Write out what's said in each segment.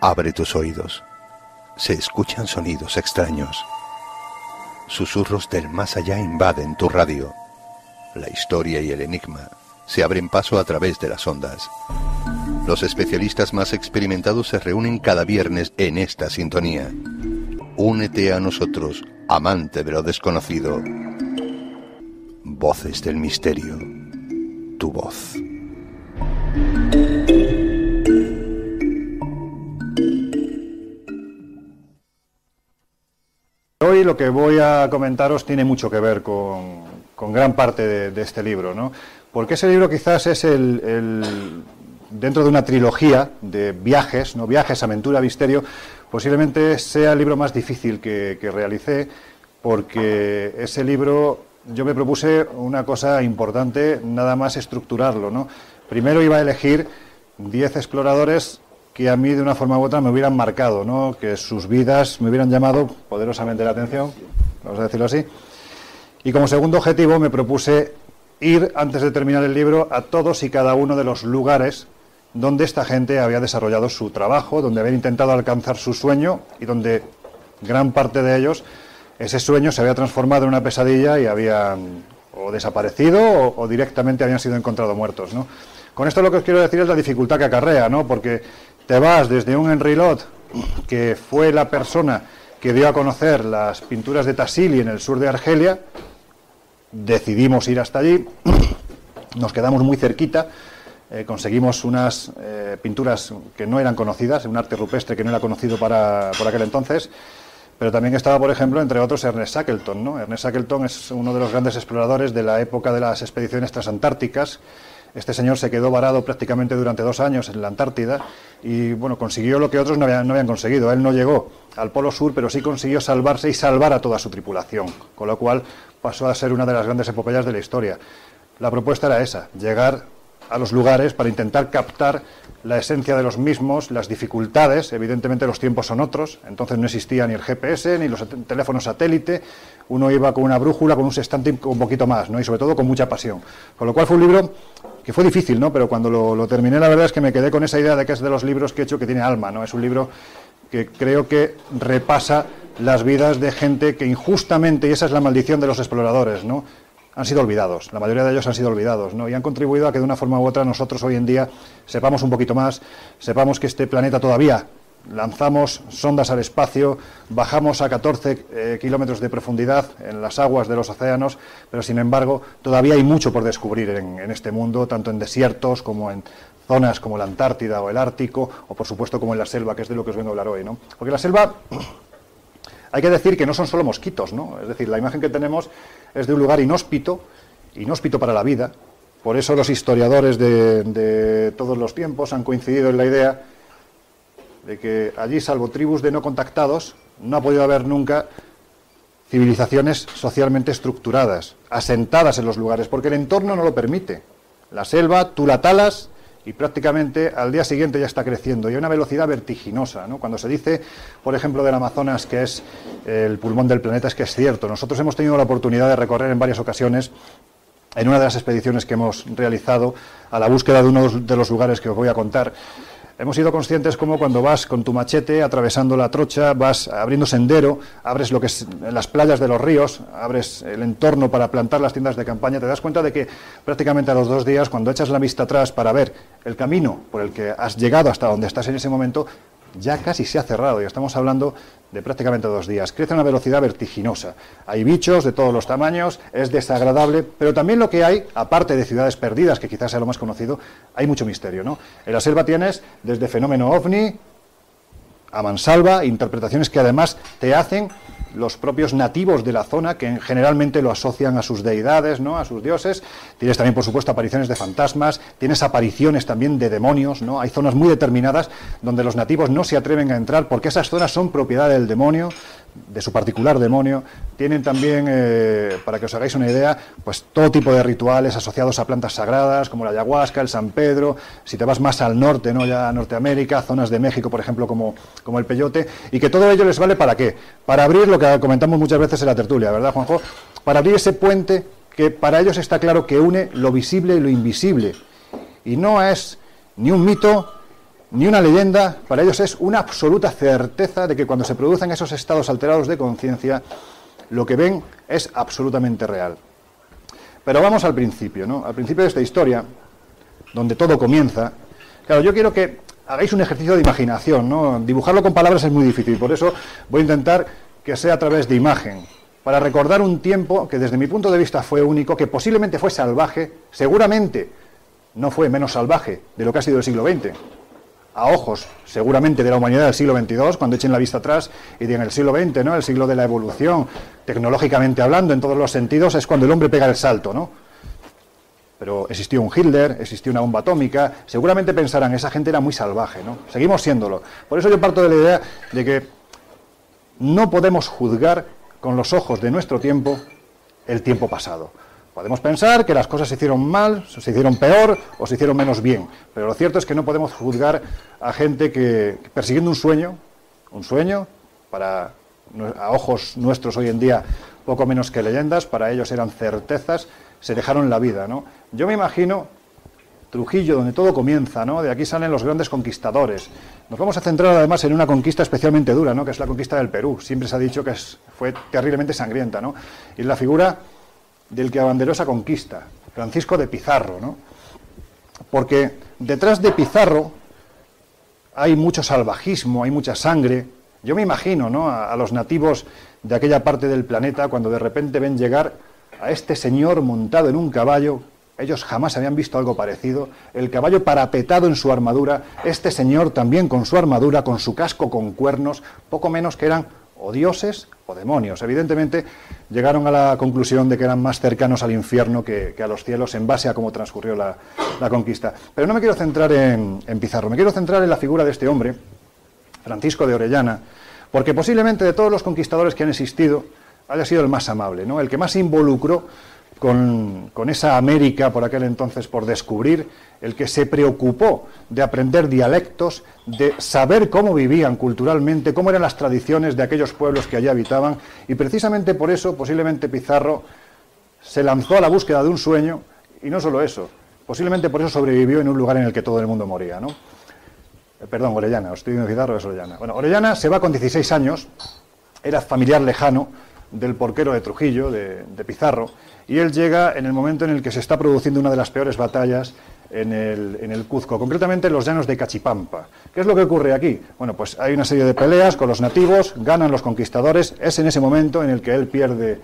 Abre tus oídos. Se escuchan sonidos extraños. Susurros del más allá invaden tu radio. La historia y el enigma se abren paso a través de las ondas. Los especialistas más experimentados se reúnen cada viernes en esta sintonía. Únete a nosotros, amante de lo desconocido. Voces del misterio. Tu voz. Hoy lo que voy a comentaros tiene mucho que ver con gran parte de este libro, ¿no? Porque ese libro quizás es dentro de una trilogía de viajes, ¿no? Viajes, aventura, misterio, posiblemente sea el libro más difícil que realicé, porque ese libro yo me propuse una cosa importante, nada más estructurarlo, ¿no? Primero iba a elegir 10 exploradores que a mí de una forma u otra me hubieran marcado, ¿no? Que sus vidas me hubieran llamado poderosamente la atención, vamos a decirlo así. Y como segundo objetivo me propuse ir, antes de terminar el libro, a todos y cada uno de los lugares donde esta gente había desarrollado su trabajo, donde habían intentado alcanzar su sueño y donde gran parte de ellos, ese sueño se había transformado en una pesadilla y habían o desaparecido o directamente habían sido encontrados muertos, ¿no? Con esto lo que os quiero decir es la dificultad que acarrea, ¿no? Porque te vas desde un Henry Lott, que fue la persona que dio a conocer las pinturas de Tassili en el sur de Argelia. Decidimos ir hasta allí, nos quedamos muy cerquita, conseguimos unas pinturas que no eran conocidas, un arte rupestre que no era conocido por aquel entonces, pero también estaba, por ejemplo, entre otros, Ernest Shackleton, ¿no? Ernest Shackleton es uno de los grandes exploradores de la época de las expediciones transantárticas. Este señor se quedó varado prácticamente durante 2 años en la Antártida y, bueno, consiguió lo que otros no habían conseguido. Él no llegó al Polo Sur, pero sí consiguió salvarse y salvar a toda su tripulación, con lo cual pasó a ser una de las grandes epopeyas de la historia. La propuesta era esa, llegar a los lugares para intentar captar la esencia de los mismos, las dificultades. Evidentemente los tiempos son otros, entonces no existía ni el GPS ni los teléfonos satélite, uno iba con una brújula, con un sextante, un poquito más, ¿no? Y sobre todo con mucha pasión, con lo cual fue un libro que fue difícil, ¿no? Pero cuando lo terminé, la verdad es que me quedé con esa idea de que es de los libros que he hecho que tiene alma, ¿no? Es un libro que creo que repasa las vidas de gente que injustamente, y esa es la maldición de los exploradores, ¿no?, han sido olvidados, la mayoría de ellos han sido olvidados, ¿no? Y han contribuido a que de una forma u otra nosotros hoy en día sepamos un poquito más, sepamos que este planeta todavía lanzamos sondas al espacio, bajamos a 14 kilómetros de profundidad en las aguas de los océanos, pero sin embargo todavía hay mucho por descubrir en este mundo, tanto en desiertos como en zonas como la Antártida o el Ártico, o por supuesto como en la selva, que es de lo que os vengo a hablar hoy, ¿no? Porque la selva, hay que decir que no son solo mosquitos, ¿no? Es decir, la imagen que tenemos es de un lugar inhóspito para la vida. Por eso los historiadores de todos los tiempos han coincidido en la idea de que allí, salvo tribus de no contactados, no ha podido haber nunca civilizaciones socialmente estructuradas, asentadas en los lugares, porque el entorno no lo permite. La selva, tú la talas y prácticamente al día siguiente ya está creciendo y a una velocidad vertiginosa, ¿no? Cuando se dice, por ejemplo, del Amazonas, que es el pulmón del planeta, es que es cierto. Nosotros hemos tenido la oportunidad de recorrer en varias ocasiones, en una de las expediciones que hemos realizado, a la búsqueda de uno de los lugares que os voy a contar. Hemos sido conscientes como cuando vas con tu machete atravesando la trocha, vas abriendo sendero, abres lo que es las playas de los ríos, abres el entorno para plantar las tiendas de campaña, te das cuenta de que prácticamente a los 2 días, cuando echas la vista atrás para ver el camino por el que has llegado hasta donde estás en ese momento, ya casi se ha cerrado y estamos hablando de prácticamente 2 días. Crece a una velocidad vertiginosa. Hay bichos de todos los tamaños, es desagradable, pero también lo que hay, aparte de ciudades perdidas, que quizás sea lo más conocido, hay mucho misterio, ¿no? En la selva tienes desde fenómeno ovni a mansalva, interpretaciones que además te hacen los propios nativos de la zona, que generalmente lo asocian a sus deidades, ¿no?, a sus dioses. Tienes también, por supuesto, apariciones de fantasmas, tienes apariciones también de demonios, ¿no? Hay zonas muy determinadas donde los nativos no se atreven a entrar porque esas zonas son propiedad del demonio, de su particular demonio. Tienen también, para que os hagáis una idea, pues todo tipo de rituales asociados a plantas sagradas, como la ayahuasca, el San Pedro. Si te vas más al norte, ¿no?, ya a Norteamérica, zonas de México, por ejemplo, como el peyote, y que todo ello les vale ¿para qué? Para abrir lo que comentamos muchas veces en la tertulia, ¿verdad, Juanjo? Para abrir ese puente que para ellos está claro que une lo visible y lo invisible. Y no es ni un mito, ni una leyenda, para ellos es una absoluta certeza de que cuando se producen esos estados alterados de conciencia, lo que ven es absolutamente real. Pero vamos al principio, ¿no? Al principio de esta historia, donde todo comienza. Claro, yo quiero que hagáis un ejercicio de imaginación, ¿no? Dibujarlo con palabras es muy difícil, por eso voy a intentar que sea a través de imagen, para recordar un tiempo que desde mi punto de vista fue único, que posiblemente fue salvaje, seguramente no fue menos salvaje de lo que ha sido el siglo XX, a ojos seguramente de la humanidad del siglo XXII, cuando echen la vista atrás y digan el siglo XX, ¿no? El siglo de la evolución, tecnológicamente hablando, en todos los sentidos, es cuando el hombre pega el salto, ¿no? Pero existió un Hitler, existió una bomba atómica, seguramente pensarán, esa gente era muy salvaje, ¿no? Seguimos siéndolo. Por eso yo parto de la idea de que no podemos juzgar con los ojos de nuestro tiempo el tiempo pasado. Podemos pensar que las cosas se hicieron mal, se hicieron peor o se hicieron menos bien, pero lo cierto es que no podemos juzgar a gente que persiguiendo un sueño para a ojos nuestros hoy en día poco menos que leyendas, para ellos eran certezas, se dejaron la vida, ¿no? Yo me imagino Trujillo, donde todo comienza, ¿no? De aquí salen los grandes conquistadores. Nos vamos a centrar además en una conquista especialmente dura, ¿no? Que es la conquista del Perú. Siempre se ha dicho que fue terriblemente sangrienta, ¿no? Y la figura del que abanderó esa conquista, Francisco de Pizarro, ¿no? Porque detrás de Pizarro hay mucho salvajismo, hay mucha sangre. Yo me imagino, ¿no? A los nativos de aquella parte del planeta cuando de repente ven llegar a este señor montado en un caballo. Ellos jamás habían visto algo parecido. El caballo parapetado en su armadura, este señor también con su armadura, con su casco con cuernos, poco menos que eran o dioses o demonios. Evidentemente llegaron a la conclusión de que eran más cercanos al infierno que a los cielos en base a cómo transcurrió la conquista. Pero no me quiero centrar en Pizarro, me quiero centrar en la figura de este hombre, Francisco de Orellana, porque posiblemente de todos los conquistadores que han existido haya sido el más amable, ¿no? El que más se involucró con esa América por aquel entonces por descubrir, el que se preocupó de aprender dialectos, de saber cómo vivían culturalmente, cómo eran las tradiciones de aquellos pueblos que allí habitaban, y precisamente por eso posiblemente Pizarro se lanzó a la búsqueda de un sueño, y no solo eso, posiblemente por eso sobrevivió en un lugar en el que todo el mundo moría, ¿no? Perdón, Orellana, os estoy diciendo Pizarro, es Orellana. Bueno, Orellana se va con 16 años, era familiar lejano del porquero de Trujillo, de Pizarro, y él llega en el momento en el que se está produciendo una de las peores batallas en el Cuzco, concretamente en los llanos de Cachipampa. ¿Qué es lo que ocurre aquí? Bueno, pues hay una serie de peleas con los nativos, ganan los conquistadores, es en ese momento en el que él pierde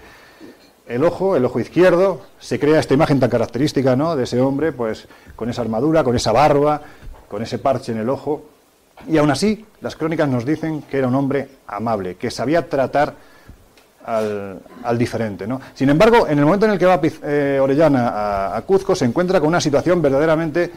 el ojo izquierdo, se crea esta imagen tan característica, ¿no?, de ese hombre, pues con esa armadura, con esa barba, con ese parche en el ojo, y aún así las crónicas nos dicen que era un hombre amable, que sabía tratar al diferente, ¿no? Sin embargo, en el momento en el que va Orellana a Cuzco, se encuentra con una situación verdaderamente,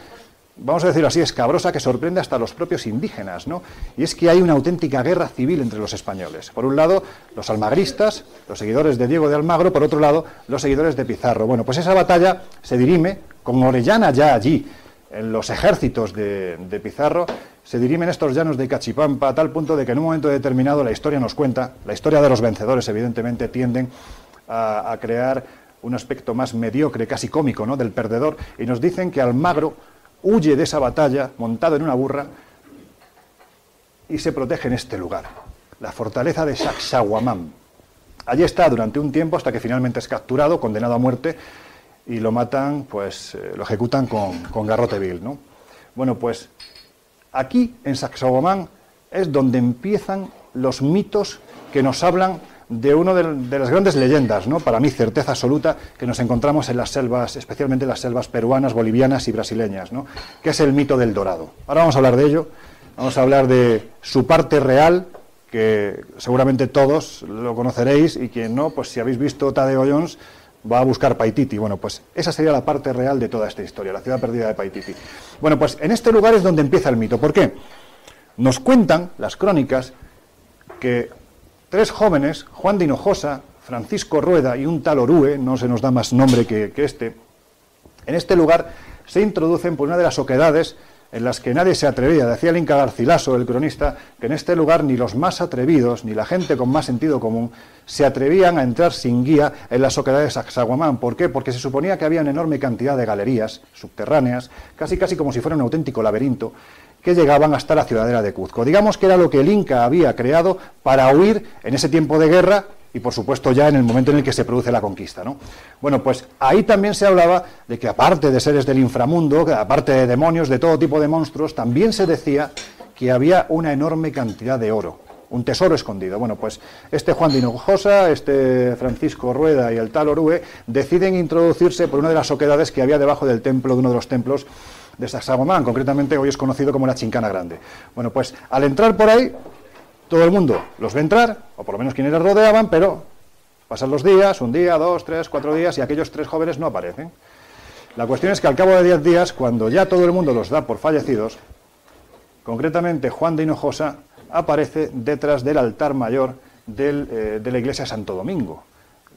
vamos a decirlo así, escabrosa, que sorprende hasta los propios indígenas, ¿no? Y es que hay una auténtica guerra civil entre los españoles. Por un lado, los almagristas, los seguidores de Diego de Almagro, por otro lado, los seguidores de Pizarro. Bueno, pues esa batalla se dirime con Orellana ya allí, en los ejércitos de Pizarro, se dirimen estos llanos de Cachipampa a tal punto de que en un momento determinado la historia nos cuenta, la historia de los vencedores evidentemente tienden a crear un aspecto más mediocre, casi cómico, ¿no?, del perdedor, y nos dicen que Almagro huye de esa batalla montado en una burra y se protege en este lugar, la fortaleza de Sacsayhuamán. Allí está durante un tiempo hasta que finalmente es capturado, condenado a muerte, y lo matan, pues lo ejecutan con garrote vil, ¿no? Bueno, pues aquí, en Sacsayhuamán, es donde empiezan los mitos que nos hablan de una de las grandes leyendas, ¿no?, para mí certeza absoluta, que nos encontramos en las selvas, especialmente en las selvas peruanas, bolivianas y brasileñas, ¿no?, que es el mito del Dorado. Ahora vamos a hablar de ello, vamos a hablar de su parte real, que seguramente todos lo conoceréis, y quien no, pues si habéis visto Tadeo Jones, va a buscar Paititi. Bueno, pues esa sería la parte real de toda esta historia, la ciudad perdida de Paititi. Bueno, pues en este lugar es donde empieza el mito. ¿Por qué? Nos cuentan las crónicas que 3 jóvenes, Juan de Hinojosa, Francisco Rueda y un tal Orue, no se nos da más nombre que este, en este lugar se introducen por una de las oquedades en las que nadie se atrevía. Decía el Inca Garcilaso, el cronista, que en este lugar ni los más atrevidos, ni la gente con más sentido común, se atrevían a entrar sin guía en las oquedades de Sacsayhuamán. ¿Por qué? Porque se suponía que había una enorme cantidad de galerías subterráneas, casi como si fuera un auténtico laberinto, que llegaban hasta la ciudadela de Cuzco. Digamos que era lo que el Inca había creado para huir en ese tiempo de guerra y, por supuesto, ya en el momento en el que se produce la conquista, ¿no? Bueno, pues ahí también se hablaba de que, aparte de seres del inframundo, aparte de demonios, de todo tipo de monstruos, también se decía que había una enorme cantidad de oro, un tesoro escondido. Bueno, pues este Juan de Hinojosa, este Francisco Rueda y el tal Orue deciden introducirse por una de las oquedades que había debajo del templo, de uno de los templos de Sacsayhuamán, concretamente hoy es conocido como la Chincana Grande. Bueno, pues al entrar por ahí, todo el mundo los ve entrar, o por lo menos quienes les rodeaban, pero pasan los días, un día, 2, 3, 4 días, y aquellos 3 jóvenes no aparecen. La cuestión es que al cabo de 10 días, cuando ya todo el mundo los da por fallecidos, concretamente Juan de Hinojosa aparece detrás del altar mayor de la iglesia de Santo Domingo.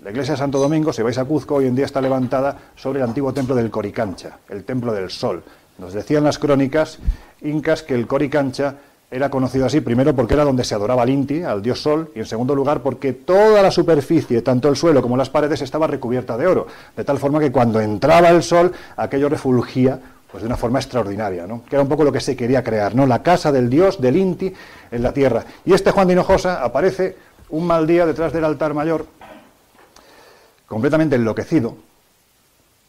La iglesia de Santo Domingo, si vais a Cuzco, hoy en día está levantada sobre el antiguo templo del Coricancha, el templo del sol. Nos decían las crónicas incas que el Coricancha era conocido así, primero porque era donde se adoraba al Inti, al dios Sol, y en segundo lugar porque toda la superficie, tanto el suelo como las paredes, estaba recubierta de oro, de tal forma que cuando entraba el sol, aquello refulgía pues de una forma extraordinaria, ¿no? Que era un poco lo que se quería crear, ¿no? La casa del dios, del Inti, en la tierra. Y este Juan de Hinojosa aparece un mal día detrás del altar mayor, completamente enloquecido.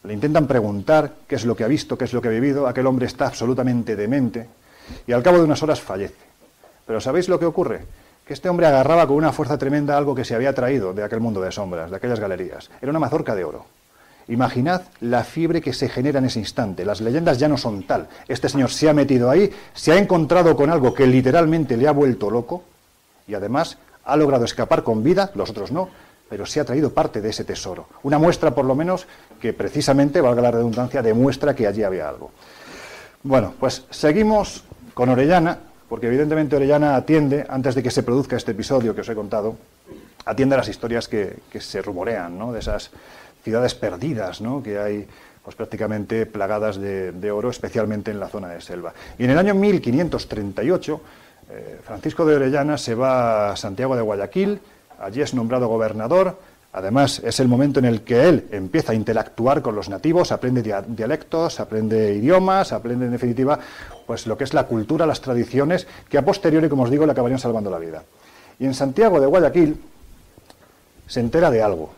Le intentan preguntar qué es lo que ha visto, qué es lo que ha vivido. Aquel hombre está absolutamente demente y al cabo de unas horas fallece. Pero ¿sabéis lo que ocurre? Que este hombre agarraba con una fuerza tremenda algo que se había traído de aquel mundo de sombras, de aquellas galerías. Era una mazorca de oro. Imaginad la fiebre que se genera en ese instante. Las leyendas ya no son tal. Este señor se ha metido ahí, se ha encontrado con algo que literalmente le ha vuelto loco y además ha logrado escapar con vida, los otros no, pero se ha traído parte de ese tesoro. Una muestra, por lo menos, que precisamente, valga la redundancia, demuestra que allí había algo. Bueno, pues seguimos con Orellana, porque evidentemente Orellana atiende, antes de que se produzca este episodio que os he contado, atiende a las historias que se rumorean, ¿no? De esas ciudades perdidas, ¿no? Que hay pues prácticamente plagadas de oro, especialmente en la zona de selva. Y en el año 1538, Francisco de Orellana se va a Santiago de Guayaquil. Allí es nombrado gobernador. Además, es el momento en el que él empieza a interactuar con los nativos, aprende dialectos, aprende idiomas, aprende en definitiva pues lo que es la cultura, las tradiciones, que a posteriori, como os digo, le acabarían salvando la vida. Y en Santiago de Guayaquil se entera de algo.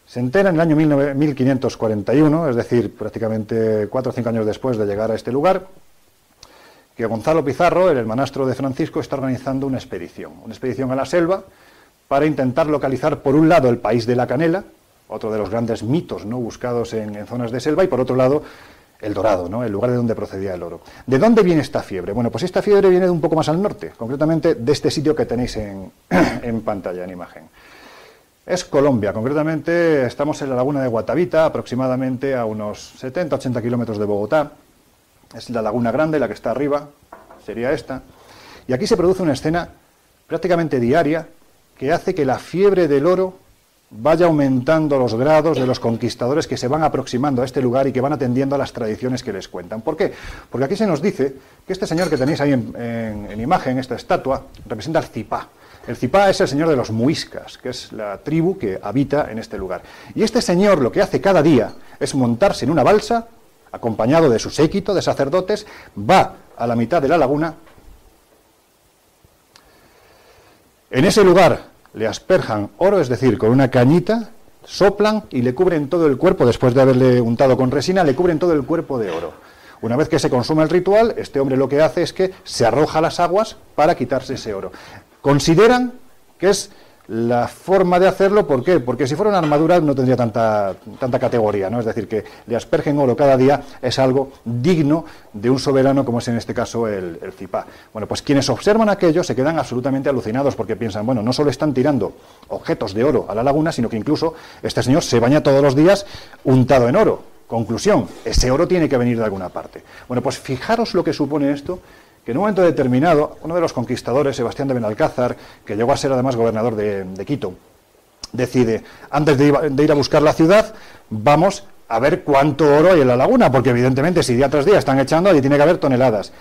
Se entera en el año 1541, es decir, prácticamente 4 o 5 años después de llegar a este lugar, que Gonzalo Pizarro, el hermanastro de Francisco, está organizando una expedición a la selva, para intentar localizar, por un lado, el país de la canela, otro de los grandes mitos, ¿no?, buscados en zonas de selva, y por otro lado, el Dorado, ¿no?, el lugar de donde procedía el oro. ¿De dónde viene esta fiebre? Bueno, pues esta fiebre viene de un poco más al norte, concretamente de este sitio que tenéis en pantalla, en imagen. Es Colombia, concretamente estamos en la laguna de Guatavita, aproximadamente a unos 70-80 kilómetros de Bogotá. Es la laguna grande, la que está arriba, sería esta. Y aquí se produce una escena prácticamente diaria, que hace que la fiebre del oro vaya aumentando los grados de los conquistadores que se van aproximando a este lugar y que van atendiendo a las tradiciones que les cuentan. ¿Por qué? Porque aquí se nos dice que este señor que tenéis ahí en imagen, esta estatua, representa al Cipá. El Cipá es el señor de los muiscas, que es la tribu que habita en este lugar. Y este señor lo que hace cada día es montarse en una balsa, acompañado de su séquito de sacerdotes, va a la mitad de la laguna. En ese lugar le asperjan oro, es decir, con una cañita, soplan y le cubren todo el cuerpo, después de haberle untado con resina, le cubren todo el cuerpo de oro. Una vez que se consuma el ritual, este hombre lo que hace es que se arroja a las aguas para quitarse ese oro. Consideran que es la forma de hacerlo, ¿por qué? Porque si fuera una armadura no tendría tanta categoría, ¿no? Es decir, que le aspergen oro cada día es algo digno de un soberano como es en este caso el Cipá. Bueno, pues quienes observan aquello se quedan absolutamente alucinados porque piensan, bueno, no solo están tirando objetos de oro a la laguna, sino que incluso este señor se baña todos los días untado en oro. Conclusión, ese oro tiene que venir de alguna parte. Bueno, pues fijaros lo que supone esto, que en un momento determinado, uno de los conquistadores, Sebastián de Benalcázar, que llegó a ser además gobernador de Quito, decide, antes de ir a buscar la ciudad, vamos a ver cuánto oro hay en la laguna, porque evidentemente si día tras día están echando, allí tiene que haber toneladas.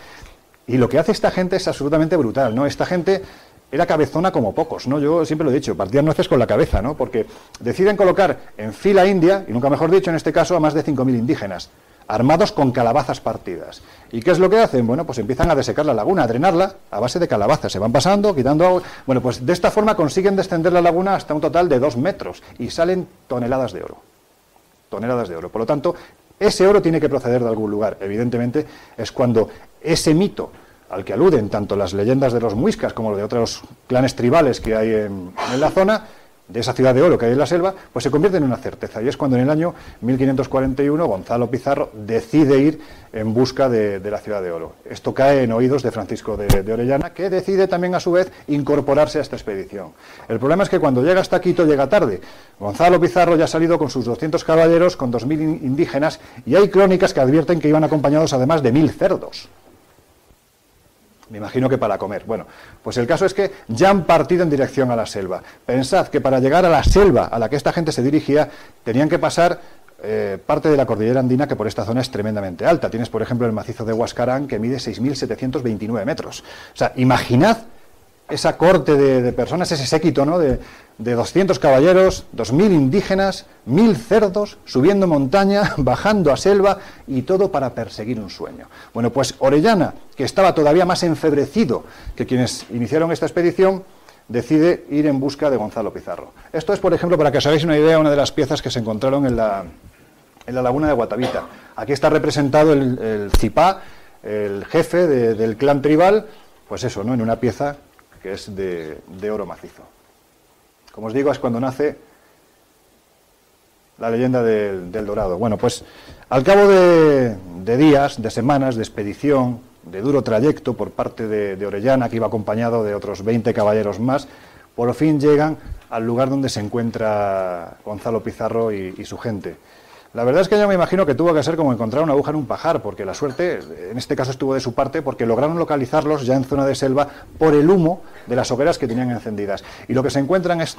Y lo que hace esta gente es absolutamente brutal, ¿no? Esta gente era cabezona como pocos, ¿no? Yo siempre lo he dicho, partían nueces con la cabeza, ¿no? Porque deciden colocar en fila india, y nunca mejor dicho, en este caso, a más de 5.000 indígenas. armados con calabazas partidas. ¿Y qué es lo que hacen? Bueno, pues empiezan a desecar la laguna, a drenarla a base de calabazas. Se van pasando, quitando agua. Bueno, pues de esta forma consiguen descender la laguna hasta un total de 2 metros y salen toneladas de oro. Toneladas de oro. Por lo tanto, ese oro tiene que proceder de algún lugar. Evidentemente, es cuando ese mito al que aluden tanto las leyendas de los muiscas como de otros clanes tribales que hay en la zona, de esa ciudad de oro que hay en la selva, pues se convierte en una certeza. Y es cuando en el año 1541 Gonzalo Pizarro decide ir en busca de la ciudad de oro. Esto cae en oídos de Francisco de Orellana, que decide también a su vez incorporarse a esta expedición. El problema es que cuando llega hasta Quito llega tarde. Gonzalo Pizarro ya ha salido con sus 200 caballeros, con 2000 indígenas, y hay crónicas que advierten que iban acompañados además de 1000 cerdos. Me imagino que para comer. Bueno, pues el caso es que ya han partido en dirección a la selva. Pensad que para llegar a la selva a la que esta gente se dirigía, tenían que pasar parte de la cordillera andina, que por esta zona es tremendamente alta. Tienes, por ejemplo, el macizo de Huascarán, que mide 6.729 metros. O sea, imaginad esa corte de personas, ese séquito, ¿no?, de 200 caballeros, 2.000 indígenas, 1.000 cerdos, subiendo montaña, bajando a selva, y todo para perseguir un sueño. Bueno, pues Orellana, que estaba todavía más enfebrecido que quienes iniciaron esta expedición, decide ir en busca de Gonzalo Pizarro. Esto es, por ejemplo, para que os hagáis una idea, una de las piezas que se encontraron en la laguna de Guatavita. Aquí está representado el cipá, el jefe del clan tribal, pues eso, ¿no?, en una pieza que es de oro macizo. Como os digo, es cuando nace la leyenda del Dorado. Bueno, pues al cabo de días, de semanas, de expedición, de duro trayecto por parte de Orellana, que iba acompañado de otros 20 caballeros más, por fin llegan al lugar donde se encuentra Gonzalo Pizarro y su gente. La verdad es que yo me imagino que tuvo que ser como encontrar una aguja en un pajar, porque la suerte, en este caso, estuvo de su parte, porque lograron localizarlos ya en zona de selva por el humo de las hogueras que tenían encendidas. Y lo que se encuentran es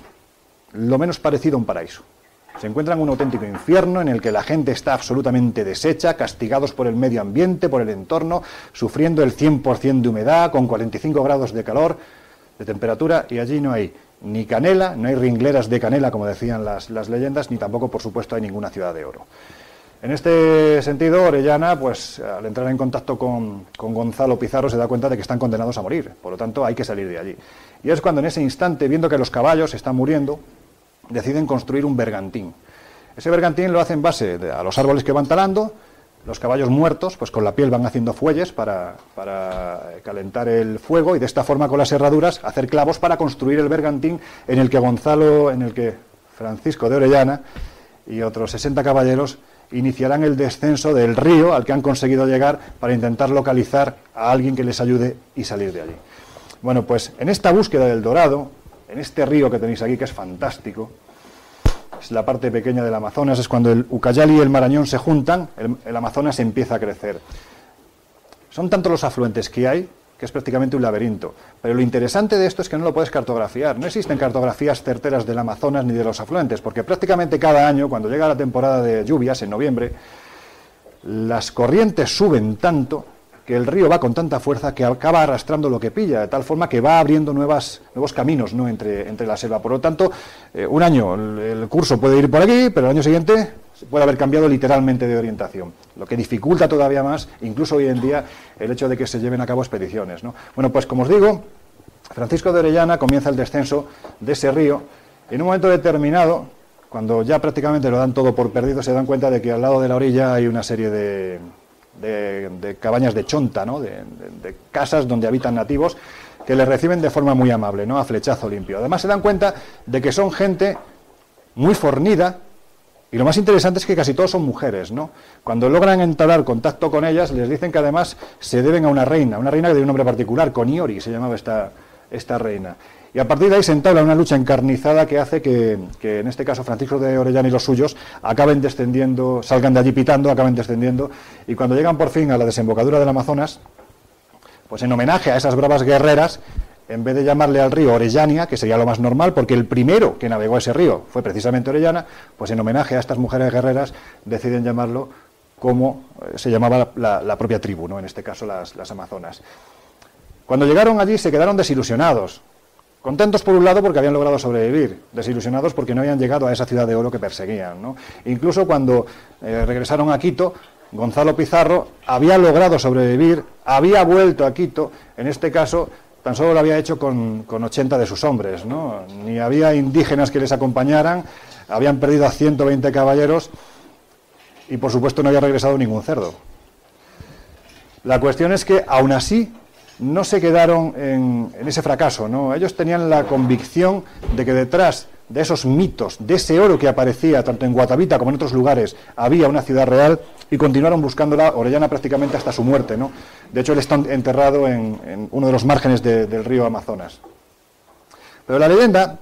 lo menos parecido a un paraíso. Se encuentran un auténtico infierno en el que la gente está absolutamente deshecha, castigados por el medio ambiente, por el entorno, sufriendo el 100% de humedad, con 45 grados de calor, de temperatura, y allí no hay ni canela, no hay ringleras de canela, como decían las leyendas, ni tampoco, por supuesto, hay ninguna ciudad de oro. En este sentido, Orellana, pues al entrar en contacto con Gonzalo Pizarro, se da cuenta de que están condenados a morir, por lo tanto hay que salir de allí. Y es cuando en ese instante, viendo que los caballos están muriendo, deciden construir un bergantín. Ese bergantín lo hacen en base a los árboles que van talando. Los caballos muertos, pues con la piel van haciendo fuelles para calentar el fuego, y de esta forma, con las herraduras, hacer clavos para construir el bergantín en el que Francisco de Orellana y otros 60 caballeros iniciarán el descenso del río al que han conseguido llegar para intentar localizar a alguien que les ayude y salir de allí. Bueno, pues en esta búsqueda del Dorado, en este río que tenéis aquí, que es fantástico, es la parte pequeña del Amazonas, es cuando el Ucayali y el Marañón se juntan, el Amazonas empieza a crecer. Son tantos los afluentes que hay, que es prácticamente un laberinto. Pero lo interesante de esto es que no lo puedes cartografiar. No existen cartografías certeras del Amazonas ni de los afluentes, porque prácticamente cada año, cuando llega la temporada de lluvias, en noviembre, las corrientes suben tanto que el río va con tanta fuerza que acaba arrastrando lo que pilla, de tal forma que va abriendo nuevos caminos, ¿no?, entre la selva. Por lo tanto, un año el curso puede ir por aquí, pero el año siguiente puede haber cambiado literalmente de orientación, lo que dificulta todavía más, incluso hoy en día, el hecho de que se lleven a cabo expediciones, ¿no? Bueno, pues como os digo, Francisco de Orellana comienza el descenso de ese río, y en un momento determinado, cuando ya prácticamente lo dan todo por perdido, se dan cuenta de que al lado de la orilla hay una serie de cabañas de chonta, ¿no?, de casas donde habitan nativos, que les reciben de forma muy amable, ¿no?, a flechazo limpio. Además se dan cuenta de que son gente muy fornida, y lo más interesante es que casi todos son mujeres, ¿no? Cuando logran entablar contacto con ellas, les dicen que además se deben a una reina que tiene un nombre particular, Coniori se llamaba esta reina. Y a partir de ahí se entabla una lucha encarnizada que hace que en este caso Francisco de Orellana y los suyos acaben descendiendo, salgan de allí pitando, acaben descendiendo, y cuando llegan por fin a la desembocadura del Amazonas, pues en homenaje a esas bravas guerreras, en vez de llamarle al río Orellania, que sería lo más normal, porque el primero que navegó ese río fue precisamente Orellana, pues en homenaje a estas mujeres guerreras deciden llamarlo como se llamaba la propia tribu, ¿no?, en este caso las amazonas. Cuando llegaron allí se quedaron desilusionados. Contentos por un lado porque habían logrado sobrevivir, desilusionados porque no habían llegado a esa ciudad de oro que perseguían, ¿no? Incluso cuando regresaron a Quito, Gonzalo Pizarro había logrado sobrevivir, había vuelto a Quito, en este caso tan solo lo había hecho con 80 de sus hombres, ¿no? Ni había indígenas que les acompañaran, habían perdido a 120 caballeros y por supuesto no había regresado ningún cerdo. La cuestión es que aún así no se quedaron en ese fracaso, ¿no? Ellos tenían la convicción de que detrás de esos mitos, de ese oro que aparecía tanto en Guatavita como en otros lugares, había una ciudad real, y continuaron buscándola. Orellana prácticamente hasta su muerte, ¿no? De hecho, él está enterrado en uno de los márgenes del río Amazonas. Pero la leyenda,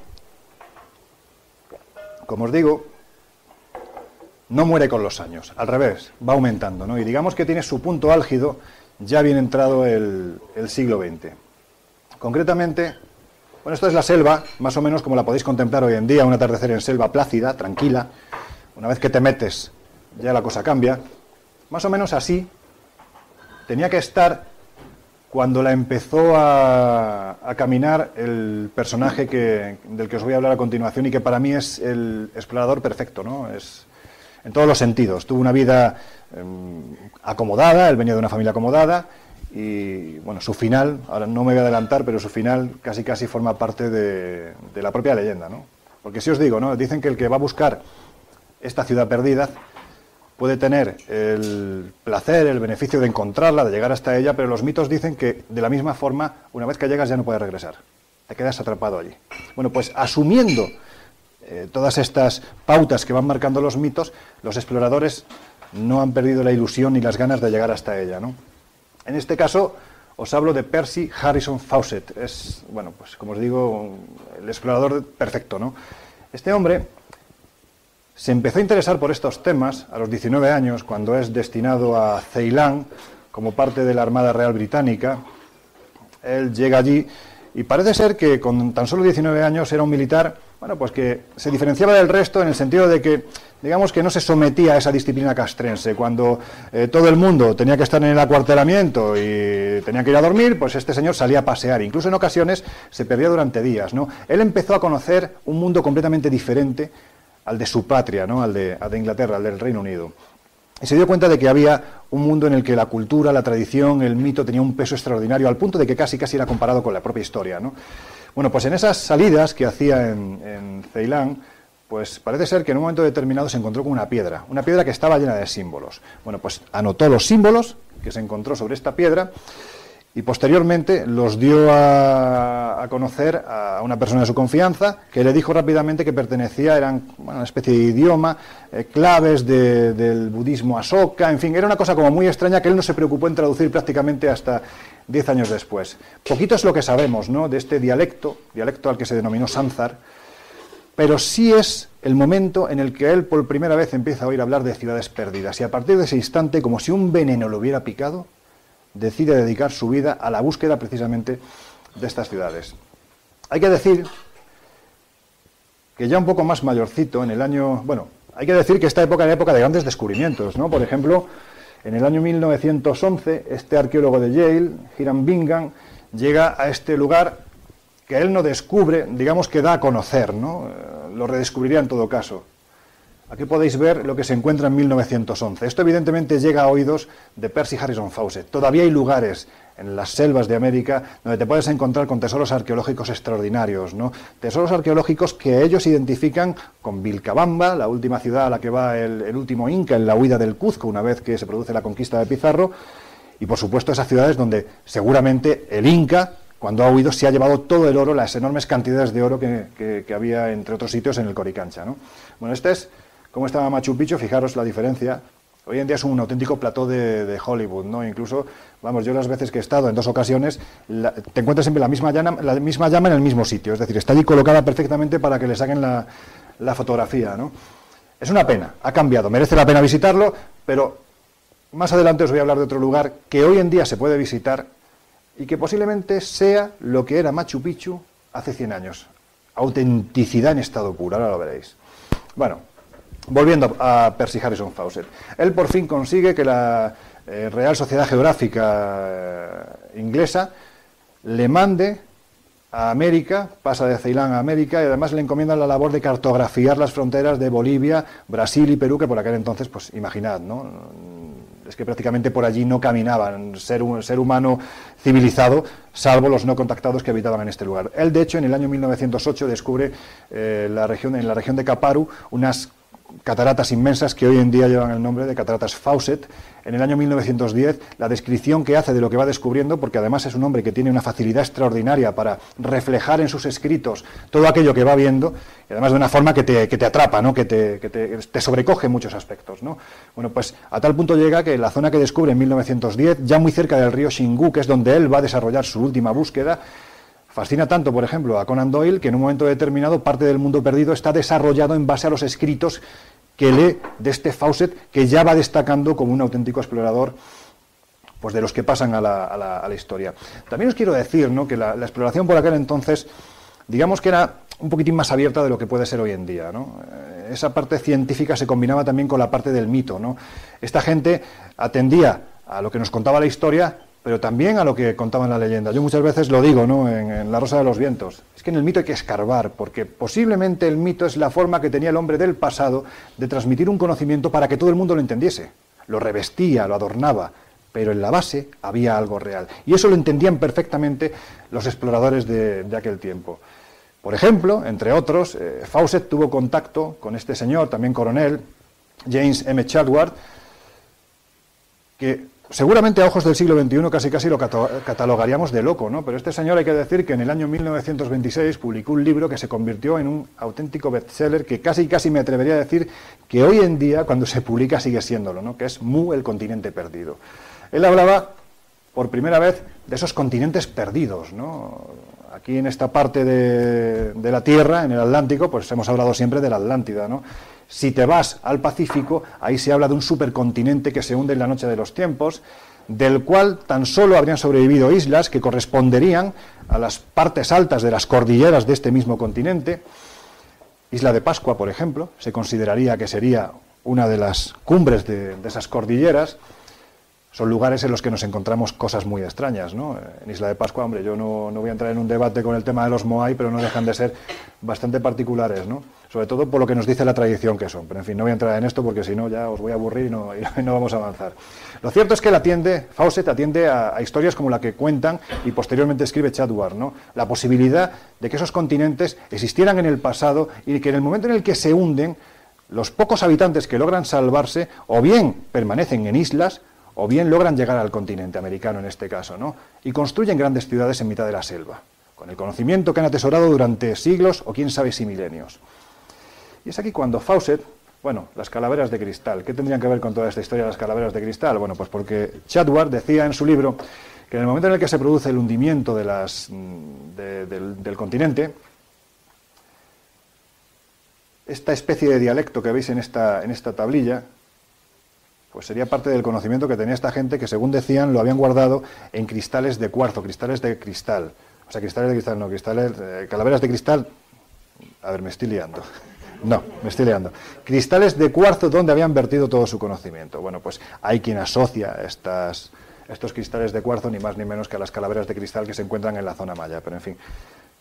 como os digo, no muere con los años, al revés, va aumentando, ¿no? Y digamos que tiene su punto álgido ya bien entrado el siglo XX. Concretamente, bueno, esto es la selva, más o menos como la podéis contemplar hoy en día, un atardecer en selva plácida, tranquila. Una vez que te metes, ya la cosa cambia. Más o menos así tenía que estar cuando la empezó a caminar el personaje del que os voy a hablar a continuación y que para mí es el explorador perfecto, ¿no? Es en todos los sentidos. Tuvo una vida acomodada, él venía de una familia acomodada y, bueno, su final, ahora no me voy a adelantar, pero su final casi forma parte de la propia leyenda, ¿no? Porque si os digo, ¿no? Dicen que el que va a buscar esta ciudad perdida puede tener el placer, el beneficio de encontrarla, de llegar hasta ella, pero los mitos dicen que de la misma forma, una vez que llegas ya no puedes regresar, te quedas atrapado allí. Bueno, pues asumiendo todas estas pautas que van marcando los mitos, los exploradores no han perdido la ilusión ni las ganas de llegar hasta ella, ¿no? En este caso os hablo de Percy Harrison Fawcett. Es, bueno, pues como os digo, el explorador perfecto, ¿no? Este hombre se empezó a interesar por estos temas a los 19 años, cuando es destinado a Ceilán como parte de la Armada Real Británica. Él llega allí y parece ser que con tan solo 19 años era un militar, bueno, pues que se diferenciaba del resto en el sentido de que, digamos, que no se sometía a esa disciplina castrense. Cuando todo el mundo tenía que estar en el acuartelamiento y tenía que ir a dormir, pues este señor salía a pasear. Incluso en ocasiones se perdía durante días, ¿no? Él empezó a conocer un mundo completamente diferente al de su patria, ¿no? Al de Inglaterra, al del Reino Unido. Y se dio cuenta de que había un mundo en el que la cultura, la tradición, el mito tenía un peso extraordinario, al punto de que casi era comparado con la propia historia, ¿no? Bueno, pues en esas salidas que hacía en Ceilán, pues parece ser que en un momento determinado se encontró con una piedra que estaba llena de símbolos. Bueno, pues anotó los símbolos que se encontró sobre esta piedra y posteriormente los dio a conocer a una persona de su confianza, que le dijo rápidamente que eran una especie de idioma, claves del budismo Ashoka, en fin, era una cosa como muy extraña que él no se preocupó en traducir prácticamente hasta 10 años después. Poquito es lo que sabemos, ¿no?, de este dialecto al que se denominó Sanzar, pero sí es el momento en el que él por primera vez empieza a oír hablar de ciudades perdidas, y a partir de ese instante, como si un veneno lo hubiera picado, decide dedicar su vida a la búsqueda precisamente de estas ciudades. Hay que decir que ya un poco más mayorcito, en el año... Bueno, hay que decir que esta época era época de grandes descubrimientos, ¿no? Por ejemplo, en el año 1911, este arqueólogo de Yale, Hiram Bingham, llega a este lugar que él no descubre, digamos que da a conocer, ¿no? Lo redescubriría en todo caso. Aquí podéis ver lo que se encuentra en 1911. Esto evidentemente llega a oídos de Percy Harrison Fawcett. Todavía hay lugares en las selvas de América donde te puedes encontrar con tesoros arqueológicos extraordinarios, ¿no? Tesoros arqueológicos que ellos identifican con Vilcabamba, la última ciudad a la que va el último inca en la huida del Cuzco, una vez que se produce la conquista de Pizarro, y por supuesto esas ciudades donde seguramente el inca, cuando ha huido, se ha llevado todo el oro, las enormes cantidades de oro que había, entre otros sitios, en el Coricancha, ¿no? Bueno, este es cómo estaba Machu Picchu. Fijaros la diferencia. Hoy en día es un auténtico plató de Hollywood, ¿no? Incluso, vamos, yo las veces que he estado, en 2 ocasiones, te encuentras siempre la misma llama en el mismo sitio. Es decir, está allí colocada perfectamente para que le saquen la fotografía, ¿no? Es una pena, ha cambiado, merece la pena visitarlo, pero más adelante os voy a hablar de otro lugar que hoy en día se puede visitar y que posiblemente sea lo que era Machu Picchu hace 100 años. Autenticidad en estado puro, ahora lo veréis. Bueno, volviendo a Percy Harrison Fawcett. Él por fin consigue que la Real Sociedad Geográfica inglesa le mande a América, pasa de Ceilán a América, y además le encomiendan la labor de cartografiar las fronteras de Bolivia, Brasil y Perú, que por aquel entonces, pues imaginad, ¿no?, es que prácticamente por allí no caminaban ser humano civilizado, salvo los no contactados que habitaban en este lugar. Él, de hecho, en el año 1908 descubre en la región de Kaparu unas cataratas inmensas que hoy en día llevan el nombre de cataratas Fawcett. En el año 1910, la descripción que hace de lo que va descubriendo, porque además es un hombre que tiene una facilidad extraordinaria para reflejar en sus escritos todo aquello que va viendo, y además de una forma que te atrapa, ¿no? que te sobrecoge en muchos aspectos, ¿no? Bueno, pues a tal punto llega que la zona que descubre en 1910, ya muy cerca del río Xingu, que es donde él va a desarrollar su última búsqueda, fascina tanto, por ejemplo, a Conan Doyle, que en un momento determinado parte del mundo perdido está desarrollado en base a los escritos que lee de este Fawcett, que ya va destacando como un auténtico explorador, pues, de los que pasan a la historia. También os quiero decir, ¿no?, que la exploración por aquel entonces, digamos que era un poquitín más abierta de lo que puede ser hoy en día, ¿no? Esa parte científica se combinaba también con la parte del mito, ¿no? Esta gente atendía a lo que nos contaba la historia, pero también a lo que contaban la leyenda. Yo muchas veces lo digo, ¿no?, en La Rosa de los Vientos. Es que en el mito hay que escarbar, porque posiblemente el mito es la forma que tenía el hombre del pasado de transmitir un conocimiento para que todo el mundo lo entendiese. Lo revestía, lo adornaba, pero en la base había algo real. Y eso lo entendían perfectamente los exploradores de aquel tiempo. Por ejemplo, entre otros, Fawcett tuvo contacto con este señor, también coronel, James M. Chadward, que seguramente a ojos del siglo XXI casi lo catalogaríamos de loco, ¿no? Pero este señor, hay que decir que en el año 1926 publicó un libro que se convirtió en un auténtico bestseller, que casi me atrevería a decir que hoy en día, cuando se publica, sigue siéndolo, ¿no?, que es Mu, el continente perdido. Él hablaba por primera vez de esos continentes perdidos, ¿no? Aquí en esta parte de la Tierra, en el Atlántico, pues hemos hablado siempre de la Atlántida, ¿no? Si te vas al Pacífico, ahí se habla de un supercontinente que se hunde en la noche de los tiempos, del cual tan solo habrían sobrevivido islas que corresponderían a las partes altas de las cordilleras de este mismo continente. Isla de Pascua, por ejemplo, se consideraría que sería una de las cumbres de esas cordilleras. Son lugares en los que nos encontramos cosas muy extrañas, ¿no? En Isla de Pascua, hombre, yo no voy a entrar en un debate con el tema de los Moai, pero no dejan de ser bastante particulares, ¿no? Sobre todo por lo que nos dice la tradición que son. Pero en fin, no voy a entrar en esto porque si no ya os voy a aburrir y no vamos a avanzar. Lo cierto es que Fawcett atiende a historias como la que cuentan y posteriormente escribe Chadward, ¿no? La posibilidad de que esos continentes existieran en el pasado y que en el momento en el que se hunden, los pocos habitantes que logran salvarse o bien permanecen en islas o bien logran llegar al continente americano en este caso, ¿no? Y construyen grandes ciudades en mitad de la selva, con el conocimiento que han atesorado durante siglos o quién sabe si milenios. Y es aquí cuando Fawcett, bueno, las calaveras de cristal, ¿qué tendrían que ver con toda esta historia de las calaveras de cristal? Bueno, pues porque Chadward decía en su libro que en el momento en el que se produce el hundimiento del continente, esta especie de dialecto que veis en esta tablilla, pues sería parte del conocimiento que tenía esta gente, que según decían lo habían guardado en cristales de cuarzo, cristales de cristal. O sea, cristales de cristal, no, calaveras de cristal. A ver, me estoy liando. No, me estoy liando. Cristales de cuarzo donde habían vertido todo su conocimiento. Bueno, pues hay quien asocia estos cristales de cuarzo ni más ni menos que a las calaveras de cristal que se encuentran en la zona maya. Pero en fin,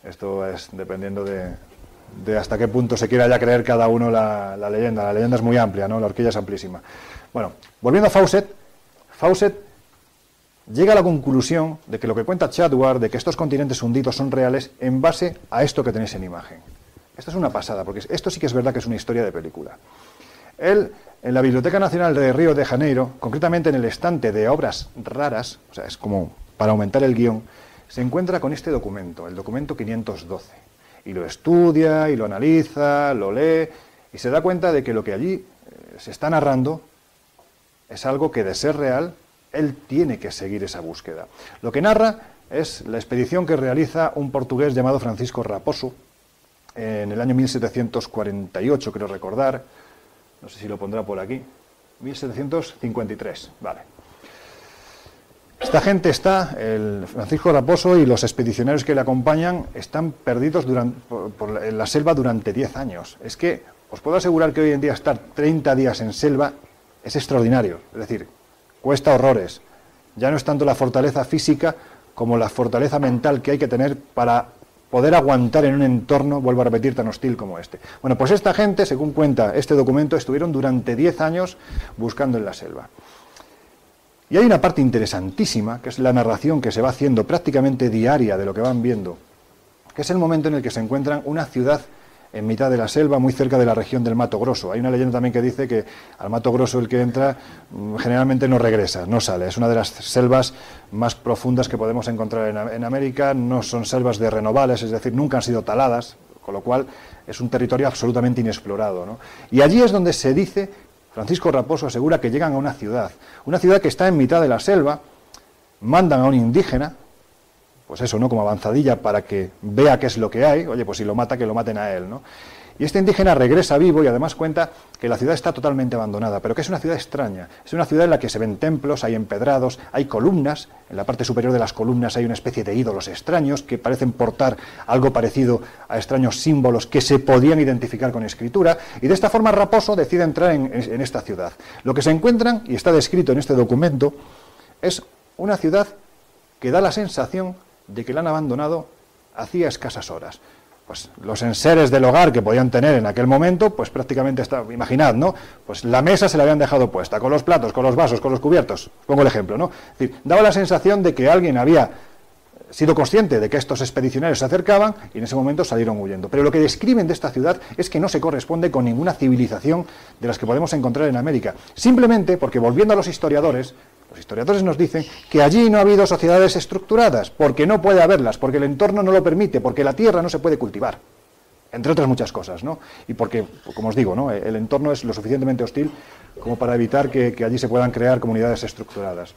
esto es dependiendo de hasta qué punto se quiera ya creer cada uno la leyenda. La leyenda es muy amplia, ¿no? La horquilla es amplísima. Bueno, volviendo a Fawcett llega a la conclusión de que lo que cuenta Chadward, de que estos continentes hundidos son reales, en base a esto que tenéis en imagen. Esto es una pasada, porque esto sí que es verdad que es una historia de película. Él, en la Biblioteca Nacional de Río de Janeiro, concretamente en el estante de obras raras, o sea, es como para aumentar el guión, se encuentra con este documento, el documento 512, y lo estudia, y lo analiza, lo lee, y se da cuenta de que lo que allí se está narrando es algo que, de ser real, él tiene que seguir esa búsqueda. Lo que narra es la expedición que realiza un portugués llamado Francisco Raposo en el año 1748, creo recordar, no sé si lo pondrá por aquí, 1753, vale. Esta gente el Francisco Raposo y los expedicionarios que le acompañan están perdidos en la selva durante 10 años. Es que os puedo asegurar que hoy en día estar 30 días en selva es extraordinario, es decir, cuesta horrores. Ya no es tanto la fortaleza física como la fortaleza mental que hay que tener para poder aguantar en un entorno, vuelvo a repetir, tan hostil como este. Bueno, pues esta gente, según cuenta este documento, estuvieron durante 10 años buscando en la selva. Y hay una parte interesantísima, que es la narración que se va haciendo prácticamente diaria de lo que van viendo, que es el momento en el que se encuentran una ciudad en mitad de la selva, muy cerca de la región del Mato Grosso. Hay una leyenda también que dice que al Mato Grosso el que entra generalmente no regresa, no sale. Es una de las selvas más profundas que podemos encontrar en América. No son selvas de renovales, es decir, nunca han sido taladas, con lo cual es un territorio absolutamente inexplorado, ¿no? Y allí es donde se dice, Francisco Raposo asegura que llegan a una ciudad que está en mitad de la selva, mandan a un indígena, pues eso, ¿no?, como avanzadilla para que vea qué es lo que hay. Oye, pues si lo mata, que lo maten a él, ¿no? Y este indígena regresa vivo y además cuenta que la ciudad está totalmente abandonada, pero que es una ciudad extraña. Es una ciudad en la que se ven templos, hay empedrados, hay columnas. En la parte superior de las columnas hay una especie de ídolos extraños que parecen portar algo parecido a extraños símbolos que se podían identificar con escritura. Y de esta forma Raposo decide entrar en esta ciudad. Lo que se encuentran, y está descrito en este documento, es una ciudad que da la sensación de que la han abandonado hacía escasas horas. Pues los enseres del hogar que podían tener en aquel momento, pues prácticamente imaginad, ¿no? Pues la mesa se la habían dejado puesta, con los platos, con los vasos, con los cubiertos. Pongo el ejemplo, ¿no? Es decir, daba la sensación de que alguien había sido consciente de que estos expedicionarios se acercaban y en ese momento salieron huyendo. Pero lo que describen de esta ciudad es que no se corresponde con ninguna civilización de las que podemos encontrar en América. Simplemente porque, volviendo a los historiadores nos dicen que allí no ha habido sociedades estructuradas, porque no puede haberlas, porque el entorno no lo permite, porque la tierra no se puede cultivar, entre otras muchas cosas, ¿no? Y porque, como os digo, ¿no?, el entorno es lo suficientemente hostil como para evitar que allí se puedan crear comunidades estructuradas.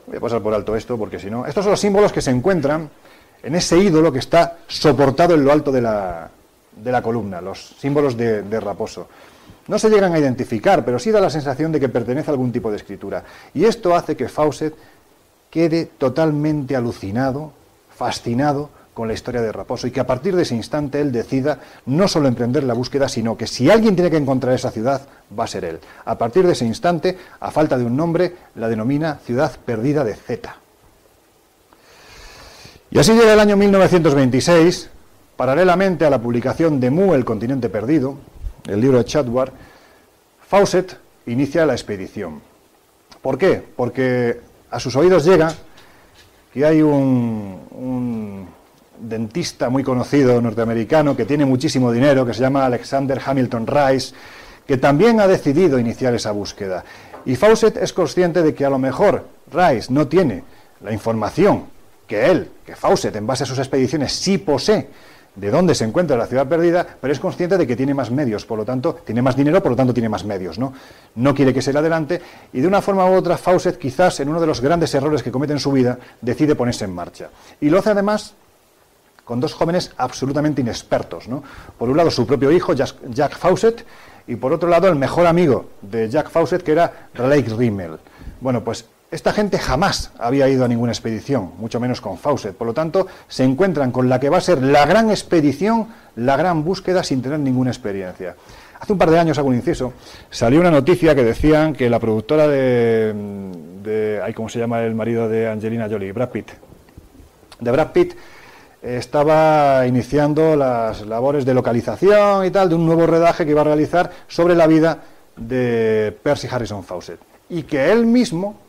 Voy a pasar por alto esto, porque si no... Estos son los símbolos que se encuentran en ese ídolo que está soportado en lo alto de la columna, los símbolos de Raposo. No se llegan a identificar, pero sí da la sensación de que pertenece a algún tipo de escritura. Y esto hace que Fawcett quede totalmente alucinado, fascinado con la historia de Raposo, y que a partir de ese instante él decida no solo emprender la búsqueda, sino que si alguien tiene que encontrar esa ciudad, va a ser él. A partir de ese instante, a falta de un nombre, la denomina Ciudad Perdida de Zeta. Y así llega el año 1926, paralelamente a la publicación de Mu, El continente perdido, el libro de Chadward, Fawcett inicia la expedición. ¿Por qué? Porque a sus oídos llega que hay un dentista muy conocido norteamericano que tiene muchísimo dinero, que se llama Alexander Hamilton Rice, que también ha decidido iniciar esa búsqueda. Y Fawcett es consciente de que a lo mejor Rice no tiene la información que Fawcett, en base a sus expediciones, sí posee de dónde se encuentra la ciudad perdida, pero es consciente de que tiene más medios, por lo tanto, tiene más dinero, por lo tanto, tiene más medios, ¿no? No quiere que se le adelante, y de una forma u otra, Fawcett, quizás en uno de los grandes errores que comete en su vida, decide ponerse en marcha. Y lo hace además con dos jóvenes absolutamente inexpertos, ¿no? Por un lado, su propio hijo, Jack Fawcett, y por otro lado, el mejor amigo de Jack Fawcett, que era Raleigh Rimmel. Bueno, pues esta gente jamás había ido a ninguna expedición, mucho menos con Fawcett. Por lo tanto, se encuentran con la que va a ser la gran expedición, la gran búsqueda, sin tener ninguna experiencia. Hace un par de años, hago un inciso, salió una noticia que decían que la productora ¿cómo se llama el marido de Angelina Jolie? Brad Pitt. De Brad Pitt estaba iniciando las labores de localización y tal, de un nuevo rodaje que iba a realizar sobre la vida de Percy Harrison Fawcett. Y que él mismo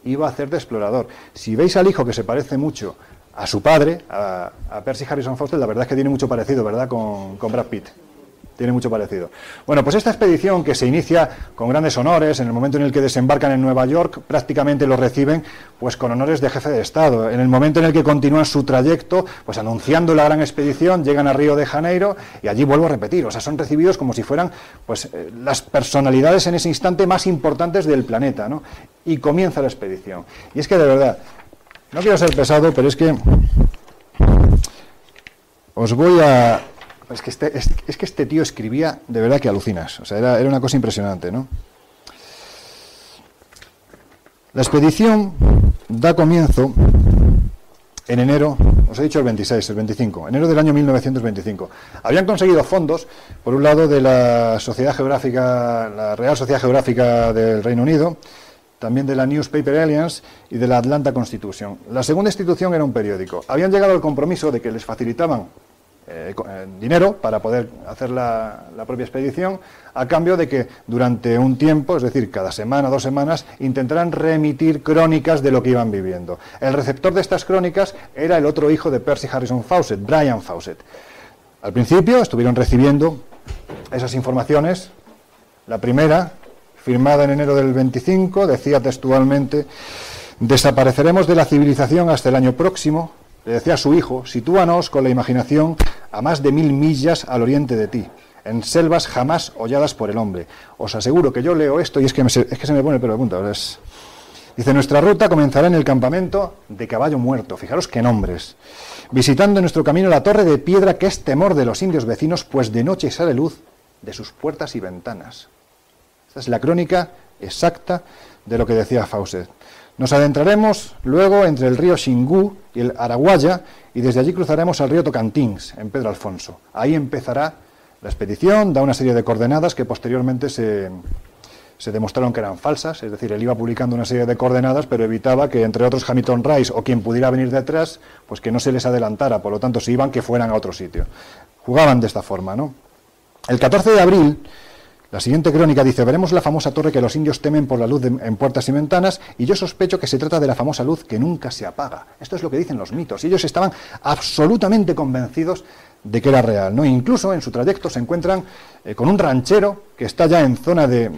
iba a hacer de explorador. Si veis al hijo, que se parece mucho a su padre, a Percy Harrison Fawcett, la verdad es que tiene mucho parecido, ¿verdad?, con Brad Pitt. Tiene mucho parecido. Bueno, pues esta expedición, que se inicia con grandes honores, en el momento en el que desembarcan en Nueva York, prácticamente lo reciben pues con honores de jefe de Estado. En el momento en el que continúan su trayecto, pues anunciando la gran expedición, llegan a Río de Janeiro, y allí vuelvo a repetir, o sea, son recibidos como si fueran pues las personalidades en ese instante más importantes del planeta, ¿no? Y comienza la expedición. Y es que, de verdad, no quiero ser pesado, pero es que os voy a... Es que este tío escribía, de verdad que alucinas. O sea, era una cosa impresionante, ¿no? La expedición da comienzo en enero, os he dicho el 25, enero del año 1925. Habían conseguido fondos, por un lado, de la Sociedad Geográfica, la Real Sociedad Geográfica del Reino Unido, también de la Newspaper Alliance y de la Atlanta Constitution. La segunda institución era un periódico. Habían llegado al compromiso de que les facilitaban dinero para poder hacer la propia expedición, a cambio de que durante un tiempo, es decir, cada semana, 2 semanas, intentaran remitir crónicas de lo que iban viviendo. El receptor de estas crónicas era el otro hijo de Percy Harrison Fawcett, Brian Fawcett. Al principio estuvieron recibiendo esas informaciones. La primera, firmada en enero del 25, decía textualmente: desapareceremos de la civilización hasta el año próximo. Le decía a su hijo: sitúanos con la imaginación a más de 1000 millas al oriente de ti, en selvas jamás holladas por el hombre. Os aseguro que yo leo esto y es que se me pone el pelo de punta. Dice: nuestra ruta comenzará en el campamento de Caballo Muerto. Fijaros qué nombres. Visitando en nuestro camino la torre de piedra, que es temor de los indios vecinos, pues de noche sale luz de sus puertas y ventanas. Esta es la crónica exacta de lo que decía Fawcett. Nos adentraremos luego entre el río Xingu y el Araguaya, y desde allí cruzaremos al río Tocantins, en Pedro Alfonso. Ahí empezará la expedición, da una serie de coordenadas que posteriormente se demostraron que eran falsas, es decir, él iba publicando una serie de coordenadas, pero evitaba que, entre otros, Hamilton Rice o quien pudiera venir detrás, pues que no se les adelantara, por lo tanto, si iban, que fueran a otro sitio. Jugaban de esta forma, ¿no? El 14 de abril... la siguiente crónica dice: veremos la famosa torre que los indios temen por la luz en puertas y ventanas, y yo sospecho que se trata de la famosa luz que nunca se apaga. Esto es lo que dicen los mitos, y ellos estaban absolutamente convencidos de que era real, ¿no? Incluso en su trayecto se encuentran con un ranchero que está ya en zona de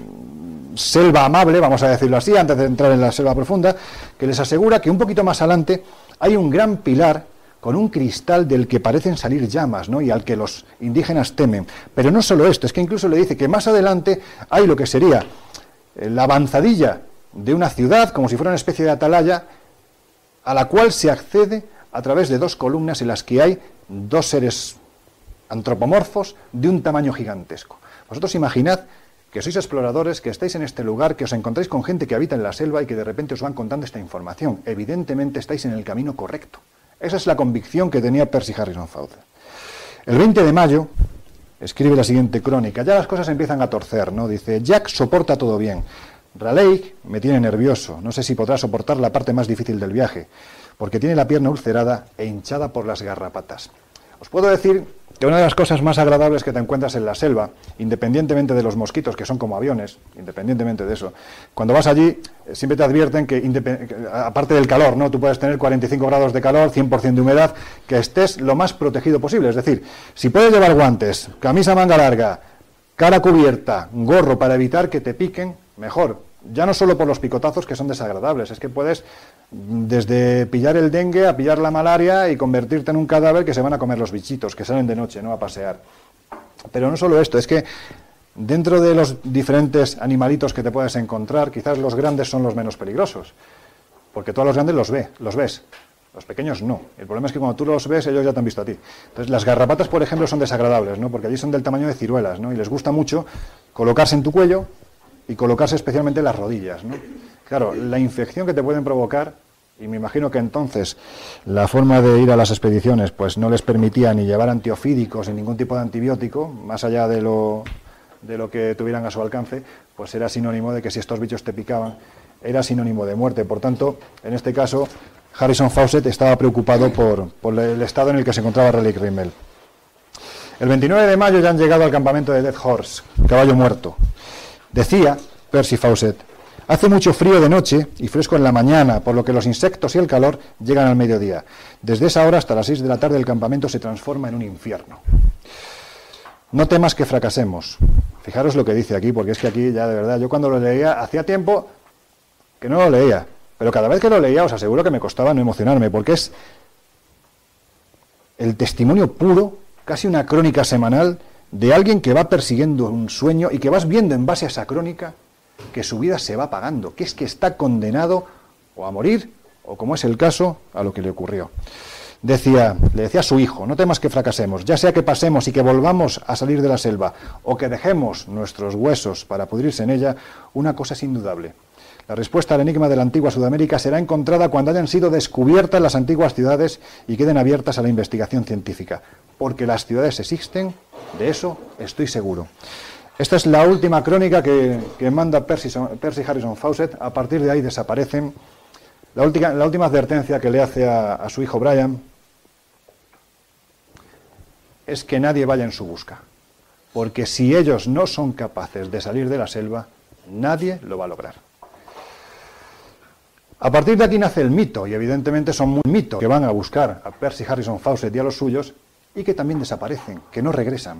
selva amable, vamos a decirlo así, antes de entrar en la selva profunda, que les asegura que un poquito más adelante hay un gran pilar con un cristal del que parecen salir llamas, ¿no? Y al que los indígenas temen. Pero no solo esto, es que incluso le dice que más adelante hay lo que sería la avanzadilla de una ciudad, como si fuera una especie de atalaya, a la cual se accede a través de 2 columnas en las que hay 2 seres antropomorfos de un tamaño gigantesco. Vosotros imaginad que sois exploradores, que estáis en este lugar, que os encontráis con gente que habita en la selva y que de repente os van contando esta información. Evidentemente estáis en el camino correcto. Esa es la convicción que tenía Percy Harrison Fawcett. El 20 de mayo escribe la siguiente crónica. Ya las cosas empiezan a torcer, ¿no? Dice: Jack soporta todo bien. Raleigh me tiene nervioso. No sé si podrá soportar la parte más difícil del viaje, porque tiene la pierna ulcerada e hinchada por las garrapatas. Os puedo decir que una de las cosas más agradables que te encuentras en la selva, independientemente de los mosquitos, que son como aviones, independientemente de eso, cuando vas allí siempre te advierten que, aparte del calor, ¿no? Tú puedes tener 45 grados de calor, 100% de humedad, que estés lo más protegido posible. Es decir, si puedes llevar guantes, camisa manga larga, cara cubierta, gorro para evitar que te piquen, mejor. Ya no solo por los picotazos, que son desagradables, es que puedes desde pillar el dengue a pillar la malaria y convertirte en un cadáver que se van a comer los bichitos que salen de noche, ¿no?, a pasear. Pero no solo esto, es que dentro de los diferentes animalitos que te puedes encontrar, quizás los grandes son los menos peligrosos, porque tú a los grandes los ves, los pequeños no. El problema es que cuando tú los ves, ellos ya te han visto a ti. Entonces, las garrapatas, por ejemplo, son desagradables, ¿no?, porque allí son del tamaño de ciruelas, ¿no?, y les gusta mucho colocarse en tu cuello y colocarse especialmente en las rodillas, ¿no? Claro, la infección que te pueden provocar, y me imagino que entonces la forma de ir a las expediciones pues no les permitía ni llevar antiofídicos ni ningún tipo de antibiótico, más allá de lo que tuvieran a su alcance, pues era sinónimo de que si estos bichos te picaban, era sinónimo de muerte. Por tanto, en este caso, Harrison Fawcett estaba preocupado por el estado en el que se encontraba Raleigh Rimmel. El 29 de mayo ya han llegado al campamento de Dead Horse, Caballo Muerto. Decía Percy Fawcett: hace mucho frío de noche y fresco en la mañana, por lo que los insectos y el calor llegan al mediodía. Desde esa hora hasta las 6 de la tarde el campamento se transforma en un infierno. No temas que fracasemos. Fijaros lo que dice aquí, porque es que aquí ya de verdad, yo cuando lo leía, hacía tiempo que no lo leía, pero cada vez que lo leía os aseguro que me costaba no emocionarme, porque es el testimonio puro, casi una crónica semanal, de alguien que va persiguiendo un sueño y que vas viendo en base a esa crónica que su vida se va apagando, que es que está condenado o a morir, o como es el caso, a lo que le ocurrió. Le decía a su hijo: no temas que fracasemos, ya sea que pasemos y que volvamos a salir de la selva, o que dejemos nuestros huesos para pudrirse en ella, una cosa es indudable. La respuesta al enigma de la antigua Sudamérica será encontrada cuando hayan sido descubiertas las antiguas ciudades y queden abiertas a la investigación científica, porque las ciudades existen, de eso estoy seguro. Esta es la última crónica que manda Percy Harrison Fawcett. A partir de ahí desaparecen. La última advertencia que le hace a su hijo Brian es que nadie vaya en su busca, porque si ellos no son capaces de salir de la selva, nadie lo va a lograr. A partir de aquí nace el mito, y evidentemente son muy mitos que van a buscar a Percy Harrison Fawcett y a los suyos, y que también desaparecen, que no regresan.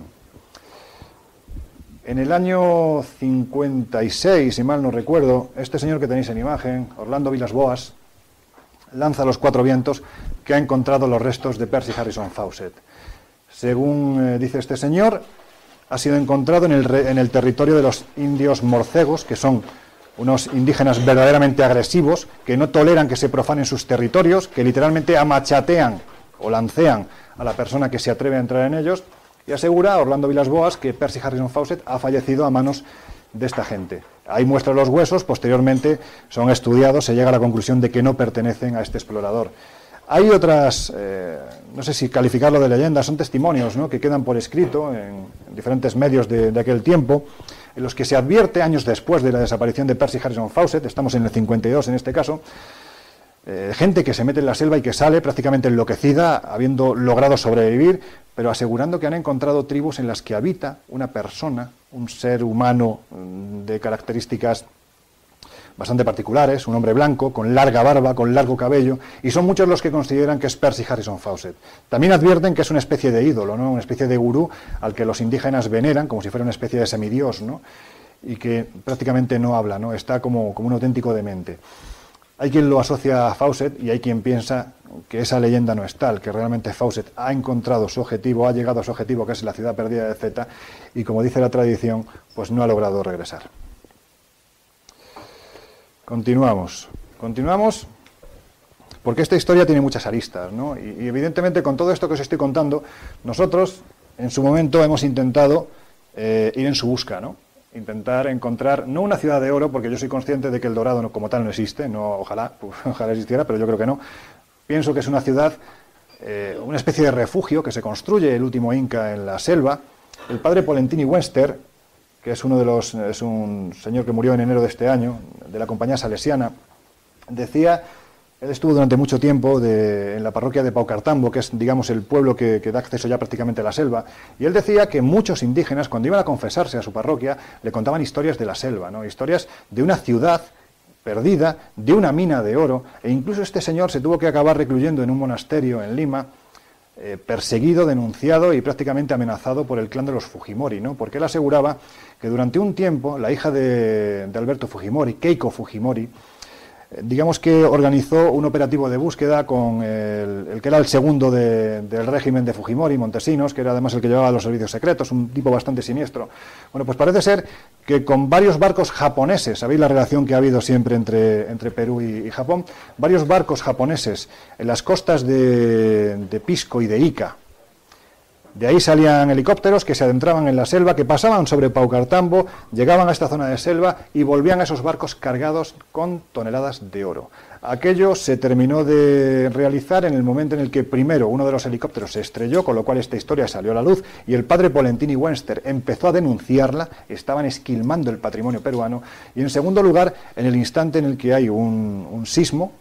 En el año 56, si mal no recuerdo, este señor que tenéis en imagen, Orlando Villas-Boas, lanza a los cuatro vientos que ha encontrado los restos de Percy Harrison Fawcett. Según dice este señor, ha sido encontrado en el territorio de los indios morcegos, que son unos indígenas verdaderamente agresivos, que no toleran que se profanen sus territorios, que literalmente amachatean o lancean a la persona que se atreve a entrar en ellos, y asegura a Orlando Villas-Boas que Percy Harrison Fawcett ha fallecido a manos de esta gente. Ahí muestra los huesos, posteriormente son estudiados, se llega a la conclusión de que no pertenecen a este explorador. Hay otras, no sé si calificarlo de leyenda, son testimonios, ¿no?, que quedan por escrito en diferentes medios de aquel tiempo, en los que se advierte, años después de la desaparición de Percy Harrison Fawcett, estamos en el 52 en este caso, gente que se mete en la selva y que sale prácticamente enloquecida, habiendo logrado sobrevivir, pero asegurando que han encontrado tribus en las que habita una persona, un ser humano de características bastante particulares, un hombre blanco, con larga barba, con largo cabello, y son muchos los que consideran que es Percy Harrison Fawcett. También advierten que es una especie de ídolo, ¿no?, una especie de gurú al que los indígenas veneran, como si fuera una especie de semidios, ¿no?, y que prácticamente no habla, ¿no?, está como un auténtico demente. Hay quien lo asocia a Fawcett y hay quien piensa que esa leyenda no es tal, que realmente Fawcett ha encontrado su objetivo, ha llegado a su objetivo, que es la ciudad perdida de Zeta, y como dice la tradición, pues no ha logrado regresar. Continuamos, porque esta historia tiene muchas aristas, ¿no? Y evidentemente con todo esto que os estoy contando, nosotros en su momento hemos intentado ir en su busca, ¿no? Intentar encontrar, no una ciudad de oro, porque yo soy consciente de que el dorado como tal no existe, no, ojalá existiera, pero yo creo que no. Pienso que es una ciudad, una especie de refugio que se construye el último inca en la selva. El padre Polentini Webster, que es un señor que murió en enero de este año, de la compañía salesiana, decía, él estuvo durante mucho tiempo en la parroquia de Paucartambo, que es, digamos, el pueblo que da acceso ya prácticamente a la selva, y él decía que muchos indígenas, cuando iban a confesarse a su parroquia, le contaban historias de la selva, ¿no?, historias de una ciudad perdida, de una mina de oro, e incluso este señor se tuvo que acabar recluyendo en un monasterio en Lima, perseguido, denunciado y prácticamente amenazado por el clan de los Fujimori, ¿no?, porque él aseguraba que durante un tiempo la hija de Alberto Fujimori, Keiko Fujimori, digamos que organizó un operativo de búsqueda con el que era el segundo del régimen de Fujimori, Montesinos, que era además el que llevaba los servicios secretos, un tipo bastante siniestro. Bueno, pues parece ser que con varios barcos japoneses, sabéis la relación que ha habido siempre entre Perú y Japón, varios barcos japoneses en las costas de Pisco y de Ica. De ahí salían helicópteros que se adentraban en la selva, que pasaban sobre Paucartambo, llegaban a esta zona de selva y volvían a esos barcos cargados con toneladas de oro. Aquello se terminó de realizar en el momento en el que primero uno de los helicópteros se estrelló, con lo cual esta historia salió a la luz, y el padre Polentini Webster empezó a denunciarla, estaban esquilmando el patrimonio peruano, y en segundo lugar, en el instante en el que hay un sismo,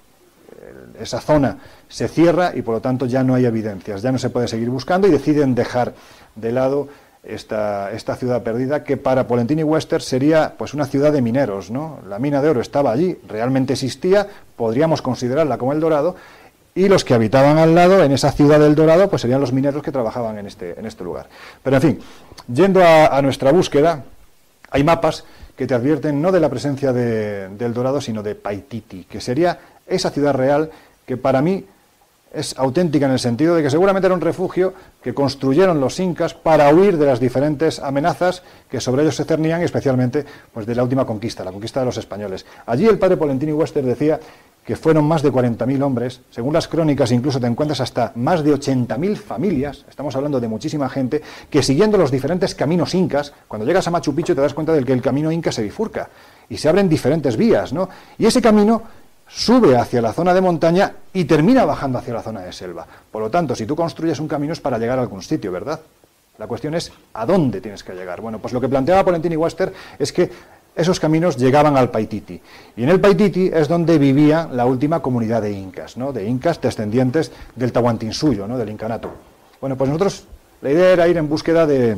esa zona se cierra y por lo tanto ya no hay evidencias, ya no se puede seguir buscando y deciden dejar de lado esta ciudad perdida, que para Polentini Webster sería pues una ciudad de mineros, ¿no? La mina de oro estaba allí, realmente existía, podríamos considerarla como el Dorado, y los que habitaban al lado, en esa ciudad del Dorado, pues serían los mineros que trabajaban en este lugar. Pero en fin, yendo a nuestra búsqueda, hay mapas que te advierten no de la presencia del Dorado, sino de Paititi, que sería esa ciudad real que para mí es auténtica en el sentido de que seguramente era un refugio que construyeron los incas para huir de las diferentes amenazas que sobre ellos se cernían, especialmente pues de la última conquista, la conquista de los españoles. Allí el padre Polentini Webster decía que fueron más de 40.000 hombres, según las crónicas incluso te encuentras hasta más de 80.000 familias, estamos hablando de muchísima gente, que siguiendo los diferentes caminos incas, cuando llegas a Machu Picchu te das cuenta de que el camino inca se bifurca y se abren diferentes vías, ¿no? Y ese camino sube hacia la zona de montaña y termina bajando hacia la zona de selva. Por lo tanto, si tú construyes un camino es para llegar a algún sitio, ¿verdad? La cuestión es ¿a dónde tienes que llegar? Bueno, pues lo que planteaba Polentini Webster es que esos caminos llegaban al Paititi. Y en el Paititi es donde vivía la última comunidad de incas, ¿no? De incas descendientes del Tahuantinsuyo, ¿no? Del incanato. Bueno, pues nosotros La idea era ir en búsqueda de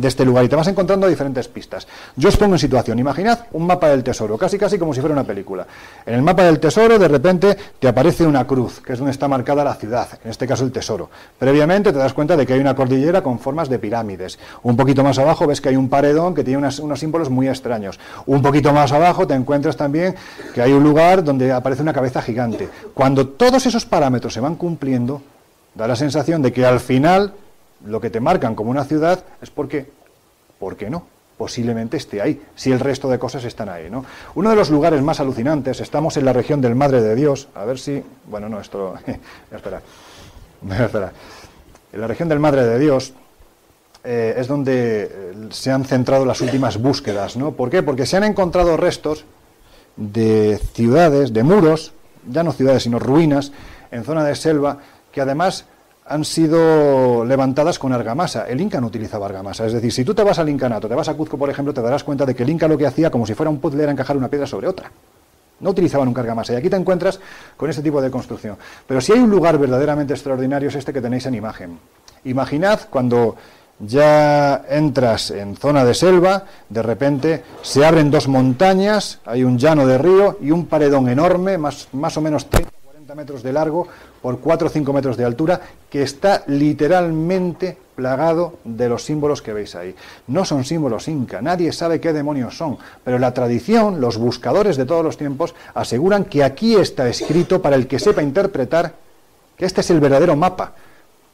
este lugar y te vas encontrando diferentes pistas. Yo os pongo en situación, imaginad un mapa del tesoro, casi como si fuera una película. En el mapa del tesoro de repente te aparece una cruz, que es donde está marcada la ciudad, en este caso el tesoro. Previamente te das cuenta de que hay una cordillera con formas de pirámides. Un poquito más abajo ves que hay un paredón que tiene unos símbolos muy extraños. Un poquito más abajo te encuentras también que hay un lugar donde aparece una cabeza gigante. Cuando todos esos parámetros se van cumpliendo, da la sensación de que al final lo que te marcan como una ciudad es porque, ¿por qué no? Posiblemente esté ahí, si el resto de cosas están ahí, ¿no? Uno de los lugares más alucinantes, estamos en la región del Madre de Dios, a ver si... Bueno, no, esto... espera. En la región del Madre de Dios es donde se han centrado las últimas búsquedas, ¿no? ¿Por qué? Porque se han encontrado restos de ciudades, de muros, ya no ciudades, sino ruinas, en zona de selva, que además han sido levantadas con argamasa. El Inca no utilizaba argamasa, es decir, si tú te vas al Incanato, te vas a Cuzco, por ejemplo, te darás cuenta de que el Inca lo que hacía, como si fuera un puzzle, era encajar una piedra sobre otra. No utilizaban nunca argamasa, y aquí te encuentras con este tipo de construcción. Pero si hay un lugar verdaderamente extraordinario es este que tenéis en imagen. Imaginad cuando ya entras en zona de selva, de repente se abren dos montañas, hay un llano de río y un paredón enorme, más o menos 30 o 40 metros de largo, por 4 o 5 metros de altura, que está literalmente plagado de los símbolos que veis ahí. No son símbolos inca, nadie sabe qué demonios son, pero la tradición, los buscadores de todos los tiempos, aseguran que aquí está escrito para el que sepa interpretar que este es el verdadero mapa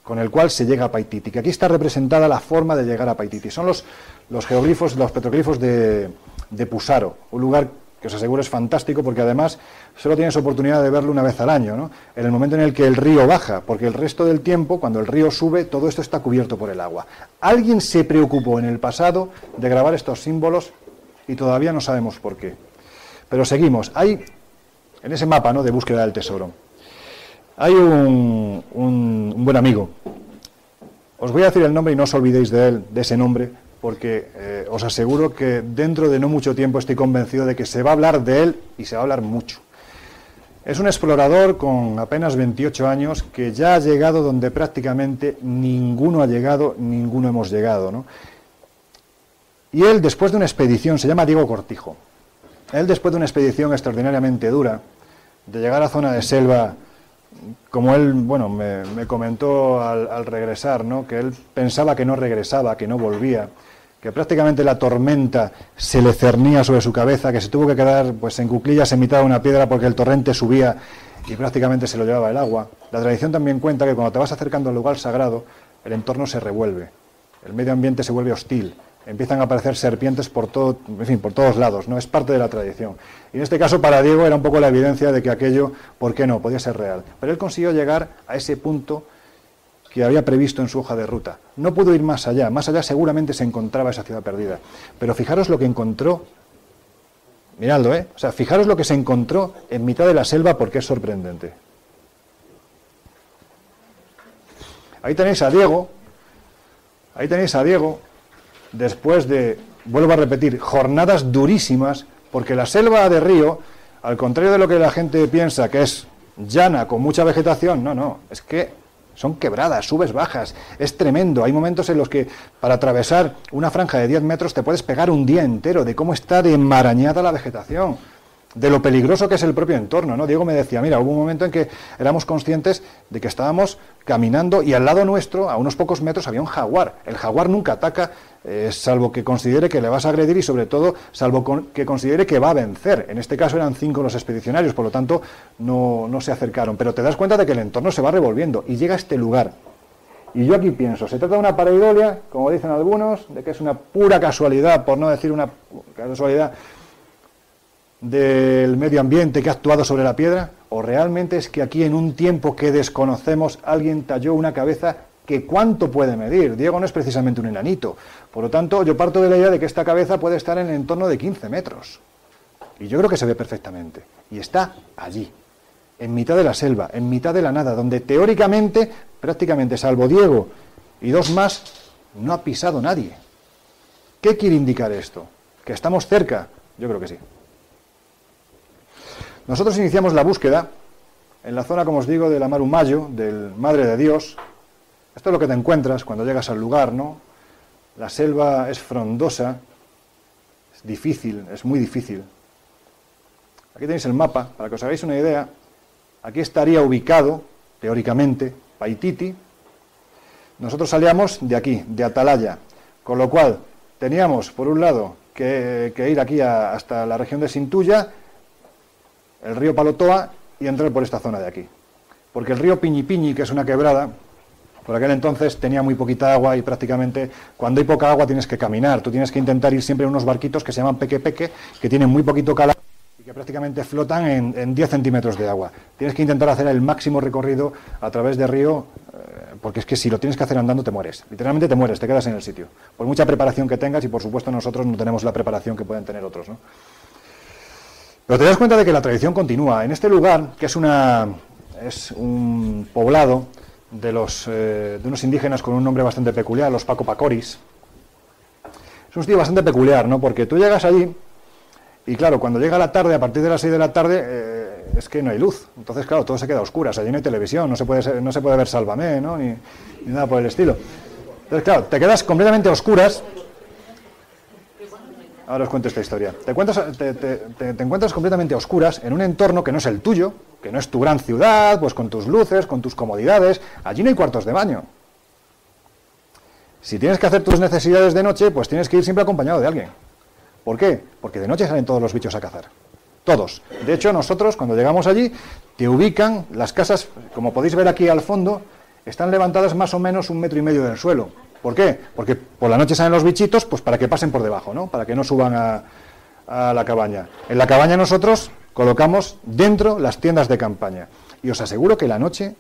con el cual se llega a Paititi, que aquí está representada la forma de llegar a Paititi. Son los geoglifos, los petroglifos de Pusaro, un lugar que os aseguro es fantástico porque además solo tienes oportunidad de verlo una vez al año, ¿no? En el momento en el que el río baja, porque el resto del tiempo, cuando el río sube, todo esto está cubierto por el agua. Alguien se preocupó en el pasado de grabar estos símbolos y todavía no sabemos por qué. Pero seguimos. Hay, en ese mapa, ¿no?, de búsqueda del tesoro, hay un buen amigo. Os voy a decir el nombre y no os olvidéis de él, de ese nombre, porque os aseguro que dentro de no mucho tiempo estoy convencido de que se va a hablar de él y se va a hablar mucho. Es un explorador con apenas 28 años que ya ha llegado donde prácticamente ninguno ha llegado, ninguno hemos llegado, ¿no? Y él, después de una expedición, se llama Diego Cortijo, él después de una expedición extraordinariamente dura, de llegar a zona de selva, como él, bueno, me comentó al regresar, ¿no?, que él pensaba que no regresaba, que no volvía, que prácticamente la tormenta se le cernía sobre su cabeza, que se tuvo que quedar pues en cuclillas en mitad de una piedra porque el torrente subía y prácticamente se lo llevaba el agua. La tradición también cuenta que cuando te vas acercando al lugar sagrado, el entorno se revuelve, el medio ambiente se vuelve hostil, empiezan a aparecer serpientes por todo, en fin, por todos lados, ¿no? Es parte de la tradición. Y en este caso para Diego era un poco la evidencia de que aquello, ¿por qué no?, podía ser real. Pero él consiguió llegar a ese punto que había previsto en su hoja de ruta. No pudo ir más allá seguramente se encontraba esa ciudad perdida. Pero fijaros lo que encontró, miradlo, o sea, fijaros lo que se encontró en mitad de la selva porque es sorprendente. Ahí tenéis a Diego, después de, vuelvo a repetir, jornadas durísimas, porque la selva de río, al contrario de lo que la gente piensa que es llana, con mucha vegetación, no, es que son quebradas, subes, bajas, es tremendo. Hay momentos en los que para atravesar una franja de 10 metros te puedes pegar un día entero de cómo está de enmarañada la vegetación, de lo peligroso que es el propio entorno, ¿no? Diego me decía, mira, hubo un momento en que éramos conscientes de que estábamos caminando y al lado nuestro, a unos pocos metros, había un jaguar. El jaguar nunca ataca, salvo que considere que le vas a agredir y sobre todo, salvo que considere que va a vencer. En este caso eran 5 los expedicionarios, por lo tanto no se acercaron. Pero te das cuenta de que el entorno se va revolviendo y llega a este lugar. Y yo aquí pienso, se trata de una pareidolia, como dicen algunos, de que es una pura casualidad, por no decir una casualidad del medio ambiente que ha actuado sobre la piedra, o realmente es que aquí en un tiempo que desconocemos alguien talló una cabeza que ¿cuánto puede medir? Diego no es precisamente un enanito, por lo tanto yo parto de la idea de que esta cabeza puede estar en el entorno de 15 metros, y yo creo que se ve perfectamente, y está allí, en mitad de la selva, en mitad de la nada, donde teóricamente, prácticamente salvo Diego y 2 más, no ha pisado nadie. ¿Qué quiere indicar esto? ¿Que estamos cerca? Yo creo que sí. Nosotros iniciamos la búsqueda en la zona, como os digo, de la Marumayo, del Madre de Dios, Esto es lo que te encuentras cuando llegas al lugar, ¿no? La selva es frondosa, es difícil, es muy difícil. Aquí tenéis el mapa, para que os hagáis una idea. Aquí estaría ubicado, teóricamente, Paititi. Nosotros salíamos de aquí, de Atalaya, con lo cual teníamos, por un lado, que ir aquí hasta la región de Sintuya, el río Palotoa, y entrar por esta zona de aquí. Porque el río Piñipiñi, que es una quebrada, por aquel entonces tenía muy poquita agua y prácticamente cuando hay poca agua tienes que caminar. Tú tienes que intentar ir siempre en unos barquitos que se llaman peque-peque, que tienen muy poquito calado y que prácticamente flotan en 10 centímetros de agua. Tienes que intentar hacer el máximo recorrido a través del río, porque es que si lo tienes que hacer andando te mueres. Literalmente te mueres, te quedas en el sitio. Por mucha preparación que tengas, y por supuesto nosotros no tenemos la preparación que pueden tener otros, ¿no? Pero te das cuenta de que la tradición continúa. En este lugar, que es un poblado de unos indígenas con un nombre bastante peculiar, los Pacopacoris. Es un sitio bastante peculiar, ¿no? Porque tú llegas allí y claro, cuando llega la tarde, a partir de las 6 de la tarde, es que no hay luz. Entonces, claro, todo se queda a oscuras. Allí no hay televisión, no se puede ver Sálvame, ¿no? Ni nada por el estilo. Entonces, claro, te quedas completamente a oscuras. Ahora os cuento esta historia. Te encuentras completamente a oscuras en un entorno que no es el tuyo, que no es tu gran ciudad, pues con tus luces, con tus comodidades. Allí no hay cuartos de baño. Si tienes que hacer tus necesidades de noche, pues tienes que ir siempre acompañado de alguien. ¿Por qué? Porque de noche salen todos los bichos a cazar. Todos. De hecho, nosotros, cuando llegamos allí, te ubican, las casas, como podéis ver aquí al fondo, están levantadas más o menos 1,5 metros del suelo. ¿Por qué? Porque por la noche salen los bichitos, pues para que pasen por debajo, ¿no? Para que no suban a la cabaña. En la cabaña nosotros colocamos dentro las tiendas de campaña. Y os aseguro que la noche,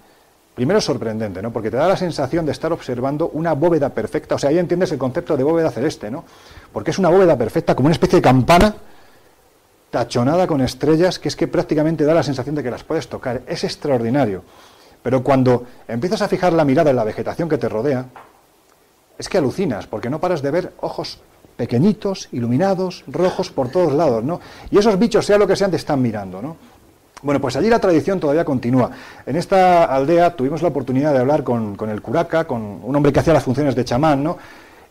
primero es sorprendente, ¿no? Porque te da la sensación de estar observando una bóveda perfecta. O sea, ahí entiendes el concepto de bóveda celeste, ¿no? Porque es una bóveda perfecta, como una especie de campana tachonada con estrellas, que es que prácticamente da la sensación de que las puedes tocar. Es extraordinario. Pero cuando empiezas a fijar la mirada en la vegetación que te rodea, es que alucinas, porque no paras de ver ojos pequeñitos, iluminados, rojos por todos lados, ¿no? Y esos bichos, sea lo que sean, te están mirando, ¿no? Bueno, pues allí la tradición todavía continúa. En esta aldea tuvimos la oportunidad de hablar con el curaca, con un hombre que hacía las funciones de chamán, ¿no?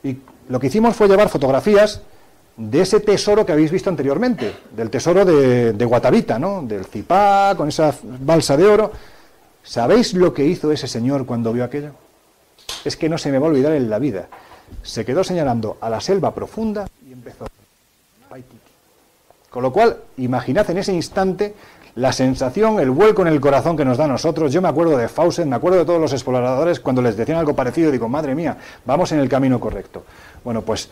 Y lo que hicimos fue llevar fotografías de ese tesoro que habéis visto anteriormente, del tesoro de Guatavita, ¿no? Del cipá, con esa balsa de oro. ¿Sabéis lo que hizo ese señor cuando vio aquello? Es que no se me va a olvidar en la vida. Se quedó señalando a la selva profunda y empezó. Con lo cual, imaginad en ese instante la sensación, el vuelco en el corazón que nos da a nosotros. Yo me acuerdo de Fawcett, me acuerdo de todos los exploradores cuando les decían algo parecido y digo, madre mía, vamos en el camino correcto. Bueno, pues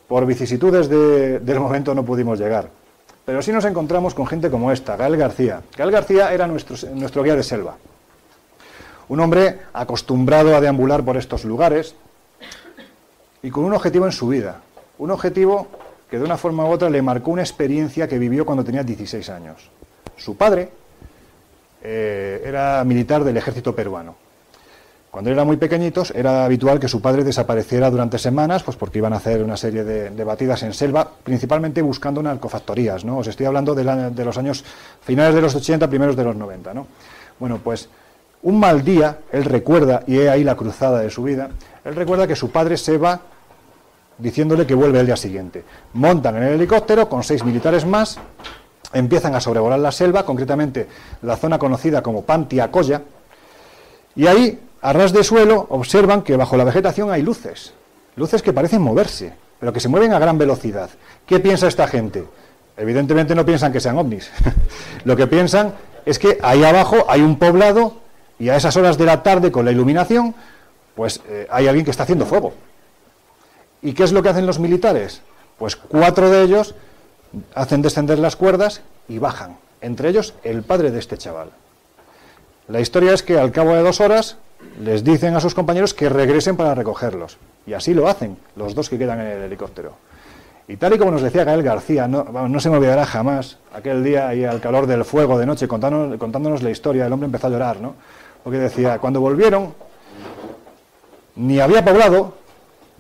por vicisitudes del momento no pudimos llegar. Pero sí nos encontramos con gente como esta, Gael García. Gael García era nuestro guía de selva. Un hombre acostumbrado a deambular por estos lugares y con un objetivo en su vida. Un objetivo que de una forma u otra le marcó una experiencia que vivió cuando tenía 16 años. Su padre era militar del ejército peruano. Cuando eran muy pequeñitos era habitual que su padre desapareciera durante semanas, pues porque iban a hacer una serie de batidas en selva, principalmente buscando narcofactorías, ¿no? Os estoy hablando de los años finales de los 80, primeros de los 90, ¿no? Bueno, pues un mal día, él recuerda, y he ahí la cruzada de su vida, él recuerda que su padre se va diciéndole que vuelve el día siguiente. Montan en el helicóptero con 6 militares más, empiezan a sobrevolar la selva, concretamente la zona conocida como Pantiacoya, y ahí, a ras de suelo, observan que bajo la vegetación hay luces que parecen moverse, pero que se mueven a gran velocidad. ¿Qué piensa esta gente? Evidentemente no piensan que sean ovnis. Lo que piensan es que ahí abajo hay un poblado y a esas horas de la tarde, con la iluminación, pues hay alguien que está haciendo fuego. ¿Y qué es lo que hacen los militares? Pues 4 de ellos hacen descender las cuerdas y bajan. Entre ellos, el padre de este chaval. La historia es que al cabo de 2 horas les dicen a sus compañeros que regresen para recogerlos. Y así lo hacen, los 2 que quedan en el helicóptero. Y tal y como nos decía Gael García, no se me olvidará jamás, aquel día ahí al calor del fuego de noche, contándonos la historia, el hombre empezó a llorar, ¿no? Porque decía, cuando volvieron, ni había poblado,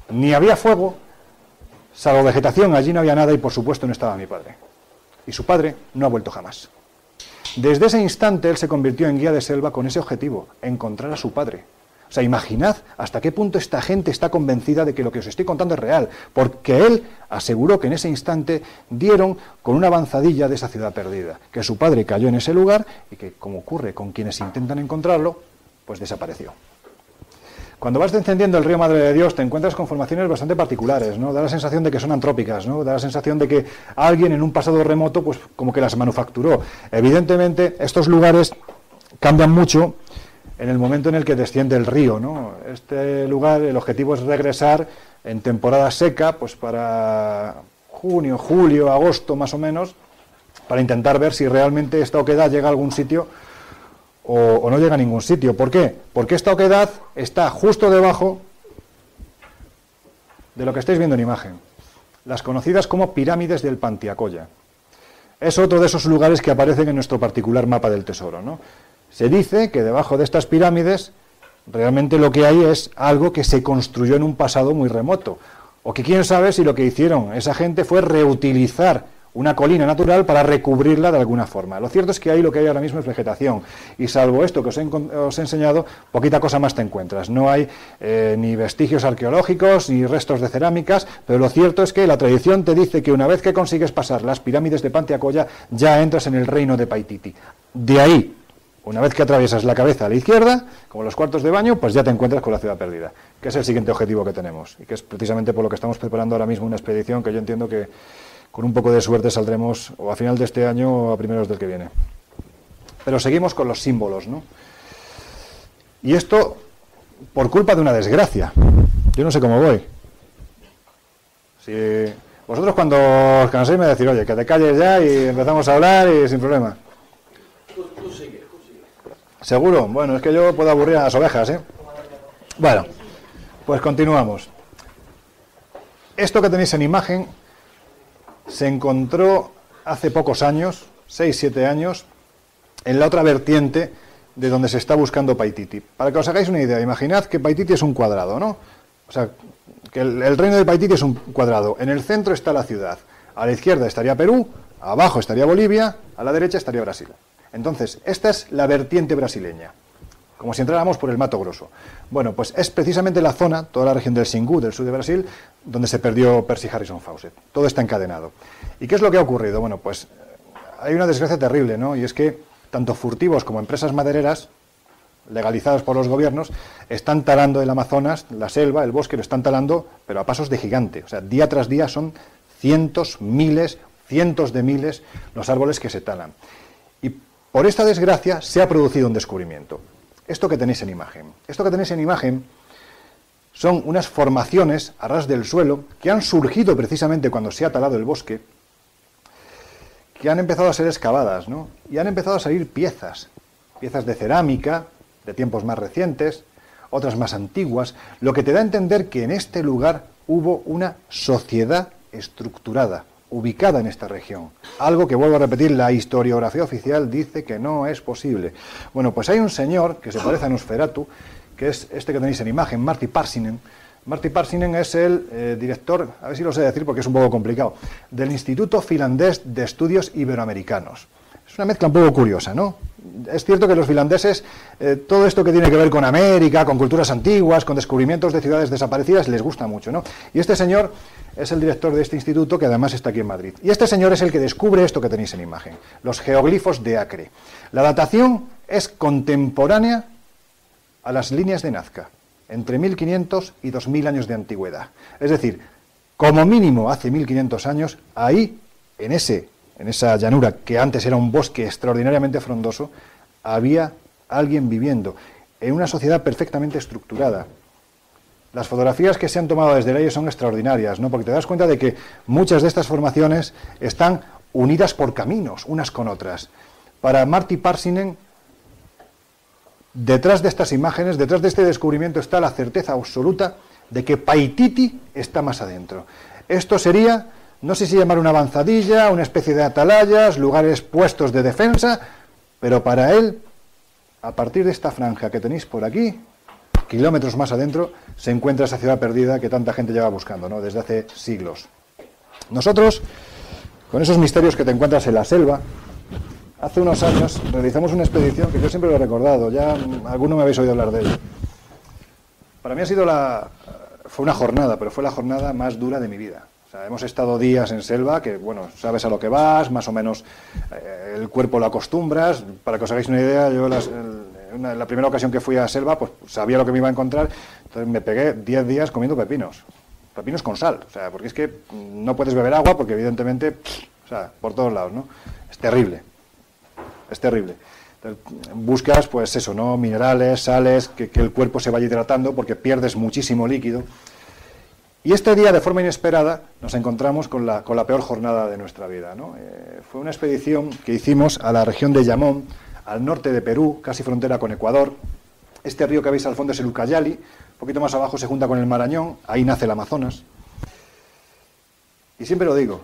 ni había fuego, salvo vegetación, allí no había nada y por supuesto no estaba mi padre. Y su padre no ha vuelto jamás. Desde ese instante él se convirtió en guía de selva con ese objetivo, encontrar a su padre. O sea, imaginad hasta qué punto esta gente está convencida de que lo que os estoy contando es real, porque él aseguró que en ese instante dieron con una avanzadilla de esa ciudad perdida, que su padre cayó en ese lugar y que, como ocurre con quienes intentan encontrarlo, pues desapareció. Cuando vas descendiendo el río Madre de Dios te encuentras con formaciones bastante particulares, ¿no? Da la sensación de que son antrópicas, ¿no? Da la sensación de que alguien en un pasado remoto pues como que las manufacturó. Evidentemente estos lugares cambian mucho en el momento en el que desciende el río, ¿no? Este lugar, el objetivo es regresar en temporada seca, pues para junio, julio, agosto más o menos, para intentar ver si realmente esta oquedad llega a algún sitio o no llega a ningún sitio. ¿Por qué? Porque esta oquedad está justo debajo de lo que estáis viendo en imagen, las conocidas como pirámides del Pantiacoya. Es otro de esos lugares que aparecen en nuestro particular mapa del tesoro, ¿no? Se dice que debajo de estas pirámides realmente lo que hay es algo que se construyó en un pasado muy remoto, o que quién sabe si lo que hicieron esa gente fue reutilizar una colina natural para recubrirla de alguna forma. Lo cierto es que ahí lo que hay ahora mismo es vegetación, y salvo esto que os he enseñado, poquita cosa más te encuentras. No hay ni vestigios arqueológicos, ni restos de cerámicas, pero lo cierto es que la tradición te dice que una vez que consigues pasar las pirámides de Pantiacoya, ya entras en el reino de Paititi. De ahí, una vez que atraviesas la cabeza a la izquierda, como los cuartos de baño, pues ya te encuentras con la ciudad perdida, que es el siguiente objetivo que tenemos, y que es precisamente por lo que estamos preparando ahora mismo una expedición que yo entiendo que con un poco de suerte saldremos o a final de este año o a primeros del que viene. Pero seguimos con los símbolos, ¿no? Y esto por culpa de una desgracia. Yo no sé cómo voy. Si vosotros cuando os canséis me decís, oye, que te calles ya y empezamos a hablar y sin problema. Tú sigue. ¿Seguro? Bueno, es que yo puedo aburrir a las ovejas, ¿eh? Bueno, pues continuamos. Esto que tenéis en imagen se encontró hace pocos años, 6-7 años, en la otra vertiente de donde se está buscando Paititi. Para que os hagáis una idea, imaginad que Paititi es un cuadrado, ¿no? O sea, que el reino de Paititi es un cuadrado. En el centro está la ciudad. A la izquierda estaría Perú, abajo estaría Bolivia, a la derecha estaría Brasil. Entonces, esta es la vertiente brasileña, como si entráramos por el Mato Grosso. Bueno, pues es precisamente la zona, toda la región del Xingu, del sur de Brasil, donde se perdió Percy Harrison Fawcett. Todo está encadenado. ¿Y qué es lo que ha ocurrido? Bueno, pues hay una desgracia terrible, ¿no? Y es que tanto furtivos como empresas madereras, legalizadas por los gobiernos, están talando el Amazonas, la selva, el bosque, lo están talando, pero a pasos de gigante. O sea, día tras día son cientos, miles, cientos de miles los árboles que se talan. Y por esta desgracia se ha producido un descubrimiento. Esto que tenéis en imagen son unas formaciones a ras del suelo que han surgido precisamente cuando se ha talado el bosque, que han empezado a ser excavadas, ¿no? Y han empezado a salir piezas de cerámica, de tiempos más recientes, otras más antiguas, lo que te da a entender que en este lugar hubo una sociedad estructurada, ubicada en esta región. Algo que, vuelvo a repetir, la historiografía oficial dice que no es posible. Bueno, pues hay un señor que se parece a Nosferatu, que es este que tenéis en imagen, Marty Parsinen. Marty Parsinen es el director, a ver si lo sé decir porque es un poco complicado, del Instituto Finlandés de Estudios Iberoamericanos. Es una mezcla un poco curiosa, ¿no? Es cierto que los finlandeses, todo esto que tiene que ver con América, con culturas antiguas, con descubrimientos de ciudades desaparecidas, les gusta mucho, ¿no? Y este señor es el director de este instituto, que además está aquí en Madrid. Y este señor es el que descubre esto que tenéis en imagen, los geoglifos de Acre. La datación es contemporánea a las líneas de Nazca, entre 1500 y 2000 años de antigüedad. Es decir, como mínimo hace 1500 años, ahí, en esa llanura que antes era un bosque extraordinariamente frondoso, había alguien viviendo en una sociedad perfectamente estructurada. Las fotografías que se han tomado desde el aire son extraordinarias, ¿no? Porque te das cuenta de que muchas de estas formaciones están unidas por caminos, unas con otras. Para Marty Parsinen, detrás de estas imágenes, detrás de este descubrimiento, está la certeza absoluta de que Paititi está más adentro. Esto sería, no sé si llamar una avanzadilla, una especie de atalayas, lugares puestos de defensa, pero para él, a partir de esta franja que tenéis por aquí, kilómetros más adentro, se encuentra esa ciudad perdida que tanta gente lleva buscando, ¿no? Desde hace siglos. Nosotros, con esos misterios que te encuentras en la selva, hace unos años realizamos una expedición que yo siempre lo he recordado, ya alguno me habéis oído hablar de ella. Para mí fue una jornada, pero fue la jornada más dura de mi vida. O sea, hemos estado días en selva que, bueno, sabes a lo que vas, más o menos el cuerpo lo acostumbras. Para que os hagáis una idea, yo la primera ocasión que fui a selva, pues sabía lo que me iba a encontrar, entonces me pegué 10 días comiendo pepinos con sal, o sea, porque es que no puedes beber agua porque evidentemente, o sea, por todos lados, ¿no? Es terrible. Entonces, buscas, pues eso, ¿no? Minerales, sales, que el cuerpo se vaya hidratando porque pierdes muchísimo líquido. Y este día, de forma inesperada, nos encontramos con la peor jornada de nuestra vida, ¿no? Fue una expedición que hicimos a la región de Yamón, al norte de Perú, casi frontera con Ecuador. Este río que veis al fondo es el Ucayali, un poquito más abajo se junta con el Marañón, ahí nace el Amazonas. Y siempre lo digo,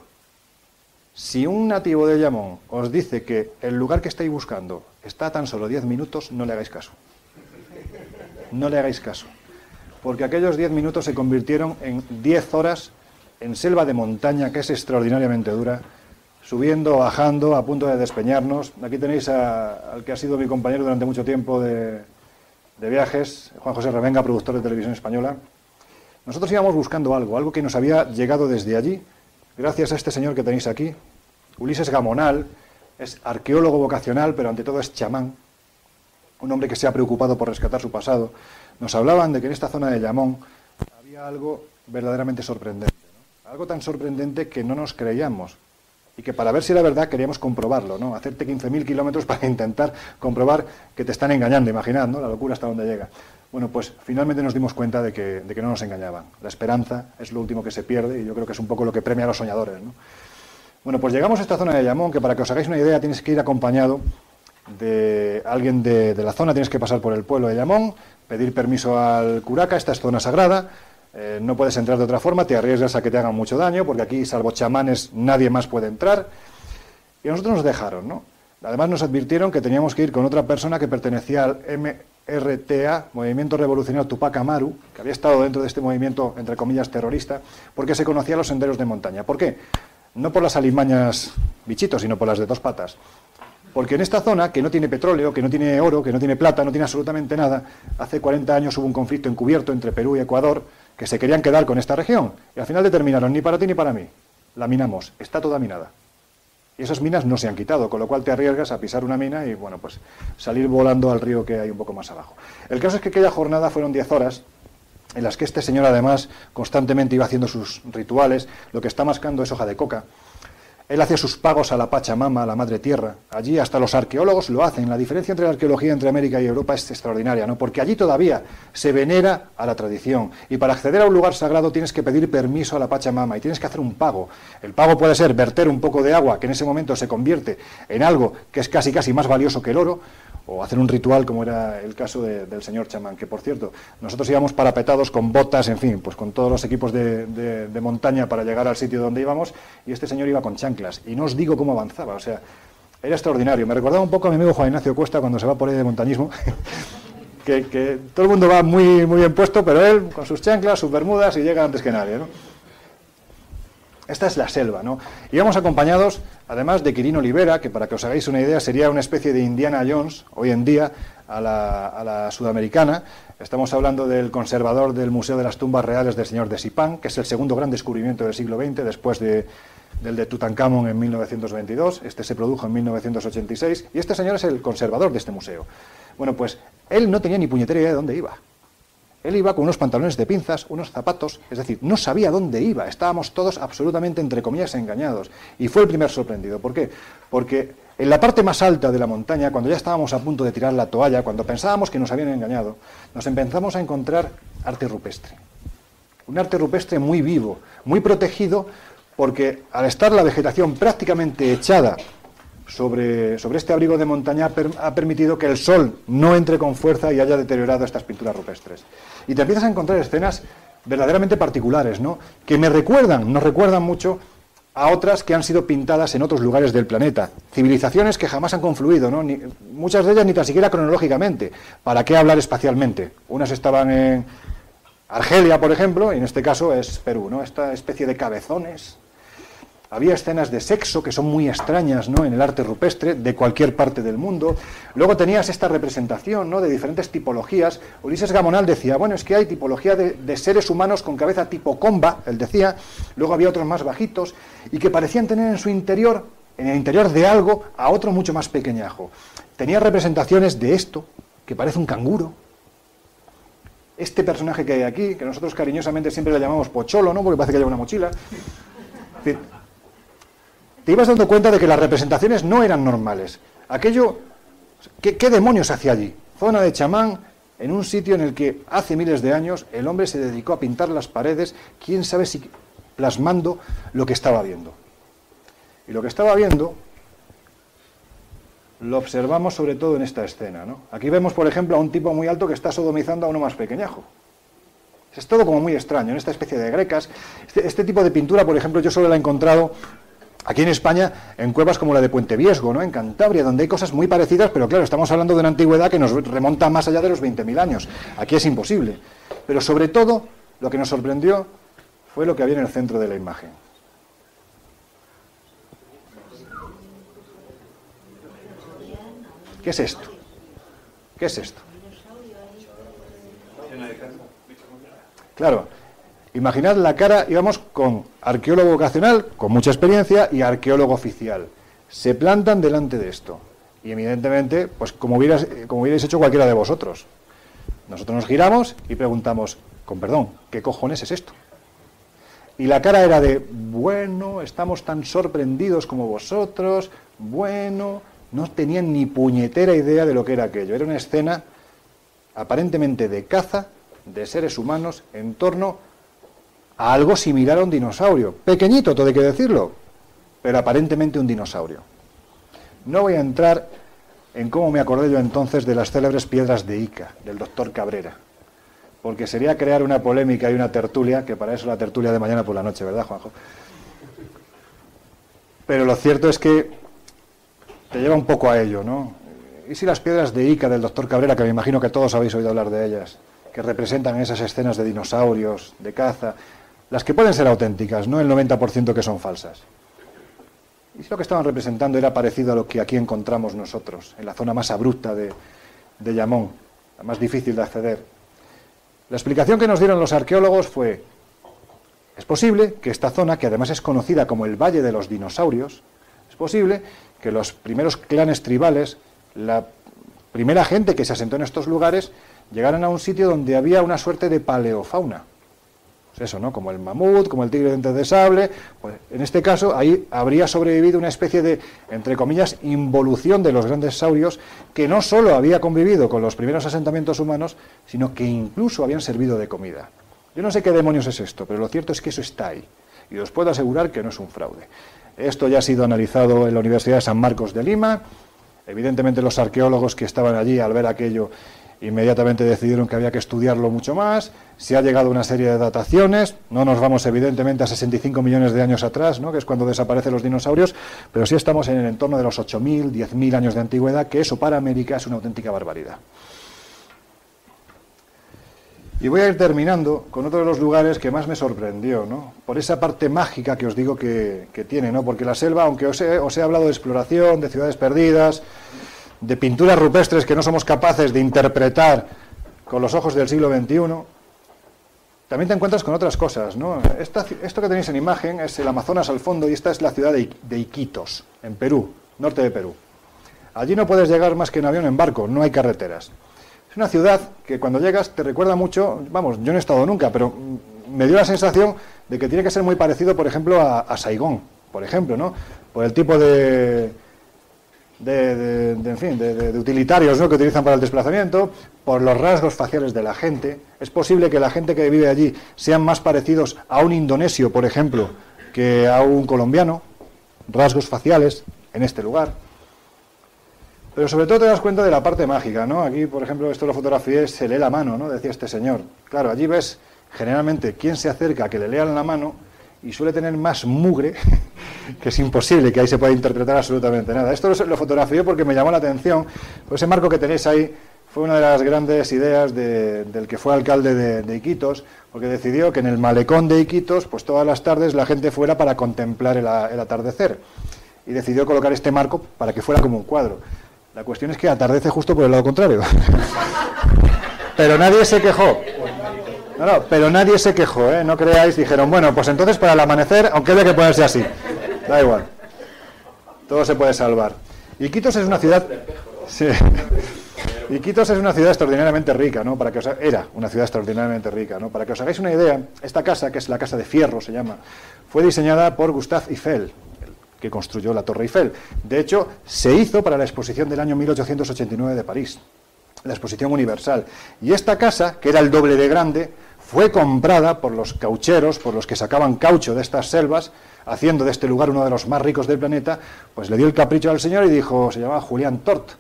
si un nativo de Yamón os dice que el lugar que estáis buscando está a tan solo 10 minutos, no le hagáis caso. No le hagáis caso. Porque aquellos 10 minutos se convirtieron en 10 horas en selva de montaña, que es extraordinariamente dura, subiendo, bajando, a punto de despeñarnos. Aquí tenéis al que ha sido mi compañero durante mucho tiempo de viajes, Juan José Revenga, productor de Televisión Española. Nosotros íbamos buscando algo que nos había llegado desde allí, gracias a este señor que tenéis aquí, Ulises Gamonal. Es arqueólogo vocacional, pero ante todo es chamán, un hombre que se ha preocupado por rescatar su pasado. Nos hablaban de que en esta zona de Yamón había algo verdaderamente sorprendente, ¿no? Algo tan sorprendente que no nos creíamos, y que para ver si era verdad queríamos comprobarlo, ¿no? Hacerte 15.000 kilómetros para intentar comprobar que te están engañando, imaginad, ¿no? La locura hasta dónde llega. Bueno, pues finalmente nos dimos cuenta de que no nos engañaban. La esperanza es lo último que se pierde, y yo creo que es un poco lo que premia a los soñadores, ¿no? Bueno, pues llegamos a esta zona de Yamón, que para que os hagáis una idea tienes que ir acompañado de alguien de la zona, tienes que pasar por el pueblo de Yamón, pedir permiso al curaca, esta es zona sagrada, no puedes entrar de otra forma, te arriesgas a que te hagan mucho daño, porque aquí, salvo chamanes, nadie más puede entrar, y a nosotros nos dejaron, ¿no? Además nos advirtieron que teníamos que ir con otra persona que pertenecía al MRTA, Movimiento Revolucionario Tupac Amaru, que había estado dentro de este movimiento, entre comillas, terrorista, porque se conocía los senderos de montaña. ¿Por qué? No por las alimañas bichitos, sino por las de dos patas. Porque en esta zona, que no tiene petróleo, que no tiene oro, que no tiene plata, no tiene absolutamente nada, hace 40 años hubo un conflicto encubierto entre Perú y Ecuador, que se querían quedar con esta región, y al final determinaron, ni para ti ni para mí, la minamos, está toda minada. Y esas minas no se han quitado, con lo cual te arriesgas a pisar una mina y, bueno, pues salir volando al río que hay un poco más abajo. El caso es que aquella jornada fueron 10 horas, en las que este señor además constantemente iba haciendo sus rituales. Lo que está mascando es hoja de coca. Él hacía sus pagos a la Pachamama, a la Madre Tierra. Allí hasta los arqueólogos lo hacen. La diferencia entre la arqueología entre América y Europa es extraordinaria, ¿no? Porque allí todavía se venera a la tradición. Y para acceder a un lugar sagrado tienes que pedir permiso a la Pachamama y tienes que hacer un pago. El pago puede ser verter un poco de agua, que en ese momento se convierte en algo que es casi más valioso que el oro, o hacer un ritual, como era el caso del señor chamán, que, por cierto, nosotros íbamos parapetados con botas, en fin, pues con todos los equipos de montaña para llegar al sitio donde íbamos, y este señor iba con chanclas, y no os digo cómo avanzaba, o sea, era extraordinario. Me recordaba un poco a mi amigo Juan Ignacio Cuesta cuando se va por ahí de montañismo, que todo el mundo va muy bien puesto, pero él con sus chanclas, sus bermudas, y llega antes que nadie, ¿no? Esta es la selva, ¿no? Íbamos acompañados, además, de Quirino Olivera, que para que os hagáis una idea sería una especie de Indiana Jones, hoy en día, a la sudamericana. Estamos hablando del conservador del Museo de las Tumbas Reales del Señor de Sipán, que es el segundo gran descubrimiento del siglo XX, después del de Tutankamón en 1922. Este se produjo en 1986, y este señor es el conservador de este museo. Bueno, pues él no tenía ni puñetera idea de dónde iba. Él iba con unos pantalones de pinzas, unos zapatos, es decir, no sabía dónde iba. Estábamos todos absolutamente, entre comillas, engañados. Y fue el primer sorprendido. ¿Por qué? Porque en la parte más alta de la montaña, cuando ya estábamos a punto de tirar la toalla, cuando pensábamos que nos habían engañado, nos empezamos a encontrar arte rupestre. Un arte rupestre muy vivo, muy protegido, porque al estar la vegetación prácticamente echada sobre este abrigo de montaña, ha permitido que el sol no entre con fuerza y haya deteriorado estas pinturas rupestres. Y te empiezas a encontrar escenas verdaderamente particulares, ¿no? Que nos recuerdan mucho a otras que han sido pintadas en otros lugares del planeta. Civilizaciones que jamás han confluido, ¿no? Muchas de ellas ni tan siquiera cronológicamente. ¿Para qué hablar espacialmente? Unas estaban en Argelia, por ejemplo, y en este caso es Perú, ¿no? Esta especie de cabezones. Había escenas de sexo que son muy extrañas, ¿no?, en el arte rupestre de cualquier parte del mundo. Luego tenías esta representación, ¿no?, de diferentes tipologías. Ulises Gamonal decía, bueno, es que hay tipología de seres humanos con cabeza tipo comba, él decía. Luego había otros más bajitos y que parecían tener en su interior, en el interior de algo, a otro mucho más pequeñajo. Tenía representaciones de esto, que parece un canguro. Este personaje que hay aquí, que nosotros cariñosamente siempre le llamamos Pocholo, ¿no?, porque parece que lleva una mochila. Es decir, te ibas dando cuenta de que las representaciones no eran normales. Aquello, ¿qué demonios hacía allí? Zona de chamán, en un sitio en el que hace miles de años el hombre se dedicó a pintar las paredes, quién sabe si plasmando lo que estaba viendo. Y lo que estaba viendo lo observamos sobre todo en esta escena, ¿no? Aquí vemos, por ejemplo, a un tipo muy alto que está sodomizando a uno más pequeñajo. Es todo como muy extraño, en esta especie de grecas. Este tipo de pintura, por ejemplo, yo solo la he encontrado aquí en España, en cuevas como la de Puente Viesgo, ¿no?, en Cantabria, donde hay cosas muy parecidas, pero claro, estamos hablando de una antigüedad que nos remonta más allá de los 20.000 años. Aquí es imposible. Pero sobre todo, lo que nos sorprendió fue lo que había en el centro de la imagen. ¿Qué es esto? ¿Qué es esto? Claro, imaginad la cara, íbamos con arqueólogo vocacional, con mucha experiencia, y arqueólogo oficial. Se plantan delante de esto. Y evidentemente, pues como hubierais hecho cualquiera de vosotros. Nosotros nos giramos y preguntamos, con perdón, ¿qué cojones es esto? Y la cara era de, bueno, estamos tan sorprendidos como vosotros, bueno, no tenían ni puñetera idea de lo que era aquello. Era una escena aparentemente de caza de seres humanos en torno a algo similar a un dinosaurio. Pequeñito, todo hay que decirlo, pero aparentemente un dinosaurio. No voy a entrar en cómo me acordé yo entonces de las célebres piedras de Ica, del doctor Cabrera, porque sería crear una polémica y una tertulia, que para eso la tertulia de mañana por la noche, ¿verdad, Juanjo? Pero lo cierto es que te lleva un poco a ello, ¿no? ¿Y si las piedras de Ica del doctor Cabrera, que me imagino que todos habéis oído hablar de ellas, que representan esas escenas de dinosaurios, de caza, las que pueden ser auténticas, no el 90% que son falsas? ¿Y si lo que estaban representando era parecido a lo que aquí encontramos nosotros, en la zona más abrupta de Llamón, la más difícil de acceder? La explicación que nos dieron los arqueólogos fue, es posible que esta zona, que además es conocida como el Valle de los Dinosaurios, es posible que los primeros clanes tribales, la primera gente que se asentó en estos lugares, llegaran a un sitio donde había una suerte de paleofauna. Pues eso, ¿no? Como el mamut, como el tigre de dientes de sable. Pues en este caso, ahí habría sobrevivido una especie de, entre comillas, involución de los grandes saurios, que no solo había convivido con los primeros asentamientos humanos, sino que incluso habían servido de comida. Yo no sé qué demonios es esto, pero lo cierto es que eso está ahí. Y os puedo asegurar que no es un fraude. Esto ya ha sido analizado en la Universidad de San Marcos de Lima. Evidentemente los arqueólogos que estaban allí al ver aquello inmediatamente decidieron que había que estudiarlo mucho más. Se ha llegado a una serie de dataciones. No nos vamos evidentemente a 65 millones de años atrás, ¿no?, que es cuando desaparecen los dinosaurios, pero sí estamos en el entorno de los 8.000, 10.000 años de antigüedad, que eso para América es una auténtica barbaridad. Y voy a ir terminando con otro de los lugares que más me sorprendió, ¿no?, por esa parte mágica que os digo que tiene, ¿no?, porque la selva, aunque os he hablado de exploración, de ciudades perdidas, de pinturas rupestres que no somos capaces de interpretar con los ojos del siglo XXI, también te encuentras con otras cosas, ¿no? Esto que tenéis en imagen es el Amazonas al fondo, y esta es la ciudad de Iquitos, en Perú, norte de Perú. Allí no puedes llegar más que en avión, en barco, no hay carreteras. Es una ciudad que cuando llegas te recuerda mucho, vamos, yo no he estado nunca, pero me dio la sensación de que tiene que ser muy parecido, por ejemplo, a Saigón, por ejemplo, ¿no?, por el tipo de utilitarios, ¿no?, que utilizan para el desplazamiento, por los rasgos faciales de la gente. Es posible que la gente que vive allí sean más parecidos a un indonesio, por ejemplo, que a un colombiano, rasgos faciales en este lugar. Pero sobre todo te das cuenta de la parte mágica, ¿no? Aquí, por ejemplo, esto lo fotografié, se lee la mano, ¿no?, decía este señor. Claro, allí ves generalmente quién se acerca a que le lean la mano, y suele tener más mugre, que es imposible que ahí se pueda interpretar absolutamente nada. Esto lo fotografié porque me llamó la atención, por ese marco que tenéis ahí fue una de las grandes ideas del que fue alcalde de Iquitos, porque decidió que en el malecón de Iquitos, pues todas las tardes la gente fuera para contemplar el atardecer. Y decidió colocar este marco para que fuera como un cuadro. La cuestión es que atardece justo por el lado contrario. Pero nadie se quejó. No, pero nadie se quejó, ¿eh? No creáis, dijeron, bueno, pues entonces para el amanecer, aunque haya que ponerse así. Da igual. Todo se puede salvar. Iquitos es una ciudad... Sí. Iquitos es una ciudad extraordinariamente rica, ¿no? Era una ciudad extraordinariamente rica, ¿no? Para que os hagáis una idea, esta casa, que es la Casa de Fierro, se llama, fue diseñada por Gustave Eiffel, que construyó la Torre Eiffel. De hecho, se hizo para la exposición del año 1889 de París, la exposición universal. Y esta casa, que era el doble de grande, fue comprada por los caucheros, por los que sacaban caucho de estas selvas, haciendo de este lugar uno de los más ricos del planeta. Pues le dio el capricho al señor y dijo, se llamaba Julián Tort,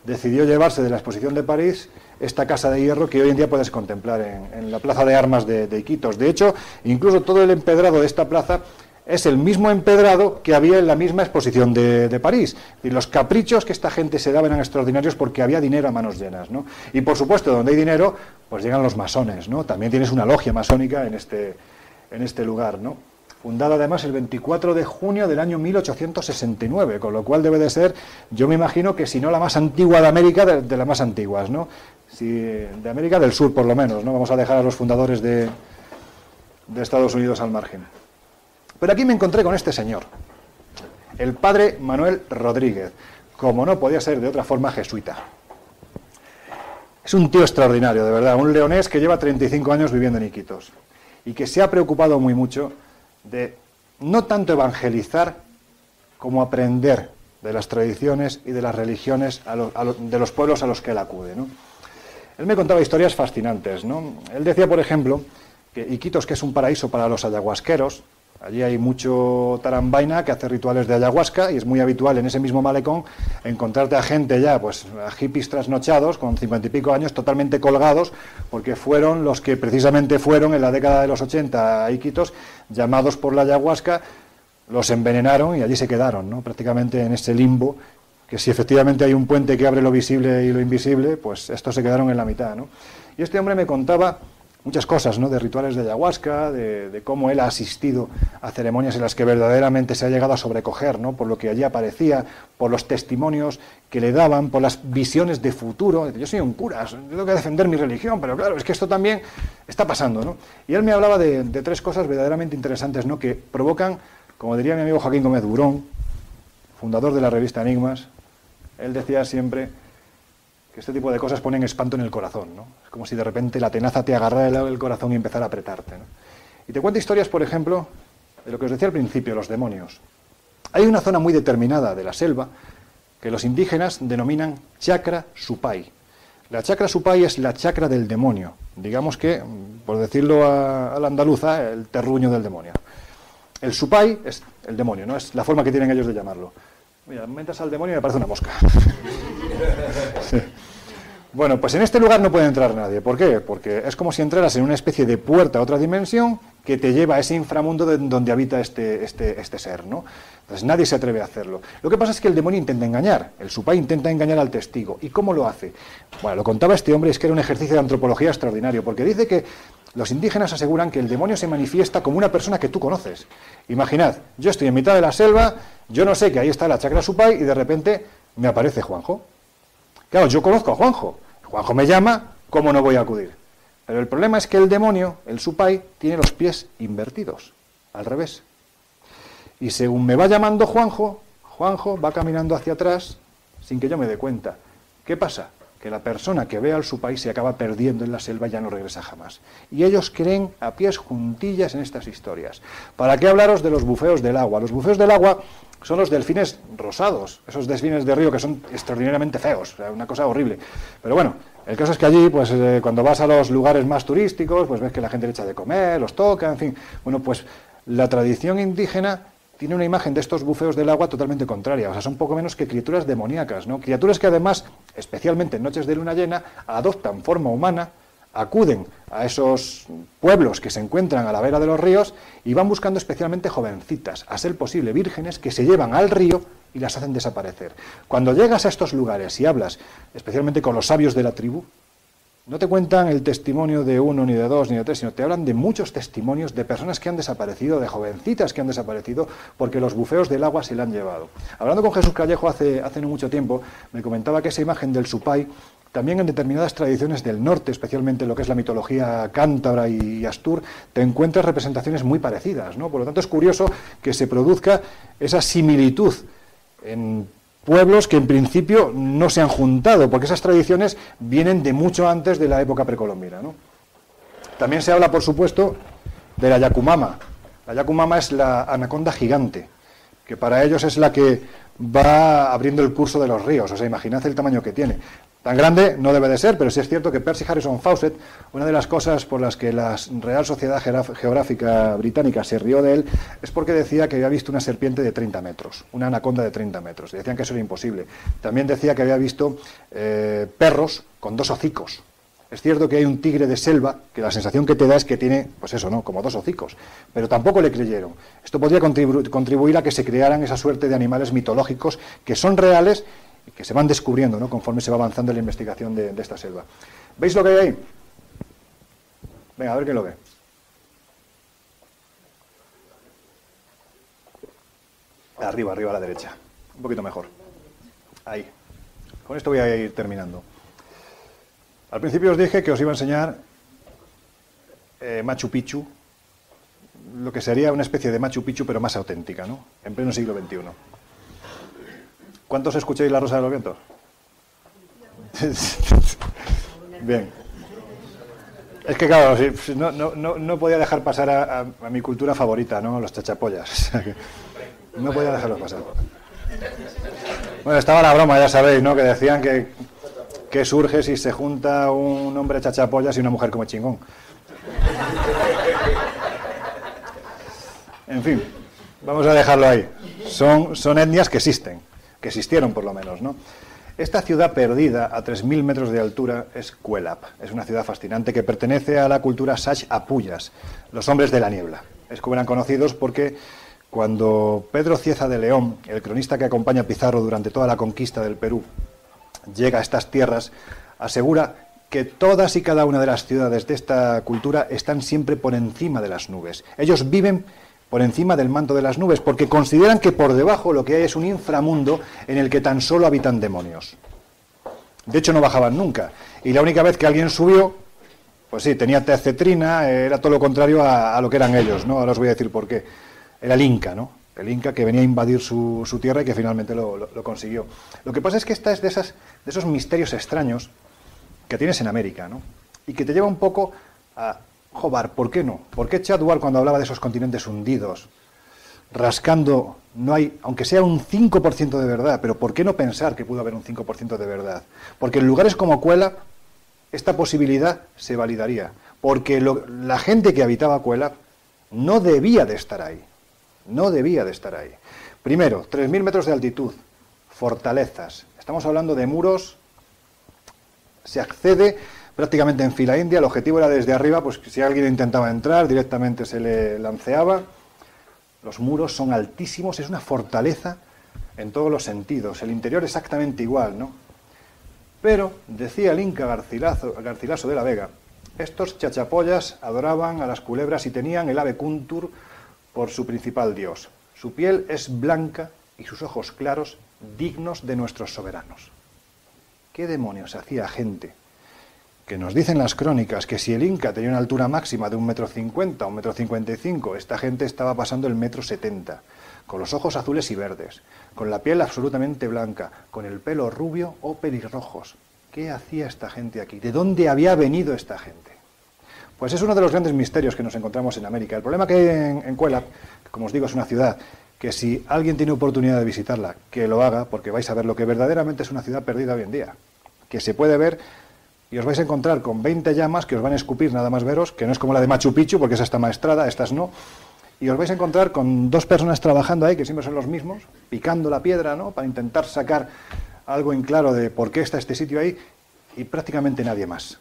decidió llevarse de la exposición de París esta casa de hierro que hoy en día puedes contemplar en la plaza de armas de Iquitos. De hecho, incluso todo el empedrado de esta plaza es el mismo empedrado que había en la misma exposición de París. Y los caprichos que esta gente se daba eran extraordinarios porque había dinero a manos llenas, ¿no? Y por supuesto, donde hay dinero, pues llegan los masones, ¿no? También tienes una logia masónica en este lugar, ¿no? Fundada además el 24 de junio del año 1869, con lo cual debe de ser, yo me imagino que si no la más antigua de América, de las más antiguas, ¿no? Si, de América del Sur, por lo menos, ¿no? Vamos a dejar a los fundadores de Estados Unidos al margen. Pero aquí me encontré con este señor, el padre Manuel Rodríguez, como no podía ser de otra forma, jesuita. Es un tío extraordinario, de verdad, un leonés que lleva 35 años viviendo en Iquitos y que se ha preocupado muy mucho de no tanto evangelizar como aprender de las tradiciones y de las religiones de los pueblos a los que él acude, ¿no? Él me contaba historias fascinantes, ¿no? Él decía, por ejemplo, que Iquitos, que es un paraíso para los ayahuasqueros, allí hay mucho tarambaina que hace rituales de ayahuasca y es muy habitual en ese mismo malecón encontrarte a gente ya, pues a hippies trasnochados con 50 y pico años totalmente colgados porque fueron los que precisamente fueron en la década de los 80 a Iquitos llamados por la ayahuasca, los envenenaron y allí se quedaron, ¿no? Prácticamente en ese limbo que si efectivamente hay un puente que abre lo visible y lo invisible, pues estos se quedaron en la mitad, ¿no? Y este hombre me contaba muchas cosas, ¿no? De rituales de ayahuasca, de cómo él ha asistido a ceremonias en las que verdaderamente se ha llegado a sobrecoger, ¿no? Por lo que allí aparecía, por los testimonios que le daban, por las visiones de futuro. Yo soy un cura, yo tengo que defender mi religión, pero claro, es que esto también está pasando, ¿no? Y él me hablaba de tres cosas verdaderamente interesantes, ¿no? Que provocan, como diría mi amigo Joaquín Gómez Burón, fundador de la revista Enigmas, él decía siempre que este tipo de cosas ponen espanto en el corazón, ¿no? Es como si de repente la tenaza te agarrara el corazón y empezara a apretarte, ¿no? Y te cuento historias, por ejemplo, de lo que os decía al principio, los demonios. Hay una zona muy determinada de la selva que los indígenas denominan chacra supay. La chacra supay es la chacra del demonio, digamos que, por decirlo a la andaluza, el terruño del demonio. El supay es el demonio, ¿no? Es la forma que tienen ellos de llamarlo. Mira, metas al demonio y me parece una mosca. Sí. Bueno, pues en este lugar no puede entrar nadie. ¿Por qué? Porque es como si entraras en una especie de puerta a otra dimensión que te lleva a ese inframundo donde habita este ser, ¿no? Entonces nadie se atreve a hacerlo. Lo que pasa es que el demonio intenta engañar, el supay intenta engañar al testigo. ¿Y cómo lo hace? Bueno, lo contaba este hombre, es que era un ejercicio de antropología extraordinario, porque dice que los indígenas aseguran que el demonio se manifiesta como una persona que tú conoces. Imaginad, yo estoy en mitad de la selva, yo no sé que ahí está la chacra supay y de repente me aparece Juanjo. Claro, yo conozco a Juanjo. Juanjo me llama, ¿cómo no voy a acudir? Pero el problema es que el demonio, el supay, tiene los pies invertidos, al revés. Y según me va llamando Juanjo, Juanjo va caminando hacia atrás sin que yo me dé cuenta. ¿Qué pasa? Que la persona que ve al supay se acaba perdiendo en la selva y ya no regresa jamás. Y ellos creen a pies juntillas en estas historias. ¿Para qué hablaros de los bufeos del agua? Los bufeos del agua son los delfines rosados, esos delfines de río que son extraordinariamente feos, o sea, una cosa horrible. Pero bueno, el caso es que allí, pues cuando vas a los lugares más turísticos, pues ves que la gente le echa de comer, los toca, en fin. Bueno, pues la tradición indígena tiene una imagen de estos bufeos del agua totalmente contraria, o sea, son poco menos que criaturas demoníacas, ¿no? Criaturas que además, especialmente en noches de luna llena, adoptan forma humana, acuden a esos pueblos que se encuentran a la vera de los ríos y van buscando especialmente jovencitas, a ser posible vírgenes, que se llevan al río y las hacen desaparecer. Cuando llegas a estos lugares y hablas, especialmente con los sabios de la tribu, no te cuentan el testimonio de uno, ni de dos, ni de tres, sino te hablan de muchos testimonios de personas que han desaparecido, de jovencitas que han desaparecido, porque los bufeos del agua se la han llevado. Hablando con Jesús Callejo hace no mucho tiempo, me comentaba que esa imagen del supay, también en determinadas tradiciones del norte, especialmente lo que es la mitología cántabra y astur, te encuentras representaciones muy parecidas, ¿no? Por lo tanto, es curioso que se produzca esa similitud en pueblos que en principio no se han juntado, porque esas tradiciones vienen de mucho antes de la época precolombina, ¿no? También se habla, por supuesto, de la Yacumama. La Yacumama es la anaconda gigante, que para ellos es la que va abriendo el curso de los ríos. O sea, imaginad el tamaño que tiene. Tan grande no debe de ser, pero sí es cierto que Percy Harrison Fawcett, una de las cosas por las que la Real Sociedad Geográfica Británica se rió de él, es porque decía que había visto una serpiente de 30 metros, una anaconda de 30 metros. Y decían que eso era imposible. También decía que había visto perros con 2 hocicos. Es cierto que hay un tigre de selva, que la sensación que te da es que tiene, pues eso, ¿no?, como 2 hocicos, pero tampoco le creyeron. Esto podría contribuir a que se crearan esa suerte de animales mitológicos que son reales y que se van descubriendo, ¿no?, conforme se va avanzando en la investigación de esta selva. ¿Veis lo que hay ahí? Venga, a ver quién lo ve. Arriba, arriba a la derecha. Un poquito mejor. Ahí. Con esto voy a ir terminando. Al principio os dije que os iba a enseñar Machu Picchu, lo que sería una especie de Machu Picchu, pero más auténtica, ¿no?, en pleno siglo XXI. ¿Cuántos escucháis La Rosa de los Vientos? Bien. Es que claro, no podía dejar pasar a mi cultura favorita, ¿no?, los chachapollas. O sea que no podía dejarlos pasar. Bueno, estaba la broma, ya sabéis, ¿no?, que decían que surge si se junta un hombre chachapollas y una mujer como chingón. En fin, vamos a dejarlo ahí. Son etnias que existen, que existieron por lo menos, ¿no? Esta ciudad perdida a 3.000 metros de altura es Cuelap. Es una ciudad fascinante que pertenece a la cultura Sach Apuyas, los hombres de la niebla. Es como eran conocidos porque cuando Pedro Cieza de León, el cronista que acompaña a Pizarro durante toda la conquista del Perú, llega a estas tierras, asegura que todas y cada una de las ciudades de esta cultura están siempre por encima de las nubes. Ellos viven por encima del manto de las nubes, porque consideran que por debajo lo que hay es un inframundo en el que tan solo habitan demonios. De hecho, no bajaban nunca. Y la única vez que alguien subió, pues sí, tenía tecetrina, era todo lo contrario a lo que eran ellos, ¿no? Ahora os voy a decir por qué. Era el Inca, ¿no? El Inca que venía a invadir su tierra y que finalmente lo consiguió. Lo que pasa es que esta es de esos misterios extraños que tienes en América, ¿no? Y que te lleva un poco a... Jobar, ¿por qué no? ¿Por qué Chadwick, cuando hablaba de esos continentes hundidos, rascando, no hay, aunque sea un 5% de verdad, pero ¿por qué no pensar que pudo haber un 5% de verdad? Porque en lugares como Cuelap, esta posibilidad se validaría. Porque la gente que habitaba Cuelap no debía de estar ahí. No debía de estar ahí. Primero, 3.000 metros de altitud, fortalezas. Estamos hablando de muros, se accede prácticamente en fila india. El objetivo era desde arriba, pues si alguien intentaba entrar, directamente se le lanceaba. Los muros son altísimos, es una fortaleza en todos los sentidos. El interior exactamente igual, ¿no? Pero, decía el Inca Garcilaso de la Vega, estos chachapollas adoraban a las culebras y tenían el ave cuntur por su principal dios. Su piel es blanca y sus ojos claros, dignos de nuestros soberanos. ¿Qué demonios hacía gente que nos dicen las crónicas que si el Inca tenía una altura máxima de 1,50 m, 1,55 m, esta gente estaba pasando el 1,70 m, con los ojos azules y verdes, con la piel absolutamente blanca, con el pelo rubio o pelirrojos? ¿Qué hacía esta gente aquí? ¿De dónde había venido esta gente? Pues es uno de los grandes misterios que nos encontramos en América. El problema que hay en Cuelap, que como os digo es una ciudad que si alguien tiene oportunidad de visitarla, que lo haga, porque vais a ver lo que verdaderamente es una ciudad perdida hoy en día, que se puede ver. Y os vais a encontrar con 20 llamas que os van a escupir nada más veros, que no es como la de Machu Picchu, porque esa está maestrada, estas no. Y os vais a encontrar con 2 personas trabajando ahí, que siempre son los mismos, picando la piedra, ¿no?, para intentar sacar algo en claro de por qué está este sitio ahí, y prácticamente nadie más.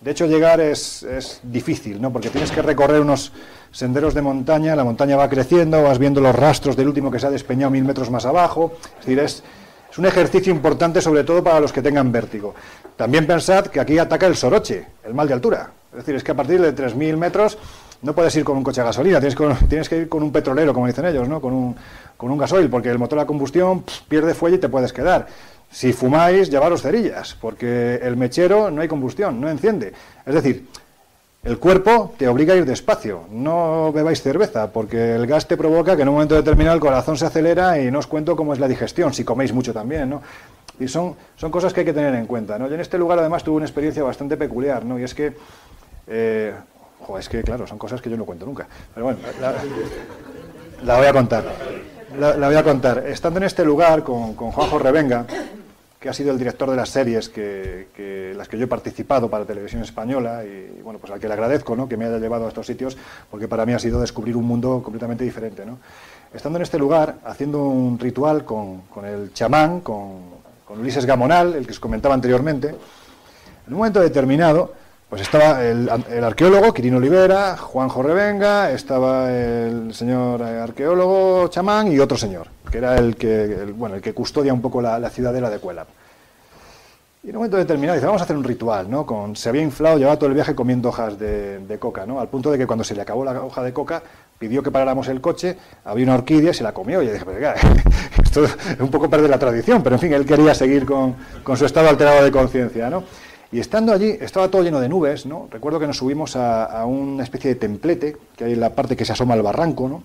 De hecho, llegar es difícil, ¿no? Porque tienes que recorrer unos senderos de montaña, la montaña va creciendo, vas viendo los rastros del último que se ha despeñado 1000 metros más abajo. Es decir, es un ejercicio importante, sobre todo para los que tengan vértigo. También pensad que aquí ataca el soroche, el mal de altura. Es decir, es que a partir de 3000 metros no puedes ir con un coche a gasolina, tienes que ir con un petrolero, como dicen ellos, ¿no? Con un gasoil, porque el motor a combustión pierde fuelle y te puedes quedar. Si fumáis, llevaros cerillas, porque el mechero no hay combustión, no enciende. Es decir, el cuerpo te obliga a ir despacio, no bebáis cerveza, porque el gas te provoca que en un momento determinado el corazón se acelera y no os cuento cómo es la digestión, si coméis mucho también, ¿no? Y son cosas que hay que tener en cuenta, ¿no? Yo en este lugar además tuve una experiencia bastante peculiar, ¿no? Y es que, es que claro, son cosas que yo no cuento nunca, pero bueno, la voy a contar. La voy a contar. Estando en este lugar con Juanjo Revenga, que ha sido el director de las series las que yo he participado para Televisión Española, y bueno, pues al que le agradezco, ¿no?, que me haya llevado a estos sitios, porque para mí ha sido descubrir un mundo completamente diferente, ¿no? Estando en este lugar, haciendo un ritual con el chamán, con Ulises Gamonal, el que os comentaba anteriormente, en un momento determinado, pues estaba el arqueólogo Quirino Olivera, Juanjo Revenga, estaba el señor arqueólogo chamán y otro señor, que era el que custodia un poco la ciudadela de Cuélap. Y en un momento determinado dice, vamos a hacer un ritual, ¿no? Se había inflado, llevaba todo el viaje comiendo hojas de coca, ¿no? Al punto de que cuando se le acabó la hoja de coca, pidió que paráramos el coche, había una orquídea y se la comió. Y yo dije, pero esto es un poco perder la tradición, pero en fin, él quería seguir con su estado alterado de conciencia, ¿no? Y estando allí, estaba todo lleno de nubes, ¿no? Recuerdo que nos subimos a una especie de templete, que hay en la parte que se asoma al barranco, ¿no?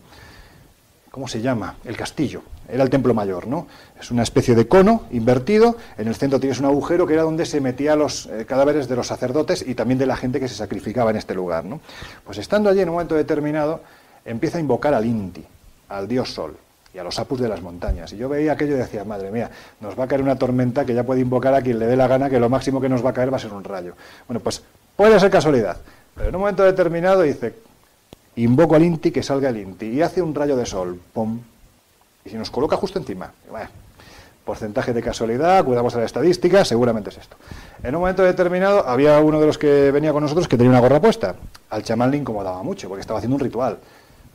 ¿Cómo se llama? El castillo. Era el templo mayor, ¿no? Es una especie de cono invertido. En el centro tienes un agujero que era donde se metían los cadáveres de los sacerdotes y también de la gente que se sacrificaba en este lugar, ¿no? Pues estando allí en un momento determinado, empieza a invocar al Inti, al dios Sol, y a los apus de las montañas. Y yo veía aquello y decía, madre mía, nos va a caer una tormenta que ya puede invocar a quien le dé la gana, que lo máximo que nos va a caer va a ser un rayo. Bueno, pues puede ser casualidad, pero en un momento determinado dice, invoco al Inti, que salga el Inti, y hace un rayo de sol, ¡pum! Y si nos coloca justo encima, bueno, porcentaje de casualidad, cuidamos a la estadística, seguramente es esto. En un momento determinado había uno de los que venía con nosotros que tenía una gorra puesta. Al chamán le incomodaba mucho, porque estaba haciendo un ritual.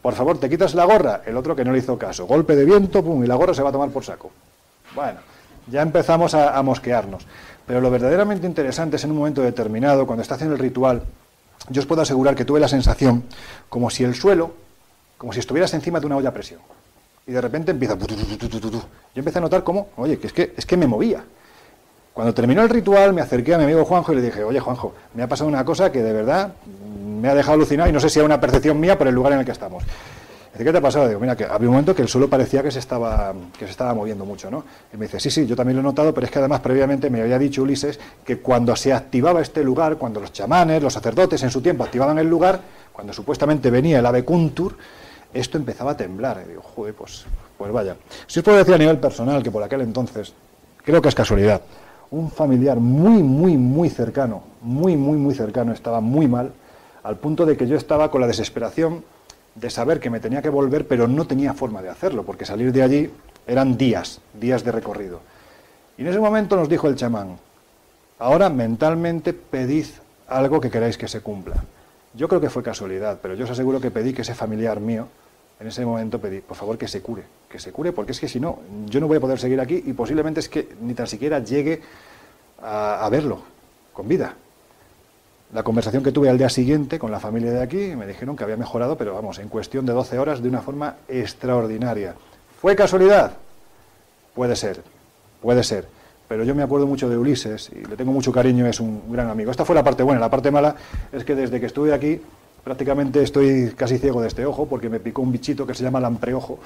Por favor, te quitas la gorra. El otro que no le hizo caso. Golpe de viento, pum, y la gorra se va a tomar por saco. Bueno, ya empezamos a mosquearnos. Pero lo verdaderamente interesante es en un momento determinado, cuando está haciendo el ritual, yo os puedo asegurar que tuve la sensación como si el suelo, como si estuvieras encima de una olla a presión. Y de repente empieza... Yo empecé a notar cómo, oye, que es que me movía. Cuando terminó el ritual, me acerqué a mi amigo Juanjo y le dije, oye, Juanjo, me ha pasado una cosa que de verdad me ha dejado alucinado y no sé si era una percepción mía por el lugar en el que estamos. Dice, ¿qué te ha pasado? Digo, mira, que había un momento que el suelo parecía que se estaba moviendo mucho, ¿no? Y me dice, sí, yo también lo he notado, pero es que además previamente me había dicho Ulises que cuando se activaba este lugar, cuando los chamanes, los sacerdotes en su tiempo activaban el lugar, cuando supuestamente venía el ave Kuntur, esto empezaba a temblar. Y digo, joder, pues vaya. Si os puedo decir a nivel personal que por aquel entonces, creo que es casualidad, un familiar muy cercano, muy cercano, estaba muy mal, al punto de que yo estaba con la desesperación de saber que me tenía que volver, pero no tenía forma de hacerlo, porque salir de allí eran días de recorrido. Y en ese momento nos dijo el chamán, ahora mentalmente pedid algo que queráis que se cumpla. Yo creo que fue casualidad, pero yo os aseguro que pedí que ese familiar mío, en ese momento pedí, por favor, que se cure, porque es que si no, yo no voy a poder seguir aquí y posiblemente es que ni tan siquiera llegue a verlo con vida. La conversación que tuve al día siguiente con la familia de aquí, me dijeron que había mejorado, pero vamos, en cuestión de 12 horas, de una forma extraordinaria. ¿Fue casualidad? Puede ser, pero yo me acuerdo mucho de Ulises y le tengo mucho cariño, es un gran amigo. Esta fue la parte buena. La parte mala es que desde que estuve aquí prácticamente estoy casi ciego de este ojo porque me picó un bichito que se llama lampreojo.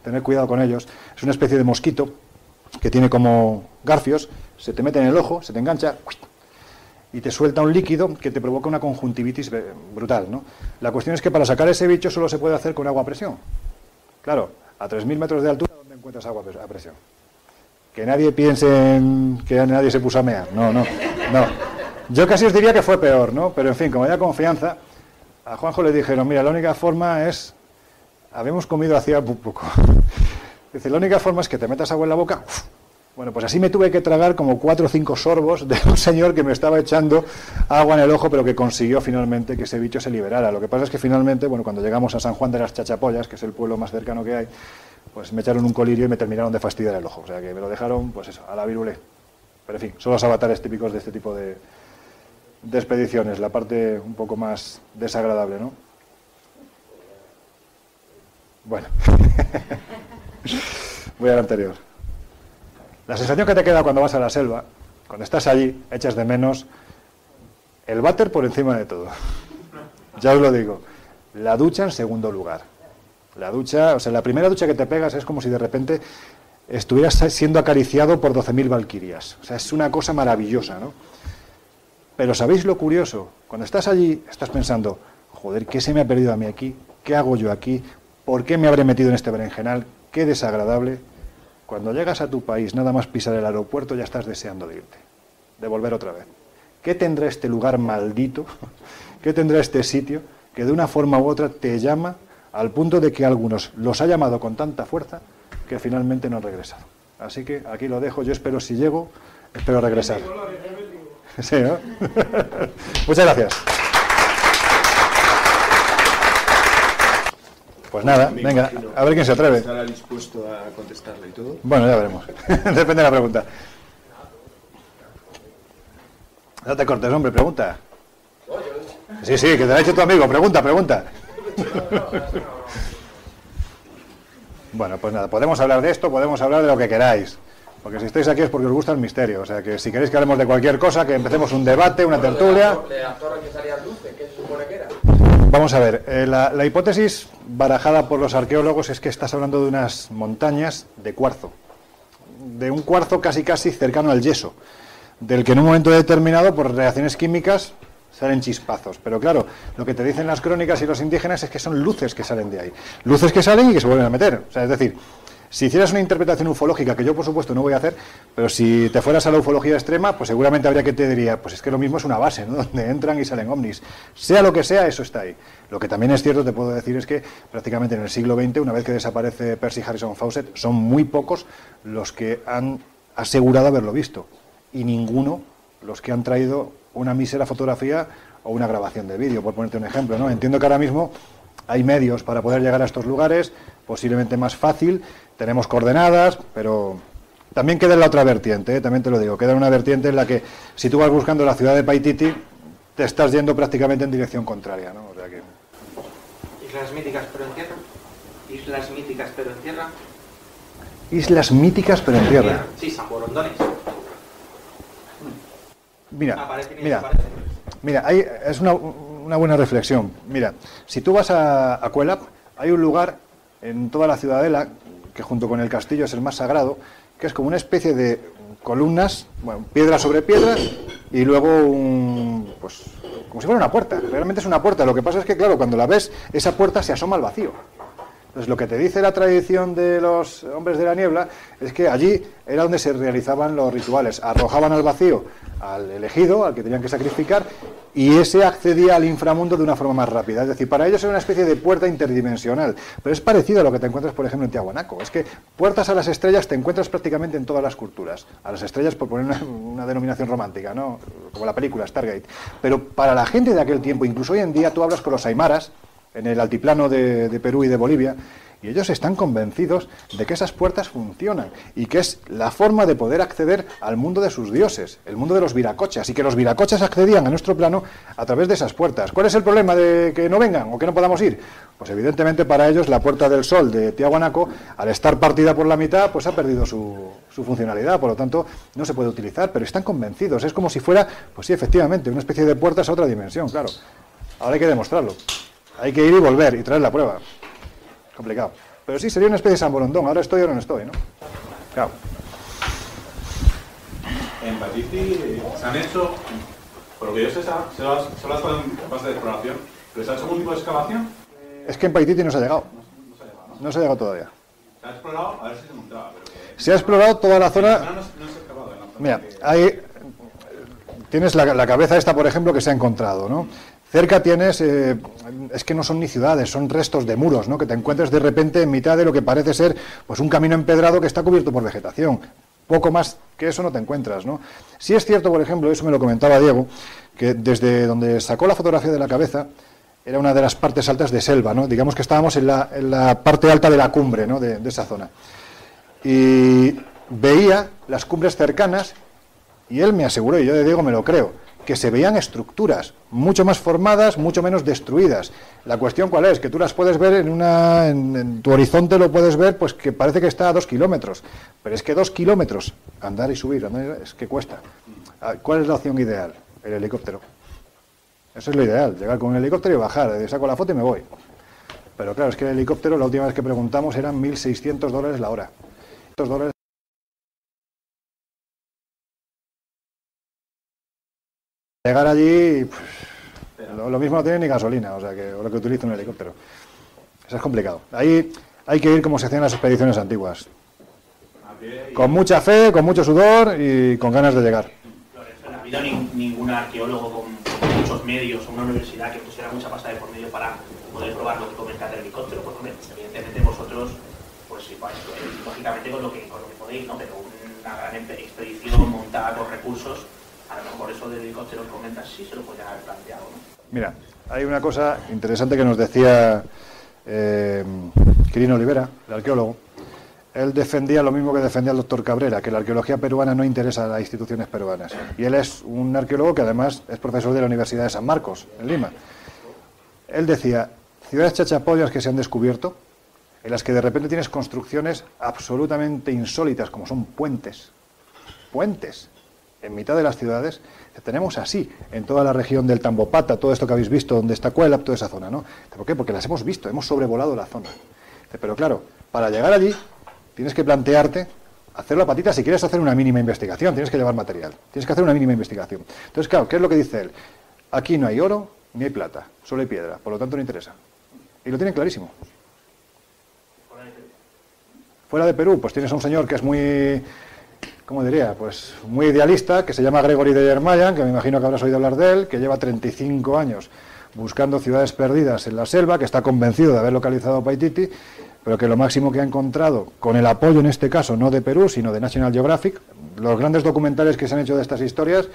Tener cuidado con ellos. Es una especie de mosquito que tiene como garfios, se te mete en el ojo, se te engancha y te suelta un líquido que te provoca una conjuntivitis brutal, ¿no? La cuestión es que para sacar ese bicho solo se puede hacer con agua a presión. Claro, a 3000 metros de altura, ¿dónde encuentras agua a presión? Que nadie piense en que nadie se puso a mear. No. Yo casi os diría que fue peor, ¿no? Pero en fin, como había confianza, a Juanjo le dijeron, mira, la única forma es... Habíamos comido hacía poco. Dice, la única forma es que te metas agua en la boca Bueno, pues así me tuve que tragar como 4 o 5 sorbos de un señor que me estaba echando agua en el ojo, pero que consiguió finalmente que ese bicho se liberara. Lo que pasa es que finalmente, bueno, cuando llegamos a San Juan de las Chachapollas, que es el pueblo más cercano que hay, pues me echaron un colirio y me terminaron de fastidiar el ojo. O sea que me lo dejaron, pues eso, a la virulé. Pero en fin, son los avatares típicos de este tipo de expediciones, la parte un poco más desagradable, ¿no? Bueno, voy al anterior. La sensación que te queda cuando vas a la selva, cuando estás allí, echas de menos el váter por encima de todo. Ya os lo digo. La ducha en segundo lugar. La ducha, o sea, la primera ducha que te pegas es como si de repente estuvieras siendo acariciado por 12.000 valquirias. O sea, es una cosa maravillosa, ¿no? Pero ¿sabéis lo curioso? Cuando estás allí, estás pensando, joder, ¿qué se me ha perdido a mí aquí? ¿Qué hago yo aquí? ¿Por qué me habré metido en este berenjenal? ¡Qué desagradable! Cuando llegas a tu país, nada más pisar el aeropuerto, ya estás deseando de irte, de volver otra vez. ¿Qué tendrá este lugar maldito? ¿Qué tendrá este sitio que de una forma u otra te llama al punto de que algunos los ha llamado con tanta fuerza que finalmente no han regresado? Así que aquí lo dejo. Yo espero, si llego, espero regresar. Sí, ¿no? Muchas gracias. Pues nada, venga, a ver quién se atreve. ¿Estará dispuesto a contestarle y todo? Bueno, ya veremos. Depende de la pregunta. No te cortes, hombre, pregunta. Sí, que te lo ha hecho tu amigo. Pregunta. Bueno, pues nada, podemos hablar de esto, podemos hablar de lo que queráis. Porque si estáis aquí es porque os gusta el misterio. O sea, que si queréis que hablemos de cualquier cosa, que empecemos un debate, una tertulia. De la torre que salía luces, ¿qué se supone que era? Vamos a ver, la hipótesis barajada por los arqueólogos es que estás hablando de unas montañas de cuarzo. De un cuarzo casi cercano al yeso. Del que en un momento determinado, por reacciones químicas, salen chispazos. Pero claro, lo que te dicen las crónicas y los indígenas es que son luces que salen de ahí. Luces que salen y que se vuelven a meter. O sea, es decir, si hicieras una interpretación ufológica, que yo por supuesto no voy a hacer, pero si te fueras a la ufología extrema, pues seguramente habría que te diría, pues es que lo mismo es una base, ¿no? Donde entran y salen ovnis. Sea lo que sea, eso está ahí. Lo que también es cierto, te puedo decir, es que prácticamente en el siglo XX, una vez que desaparece Percy Harrison Fawcett, son muy pocos los que han asegurado haberlo visto. Y ninguno los que han traído una mísera fotografía o una grabación de vídeo, por ponerte un ejemplo, ¿no? Entiendo que ahora mismo hay medios para poder llegar a estos lugares, posiblemente más fácil, tenemos coordenadas, pero también queda en la otra vertiente, también te lo digo, queda en una vertiente en la que si tú vas buscando la ciudad de Paititi, te estás yendo prácticamente en dirección contraria, ¿no? O sea que... Islas míticas pero en tierra. Islas míticas pero en tierra. Islas míticas pero en tierra. Sí, San Borondones. Mira, es una buena reflexión. Mira, si tú vas a Cuelap, hay un lugar en toda la ciudadela, que junto con el castillo es el más sagrado, que es como una especie de columnas, bueno, piedra sobre piedra, y luego pues como si fuera una puerta. Realmente es una puerta. Lo que pasa es que, claro, cuando la ves, esa puerta se asoma al vacío. Entonces, lo que te dice la tradición de los hombres de la niebla es que allí era donde se realizaban los rituales. Arrojaban al vacío al elegido, al que tenían que sacrificar, y ese accedía al inframundo de una forma más rápida. Es decir, para ellos era una especie de puerta interdimensional. Pero es parecido a lo que te encuentras, por ejemplo, en Tiahuanaco. Es que puertas a las estrellas te encuentras prácticamente en todas las culturas. A las estrellas, por poner una denominación romántica, ¿no? Como la película Stargate. Pero para la gente de aquel tiempo, incluso hoy en día, tú hablas con los aymaras, en el altiplano de Perú y de Bolivia, y ellos están convencidos de que esas puertas funcionan y que es la forma de poder acceder al mundo de sus dioses, el mundo de los viracochas, y que los viracochas accedían a nuestro plano a través de esas puertas. ¿Cuál es el problema de que no vengan o que no podamos ir? Pues evidentemente para ellos la Puerta del Sol de Tiahuanaco, al estar partida por la mitad, pues ha perdido su funcionalidad, por lo tanto no se puede utilizar, pero están convencidos, es como si fuera, pues sí, efectivamente, una especie de puertas a otra dimensión, claro. Ahora hay que demostrarlo. Hay que ir y volver y traer la prueba. Complicado. Pero sí, sería una especie de San Borondón. Ahora estoy, ahora no estoy, ¿no? Claro. En Paititi se han hecho, por lo que yo sé, solo ha estado en fase de exploración, pero ¿se ha hecho algún tipo de excavación? Es que en Paititi no se ha llegado. No se ha llegado, ¿no? No se ha llegado todavía. Se ha explorado, a ver si se encontraba, pero que... Se ha explorado toda la zona... No se ha excavado en la zona. Mira, ahí tienes la cabeza esta, por ejemplo, que se ha encontrado, ¿no? Cerca tienes, es que no son ni ciudades, son restos de muros, ¿no? Que te encuentras de repente en mitad de lo que parece ser pues un camino empedrado que está cubierto por vegetación. poco más que eso no te encuentras, ¿no? Sí es cierto, por ejemplo, eso me lo comentaba Diego, que desde donde sacó la fotografía de la cabeza era una de las partes altas de Selva, ¿no? Digamos que estábamos en la parte alta de la cumbre, ¿no? de esa zona. Y veía las cumbres cercanas y él me aseguró, y yo de Diego me lo creo, que se veían estructuras mucho más formadas, mucho menos destruidas. La cuestión ¿cuál es? Que tú las puedes ver en tu horizonte, lo puedes ver, pues que parece que está a 2 kilómetros, pero es que 2 kilómetros, andar y subir, es que cuesta. ¿Cuál es la opción ideal? El helicóptero. Eso es lo ideal, llegar con un helicóptero y bajar, saco la foto y me voy. Pero claro, es que el helicóptero, la última vez que preguntamos, eran $1.600 la hora. $1.600. Llegar allí, pues, lo mismo no tiene ni gasolina, o sea, que lo que utiliza un helicóptero. Eso es complicado. Ahí hay que ir como se hacían las expediciones antiguas. Con mucha fe, con mucho sudor y con ganas de llegar. No ha habido ningún arqueólogo con muchos medios o una universidad que pusiera mucha pasta de por medio para poder probar lo que comenta del helicóptero. Pues, hombre, evidentemente vosotros, pues lógicamente con lo que podéis, ¿no? Pero una gran expedición montada con recursos, a lo mejor eso del helicóptero que comentas sí se lo podrían haber planteado, ¿no? Mira, hay una cosa interesante que nos decía Quirino Olivera, el arqueólogo. Él defendía lo mismo que defendía el doctor Cabrera, que la arqueología peruana no interesa a las instituciones peruanas. Y él es un arqueólogo que además es profesor de la Universidad de San Marcos, en Lima. Él decía, ciudades chachapollas que se han descubierto, en las que de repente tienes construcciones absolutamente insólitas, como son puentes. Puentes. En mitad de las ciudades, que tenemos así, en toda la región del Tambopata, todo esto que habéis visto, donde está Cuelap, toda esa zona, ¿no? ¿Por qué? Porque las hemos visto, hemos sobrevolado la zona. Pero claro, para llegar allí, tienes que plantearte hacer la patita si quieres hacer una mínima investigación, tienes que llevar material, tienes que hacer una mínima investigación. Entonces, claro, ¿qué es lo que dice él? Aquí no hay oro ni hay plata, solo hay piedra, por lo tanto no interesa. Y lo tiene clarísimo. Fuera de Perú, pues tienes a un señor que es muy, ¿cómo diría? Pues muy idealista, que se llama Gregory de Yermayan, que me imagino que habrás oído hablar de él, que lleva 35 años buscando ciudades perdidas en la selva, que está convencido de haber localizado Paititi, pero que lo máximo que ha encontrado, con el apoyo en este caso no de Perú, sino de National Geographic, los grandes documentales que se han hecho de estas historias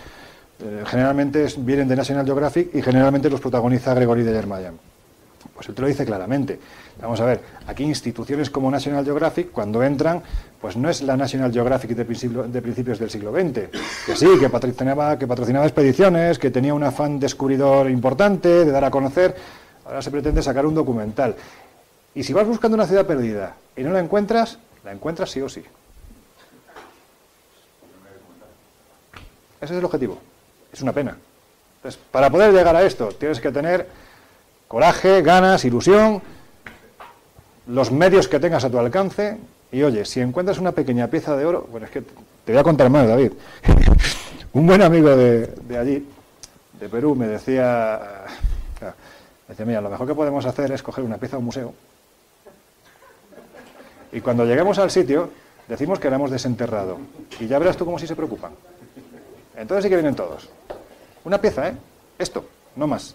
generalmente vienen de National Geographic y generalmente los protagoniza Gregory de Yermayan. Pues él te lo dice claramente. Vamos a ver, aquí instituciones como National Geographic, cuando entran, pues no es la National Geographic de principios del siglo XX, que sí, que patrocinaba expediciones, que tenía un afán descubridor importante, de dar a conocer. Ahora se pretende sacar un documental. Y si vas buscando una ciudad perdida y no la encuentras sí o sí. Ese es el objetivo. Es una pena. Entonces, para poder llegar a esto, tienes que tener coraje, ganas, ilusión, los medios que tengas a tu alcance. Y oye, si encuentras una pequeña pieza de oro, bueno, es que te voy a contar más, David. Un buen amigo de allí, de Perú, me decía, mira, lo mejor que podemos hacer es coger una pieza de un museo y cuando lleguemos al sitio decimos que la hemos desenterrado y ya verás tú cómo sí se preocupan. Entonces sí que vienen todos. Una pieza, esto, no más.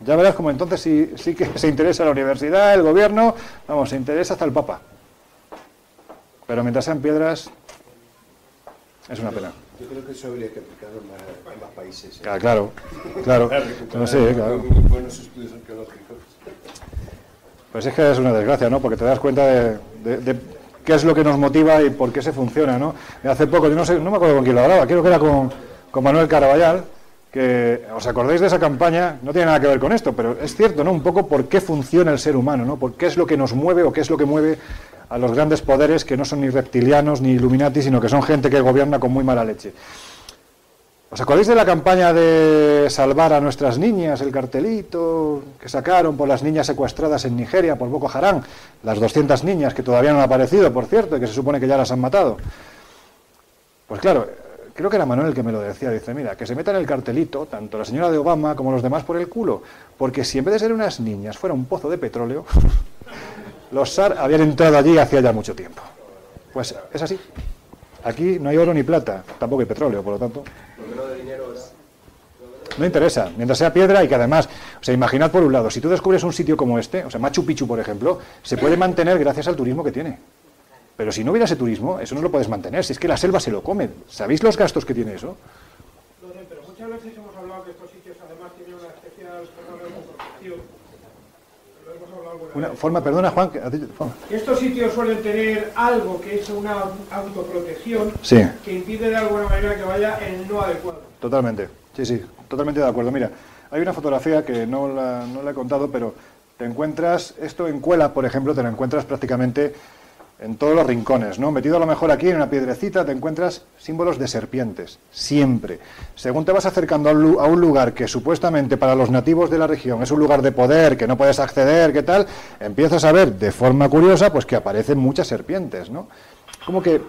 Ya verás como entonces sí que se interesa la universidad, el gobierno, vamos, se interesa hasta el Papa. Pero mientras sean piedras, es una pena. Yo creo que eso habría que aplicarlo en más países. Claro. No sé, claro. Buenos estudios arqueológicos. Pues es que es una desgracia, ¿no? Porque te das cuenta de qué es lo que nos motiva y por qué se funciona, ¿no? Hace poco, yo no me acuerdo con quién lo hablaba, creo que era con Manuel Caraballal, que, ¿os acordáis de esa campaña? No tiene nada que ver con esto, pero es cierto, ¿no? Un poco por qué funciona el ser humano, ¿no? Por qué es lo que nos mueve o qué es lo que mueve a los grandes poderes que no son ni reptilianos ni Illuminati, sino que son gente que gobierna con muy mala leche. ¿Os acordáis de la campaña de salvar a nuestras niñas, el cartelito que sacaron por las niñas secuestradas en Nigeria por Boko Haram? Las 200 niñas que todavía no han aparecido, por cierto, y que se supone que ya las han matado. Pues claro, creo que era Manuel el que me lo decía, dice, mira, que se metan el cartelito, tanto la señora de Obama como los demás por el culo, porque si en vez de ser unas niñas fuera un pozo de petróleo, los SAR habían entrado allí hacía ya mucho tiempo. Pues es así. Aquí no hay oro ni plata, tampoco hay petróleo, por lo tanto. No interesa, mientras sea piedra y que además, o sea, imaginad por un lado, si tú descubres un sitio como este, o sea, Machu Picchu, por ejemplo, se puede mantener gracias al turismo que tiene. Pero si no hubiera ese turismo, eso no lo puedes mantener. Si es que la selva se lo come. ¿Sabéis los gastos que tiene eso? Pero muchas veces hemos hablado que estos sitios además tienen una especial forma de protección. Lo hemos hablado alguna vez. Perdona, Juan. Estos sitios suelen tener algo que es una autoprotección, sí, que impide de alguna manera que vaya en el no adecuado. Totalmente. Sí, totalmente de acuerdo. Mira, hay una fotografía que no la he contado, pero te encuentras, esto en Cuela, por ejemplo, te lo encuentras prácticamente en todos los rincones, ¿no? Metido a lo mejor aquí en una piedrecita te encuentras símbolos de serpientes, siempre. Según te vas acercando a un lugar que supuestamente para los nativos de la región es un lugar de poder, que no puedes acceder, ¿qué tal? Empiezas a ver de forma curiosa pues que aparecen muchas serpientes, ¿no? Como que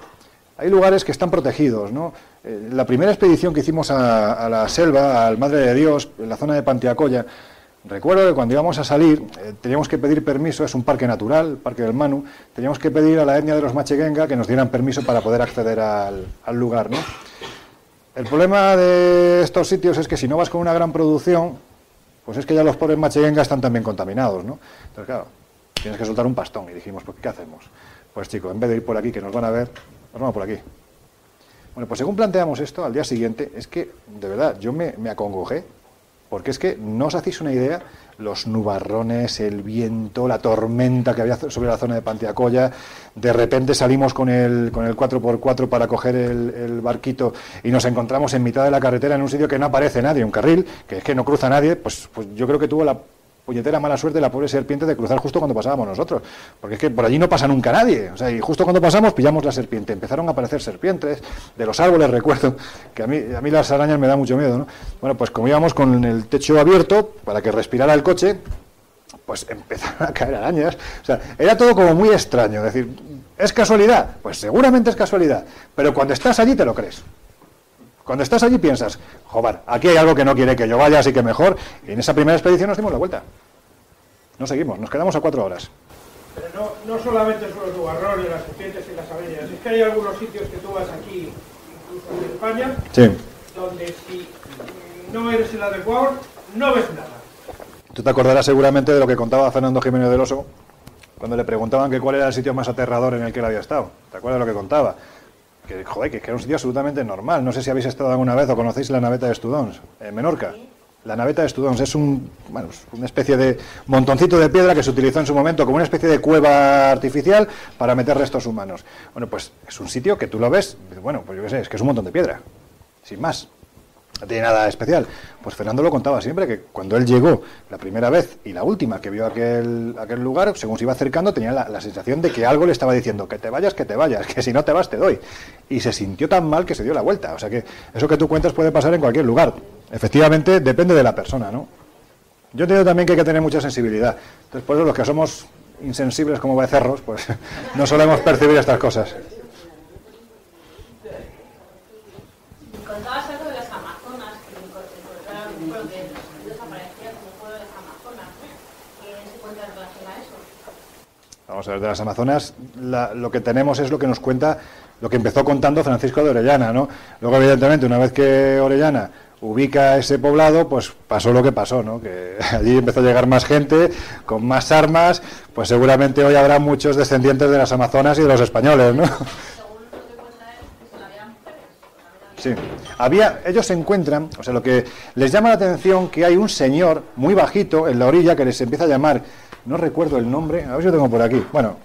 hay lugares que están protegidos, ¿no? La primera expedición que hicimos a la selva, al Madre de Dios, en la zona de Pantiacoya, recuerdo que cuando íbamos a salir teníamos que pedir permiso, es un parque natural, el Parque del Manu, teníamos que pedir a la etnia de los Macheguenga que nos dieran permiso para poder acceder al lugar, ¿no? El problema de estos sitios es que si no vas con una gran producción, pues es que ya los pobres Macheguenga están también contaminados, ¿no? Entonces, claro, tienes que soltar un pastón y dijimos, pues ¿qué hacemos? Pues chicos, en vez de ir por aquí, que nos van a ver, nos vamos por aquí. Bueno, pues según planteamos esto, al día siguiente, es que, de verdad, yo me acongojé. Porque es que no os hacéis una idea los nubarrones, el viento, la tormenta que había sobre la zona de Pantiacoya. De repente salimos con el 4x4 para coger el barquito y nos encontramos en mitad de la carretera en un sitio que no aparece nadie, un carril, que es que no cruza nadie. Pues yo creo que tuvo la puñetera mala suerte la pobre serpiente de cruzar justo cuando pasábamos nosotros, porque es que por allí no pasa nunca nadie, o sea, y justo cuando pasamos pillamos la serpiente, empezaron a aparecer serpientes de los árboles, recuerdo, que a mí las arañas me da mucho miedo, ¿no? Bueno, pues como íbamos con el techo abierto para que respirara el coche, pues empezaron a caer arañas, o sea, era todo como muy extraño, es decir, ¿es casualidad? Pues seguramente es casualidad, pero cuando estás allí te lo crees. Cuando estás allí piensas, joder, aquí hay algo que no quiere que yo vaya, así que mejor. Y en esa primera expedición nos dimos la vuelta. No seguimos, nos quedamos a 4 horas. Pero no solamente son los nubarrones, las serpientes y las arañas. Es que hay algunos sitios que tú vas aquí, incluso en España, sí, donde si no eres el adecuado, no ves nada. Tú te acordarás seguramente de lo que contaba Fernando Jiménez del Oso, cuando le preguntaban que cuál era el sitio más aterrador en el que él había estado. ¿Te acuerdas de lo que contaba? Que, joder, que era un sitio absolutamente normal. No sé si habéis estado alguna vez o conocéis la naveta de Estudons, en Menorca. La naveta de Estudons es una especie de montoncito de piedra que se utilizó en su momento como una especie de cueva artificial para meter restos humanos. Bueno, pues es un sitio que tú lo ves, bueno, pues yo qué sé, es que es un montón de piedra, sin más. No tiene nada especial. Pues Fernando lo contaba siempre, que cuando él llegó la primera vez y la última que vio aquel lugar, según se iba acercando, tenía la sensación de que algo le estaba diciendo, que te vayas, que si no te vas te doy. Y se sintió tan mal que se dio la vuelta. O sea que eso que tú cuentas puede pasar en cualquier lugar. Efectivamente, depende de la persona, ¿no? Yo entiendo también que hay que tener mucha sensibilidad. Entonces, por eso los que somos insensibles como becerros, pues no solemos percibir estas cosas. Contabas algo de las Amazonas, que encontraron un pueblo que desaparecía como un pueblo de las Amazonas. ¿Qué se cuenta en relación a eso? Vamos a ver, de las Amazonas, lo que tenemos es lo que nos cuenta, lo que empezó contando Francisco de Orellana, ¿no? Luego, evidentemente, una vez que Orellana ubica ese poblado, pues pasó lo que pasó, ¿no? Que allí empezó a llegar más gente, con más armas, pues seguramente hoy habrá muchos descendientes de las Amazonas y de los españoles, ¿no? Sí, ellos se encuentran, o sea, lo que les llama la atención que hay un señor muy bajito en la orilla que les empieza a llamar, no recuerdo el nombre, a ver si lo tengo por aquí, bueno,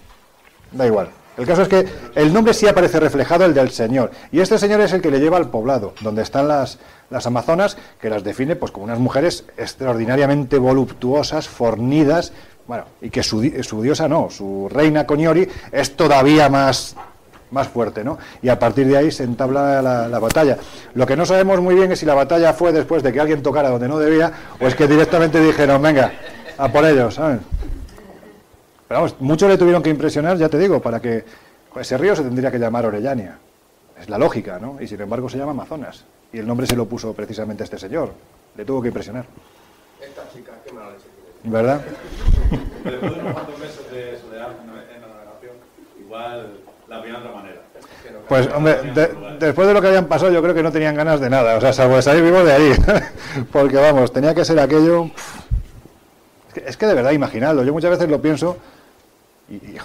da igual. El caso es que el nombre sí aparece reflejado, el del señor, y este señor es el que le lleva al poblado, donde están las amazonas, que las define pues como unas mujeres extraordinariamente voluptuosas, fornidas, bueno, y que su diosa no, su reina Coniori es todavía más fuerte, ¿no? Y a partir de ahí se entabla la batalla. Lo que no sabemos muy bien es si la batalla fue después de que alguien tocara donde no debía, o es que directamente dijeron, venga, a por ellos, ¿saben? Pero vamos, mucho le tuvieron que impresionar, ya te digo, para que ese río se tendría que llamar Orellania. Es la lógica, ¿no? Y sin embargo se llama Amazonas. Y el nombre se lo puso precisamente a este señor. Le tuvo que impresionar. Esta chica, qué mala leche tiene. ¿Verdad? Después de unos cuantos meses de soledad en la navegación, igual la veían de otra manera. Pues, hombre, después de lo que habían pasado, yo creo que no tenían ganas de nada. O sea, salvo de salir vivos de ahí. Porque, vamos, tenía que ser aquello... Es que de verdad, imaginadlo. Yo muchas veces lo pienso y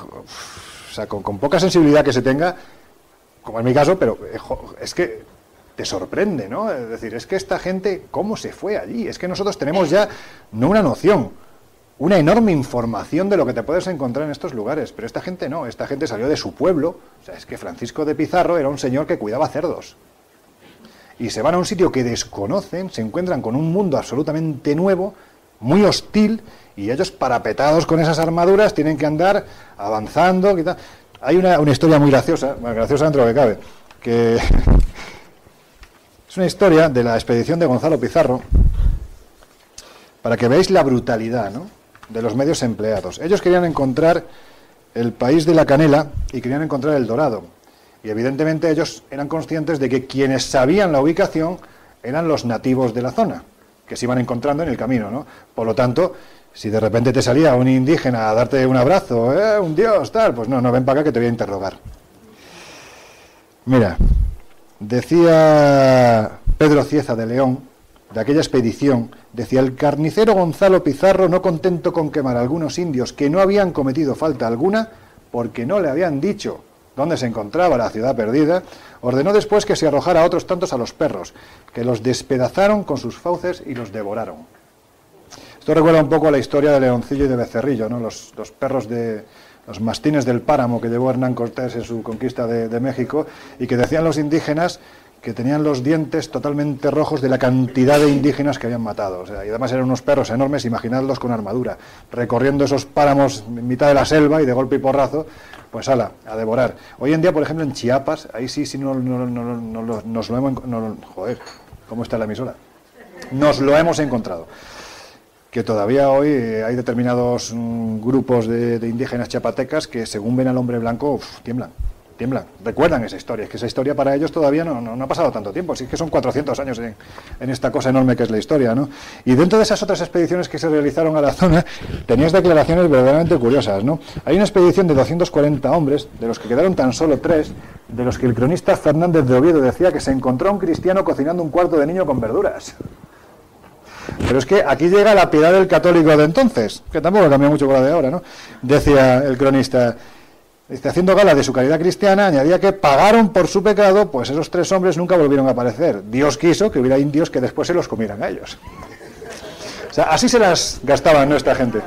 sea, con poca sensibilidad que se tenga, como en mi caso, pero es que te sorprende, ¿no? Es decir, es que esta gente, ¿cómo se fue allí? Es que nosotros tenemos ya, no una noción, una enorme información de lo que te puedes encontrar en estos lugares, pero esta gente no, esta gente salió de su pueblo. O sea, es que Francisco de Pizarro era un señor que cuidaba cerdos. Y se van a un sitio que desconocen, se encuentran con un mundo absolutamente nuevo, muy hostil, y ellos, parapetados con esas armaduras, tienen que andar avanzando. Hay una historia muy graciosa, bueno, graciosa dentro de lo que cabe, que es una historia de la expedición de Gonzalo Pizarro, para que veáis la brutalidad, ¿no?, de los medios empleados. Ellos querían encontrar el país de la canela y querían encontrar el dorado. Y evidentemente ellos eran conscientes de que quienes sabían la ubicación eran los nativos de la zona, que se iban encontrando en el camino, ¿no? Por lo tanto, si de repente te salía un indígena a darte un abrazo, un dios, tal, pues no, ven para acá que te voy a interrogar. Mira, decía Pedro Cieza de León, de aquella expedición, decía: el carnicero Gonzalo Pizarro, no contento con quemar a algunos indios que no habían cometido falta alguna, porque no le habían dicho dónde se encontraba la ciudad perdida, ordenó después que se arrojara a otros tantos a los perros, que los despedazaron con sus fauces y los devoraron. Esto recuerda un poco a la historia de Leoncillo y de Becerrillo, ¿no? Los perros de los mastines del páramo que llevó Hernán Cortés en su conquista de México, y que decían los indígenas que tenían los dientes totalmente rojos de la cantidad de indígenas que habían matado. O sea, y además eran unos perros enormes, imaginadlos con armadura, recorriendo esos páramos en mitad de la selva y de golpe y porrazo, pues ala, a devorar. Hoy en día, por ejemplo, en Chiapas, ahí sí nos lo hemos... joder, ¿cómo está la emisora? Nos lo hemos encontrado. Que todavía hoy hay determinados grupos de indígenas chiapatecas que, según ven al hombre blanco, tiemblan. Recuerdan esa historia, es que esa historia para ellos todavía no ha pasado tanto tiempo, sí que son 400 años en esta cosa enorme que es la historia, ¿no? Y dentro de esas otras expediciones que se realizaron a la zona, tenías declaraciones verdaderamente curiosas, ¿no? Hay una expedición de 240 hombres, de los que quedaron tan solo 3, de los que el cronista Fernández de Oviedo decía que se encontró a un cristiano cocinando un cuarto de niño con verduras. Pero es que aquí llega la piedad del católico de entonces, que tampoco cambió mucho con la de ahora, ¿no? Decía el cronista... haciendo gala de su caridad cristiana, añadía que pagaron por su pecado, pues esos 3 hombres nunca volvieron a aparecer. Dios quiso que hubiera indios que después se los comieran a ellos. O sea, así se las gastaban nuestra gente.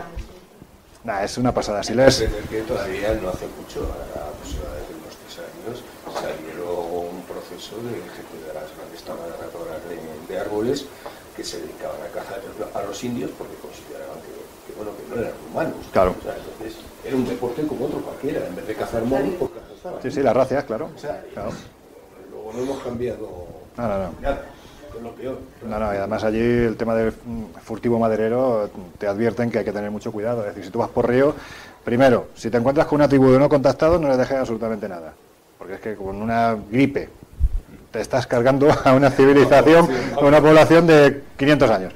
Nah, es una pasada. Si lees... que todavía no hace mucho, aproximadamente unos 3 años, salió un proceso de gente de las grandes taladoras de árboles que se dedicaban a cazar a los indios porque consideraban que no eran humanos. Claro. O sea, entonces, era un deporte como otro cualquiera, en vez de cazar monos, pues cazaban. Sí, las racias, claro. O sea, claro. Luego no hemos cambiado No. nada, es lo peor. No, y además allí el tema del furtivo maderero te advierten que hay que tener mucho cuidado. Es decir, si tú vas por río, primero, si te encuentras con una tribu de no contactados, no les dejes absolutamente nada. Porque es que con una gripe te estás cargando a una civilización, a una población de 500 años.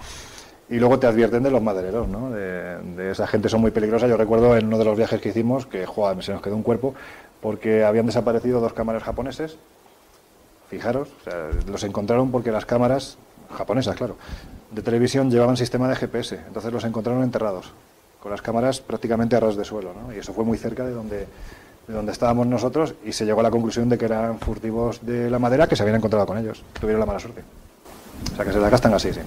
Y luego te advierten de los madereros, ¿no? De esa gente, son muy peligrosas. Yo recuerdo en uno de los viajes que hicimos que, joder, se nos quedó un cuerpo porque habían desaparecido 2 cámaras japoneses. Fijaros, o sea, los encontraron porque las cámaras japonesas, claro, de televisión llevaban sistema de GPS. Entonces los encontraron enterrados, con las cámaras prácticamente a ras de suelo, ¿no? Y eso fue muy cerca de donde estábamos nosotros, y se llegó a la conclusión de que eran furtivos de la madera que se habían encontrado con ellos. Tuvieron la mala suerte. O sea, que se la gastan así, sí.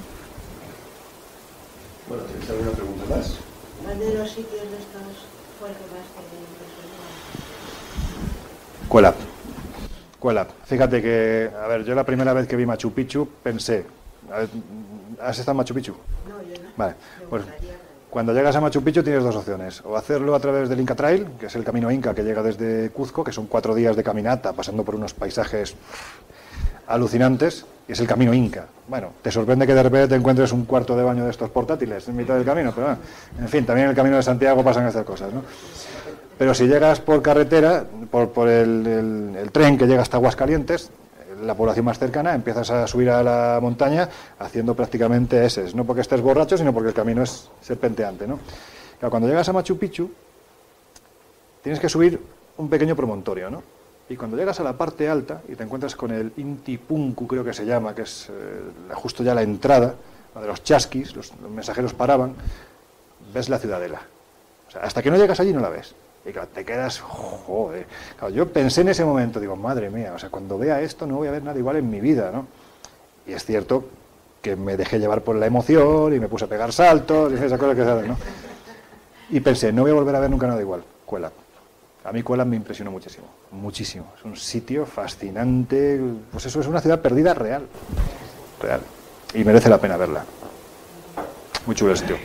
Bueno, ¿tienes alguna pregunta más? ¿Cuál de los sitios de estos fue el que más te impresionó? Cuelap. Fíjate que, a ver, yo la primera vez que vi Machu Picchu pensé, ¿has estado en Machu Picchu? No, yo no. Vale, pues cuando llegas a Machu Picchu tienes 2 opciones, o hacerlo a través del Inca Trail, que es el camino Inca que llega desde Cuzco, que son 4 días de caminata, pasando por unos paisajes alucinantes, y es el camino Inca. Bueno, te sorprende que de repente te encuentres un cuarto de baño de estos portátiles en mitad del camino, pero bueno, en fin, también en el camino de Santiago pasan estas cosas, ¿no? Pero si llegas por carretera, por el tren que llega hasta Aguascalientes, la población más cercana, empiezas a subir a la montaña haciendo prácticamente eses, no porque estés borracho, sino porque el camino es serpenteante, ¿no? Claro, cuando llegas a Machu Picchu, tienes que subir un pequeño promontorio, ¿no? Y cuando llegas a la parte alta y te encuentras con el Inti Punku, creo que se llama, que es justo ya la entrada, de los chasquis, los mensajeros paraban, ves la ciudadela. O sea, hasta que no llegas allí no la ves. Y claro, te quedas, joder. Claro, yo pensé en ese momento, digo, madre mía, o sea, cuando vea esto no voy a ver nada igual en mi vida, ¿no? Y es cierto que me dejé llevar por la emoción y me puse a pegar saltos y esas cosas que sabes, ¿no? Y pensé, no voy a volver a ver nunca nada igual. Cuela. A mí Cuela me impresionó muchísimo, muchísimo. Es un sitio fascinante, pues eso, es una ciudad perdida real, real. Y merece la pena verla. Muy chulo el sitio.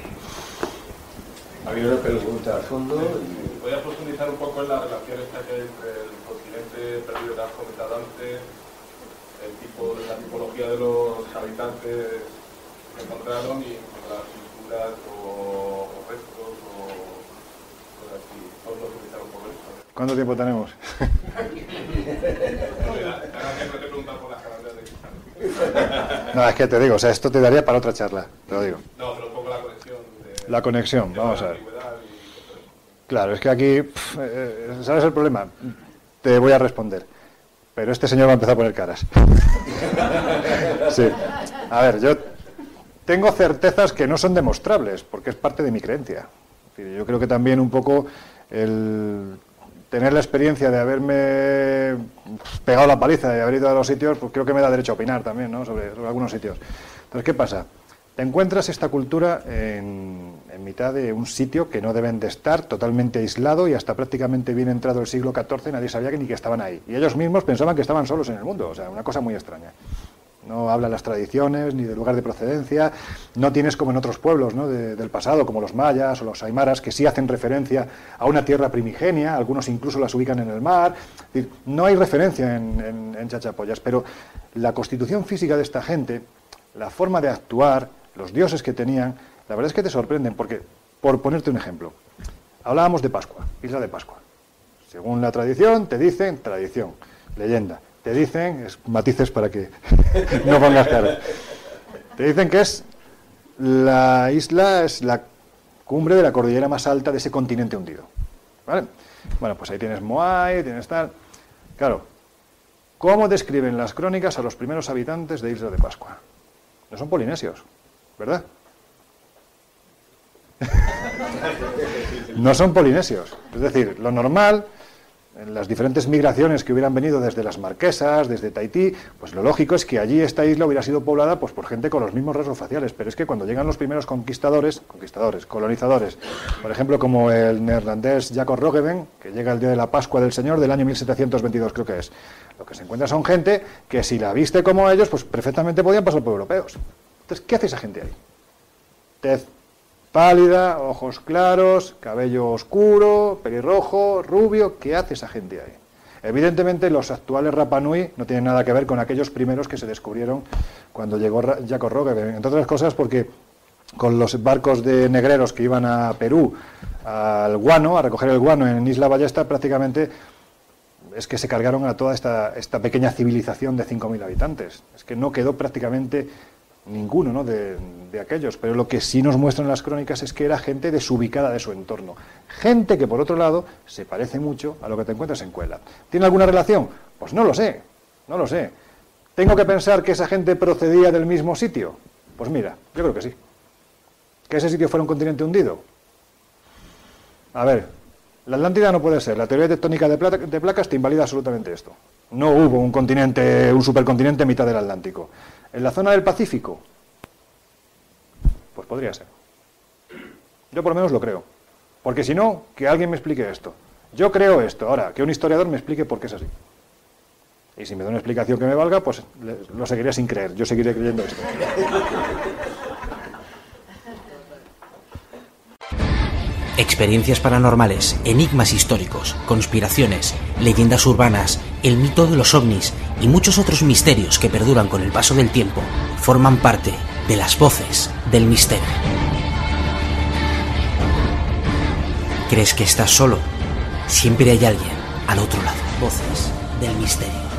Había una pregunta al fondo. Voy a profundizar un poco en la relación esta que hay entre el continente perdido que has comentado antes, la tipología de los habitantes que encontraron y las culturas o restos o cosas así. Vamos a profundizar un poco en esto. ¿Cuánto tiempo tenemos? No, es que te digo, o sea, esto te daría para otra charla, te lo digo. No, pero un poco la conexión. La conexión, vamos a ver. Claro, es que aquí, ¿sabes el problema? Te voy a responder, pero este señor va a empezar a poner caras. Sí. A ver, yo tengo certezas que no son demostrables, porque es parte de mi creencia. Yo creo que también un poco el tener la experiencia de haberme pegado la paliza y haber ido a los sitios, pues creo que me da derecho a opinar también, ¿no? sobre algunos sitios. Entonces, ¿qué pasa? Te encuentras esta cultura en mitad de un sitio que no deben de estar, totalmente aislado, y hasta prácticamente bien entrado el siglo XIV nadie sabía ni que estaban ahí. Y ellos mismos pensaban que estaban solos en el mundo, o sea, una cosa muy extraña. No hablan las tradiciones ni del lugar de procedencia, no tienes como en otros pueblos, ¿no? del pasado, como los mayas o los aymaras, que sí hacen referencia a una tierra primigenia, algunos incluso las ubican en el mar. Es decir, no hay referencia en Chachapoyas, pero la constitución física de esta gente, la forma de actuar, los dioses que tenían, la verdad es que te sorprenden, porque, por ponerte un ejemplo, hablábamos de Pascua, Isla de Pascua. Según la tradición, te dicen, tradición, leyenda, te dicen, matices para que no pongas cara, te dicen que es la isla, es la cumbre de la cordillera más alta de ese continente hundido. ¿Vale? Bueno, pues ahí tienes Moai, tienes tal. Claro, ¿cómo describen las crónicas a los primeros habitantes de Isla de Pascua? No son polinesios, ¿verdad? No son polinesios. Es decir, lo normal, en las diferentes migraciones que hubieran venido desde las Marquesas, desde Tahití, pues lo lógico es que allí esta isla hubiera sido poblada pues por gente con los mismos rasgos faciales. Pero es que cuando llegan los primeros colonizadores, por ejemplo, como el neerlandés Jacob Roggeveen, que llega el día de la Pascua del Señor del año 1722, creo que es, lo que se encuentra son gente que si la viste como ellos, pues perfectamente podían pasar por europeos. Entonces, ¿qué hace esa gente ahí? Tez pálida, ojos claros, cabello oscuro, pelirrojo, rubio. ¿Qué hace esa gente ahí? Evidentemente los actuales Rapa Nui no tienen nada que ver con aquellos primeros que se descubrieron cuando llegó Jacob Roggeveen, entre otras cosas porque con los barcos de negreros que iban a Perú, al guano, a recoger el guano en Isla Ballesta, prácticamente es que se cargaron a toda esta pequeña civilización de 5.000 habitantes. Es que no quedó prácticamente ninguno, ¿no? de aquellos, pero lo que sí nos muestran las crónicas es que era gente desubicada de su entorno, gente que por otro lado se parece mucho a lo que te encuentras en Cuela. ¿Tiene alguna relación? Pues no lo sé, no lo sé. ¿Tengo que pensar que esa gente procedía del mismo sitio? Pues mira, yo creo que sí. ¿Que ese sitio fuera un continente hundido? A ver, la Atlántida no puede ser, la teoría tectónica de placas te invalida absolutamente esto. No hubo un continente, un supercontinente en mitad del Atlántico. ¿En la zona del Pacífico? Pues podría ser. Yo por lo menos lo creo. Porque si no, que alguien me explique esto. Yo creo esto. Ahora, que un historiador me explique por qué es así. Y si me da una explicación que me valga, pues lo seguiré sin creer. Yo seguiré creyendo esto. Experiencias paranormales, enigmas históricos, conspiraciones, leyendas urbanas, el mito de los ovnis y muchos otros misterios que perduran con el paso del tiempo forman parte de las voces del misterio. ¿Crees que estás solo? Siempre hay alguien al otro lado. Voces del misterio.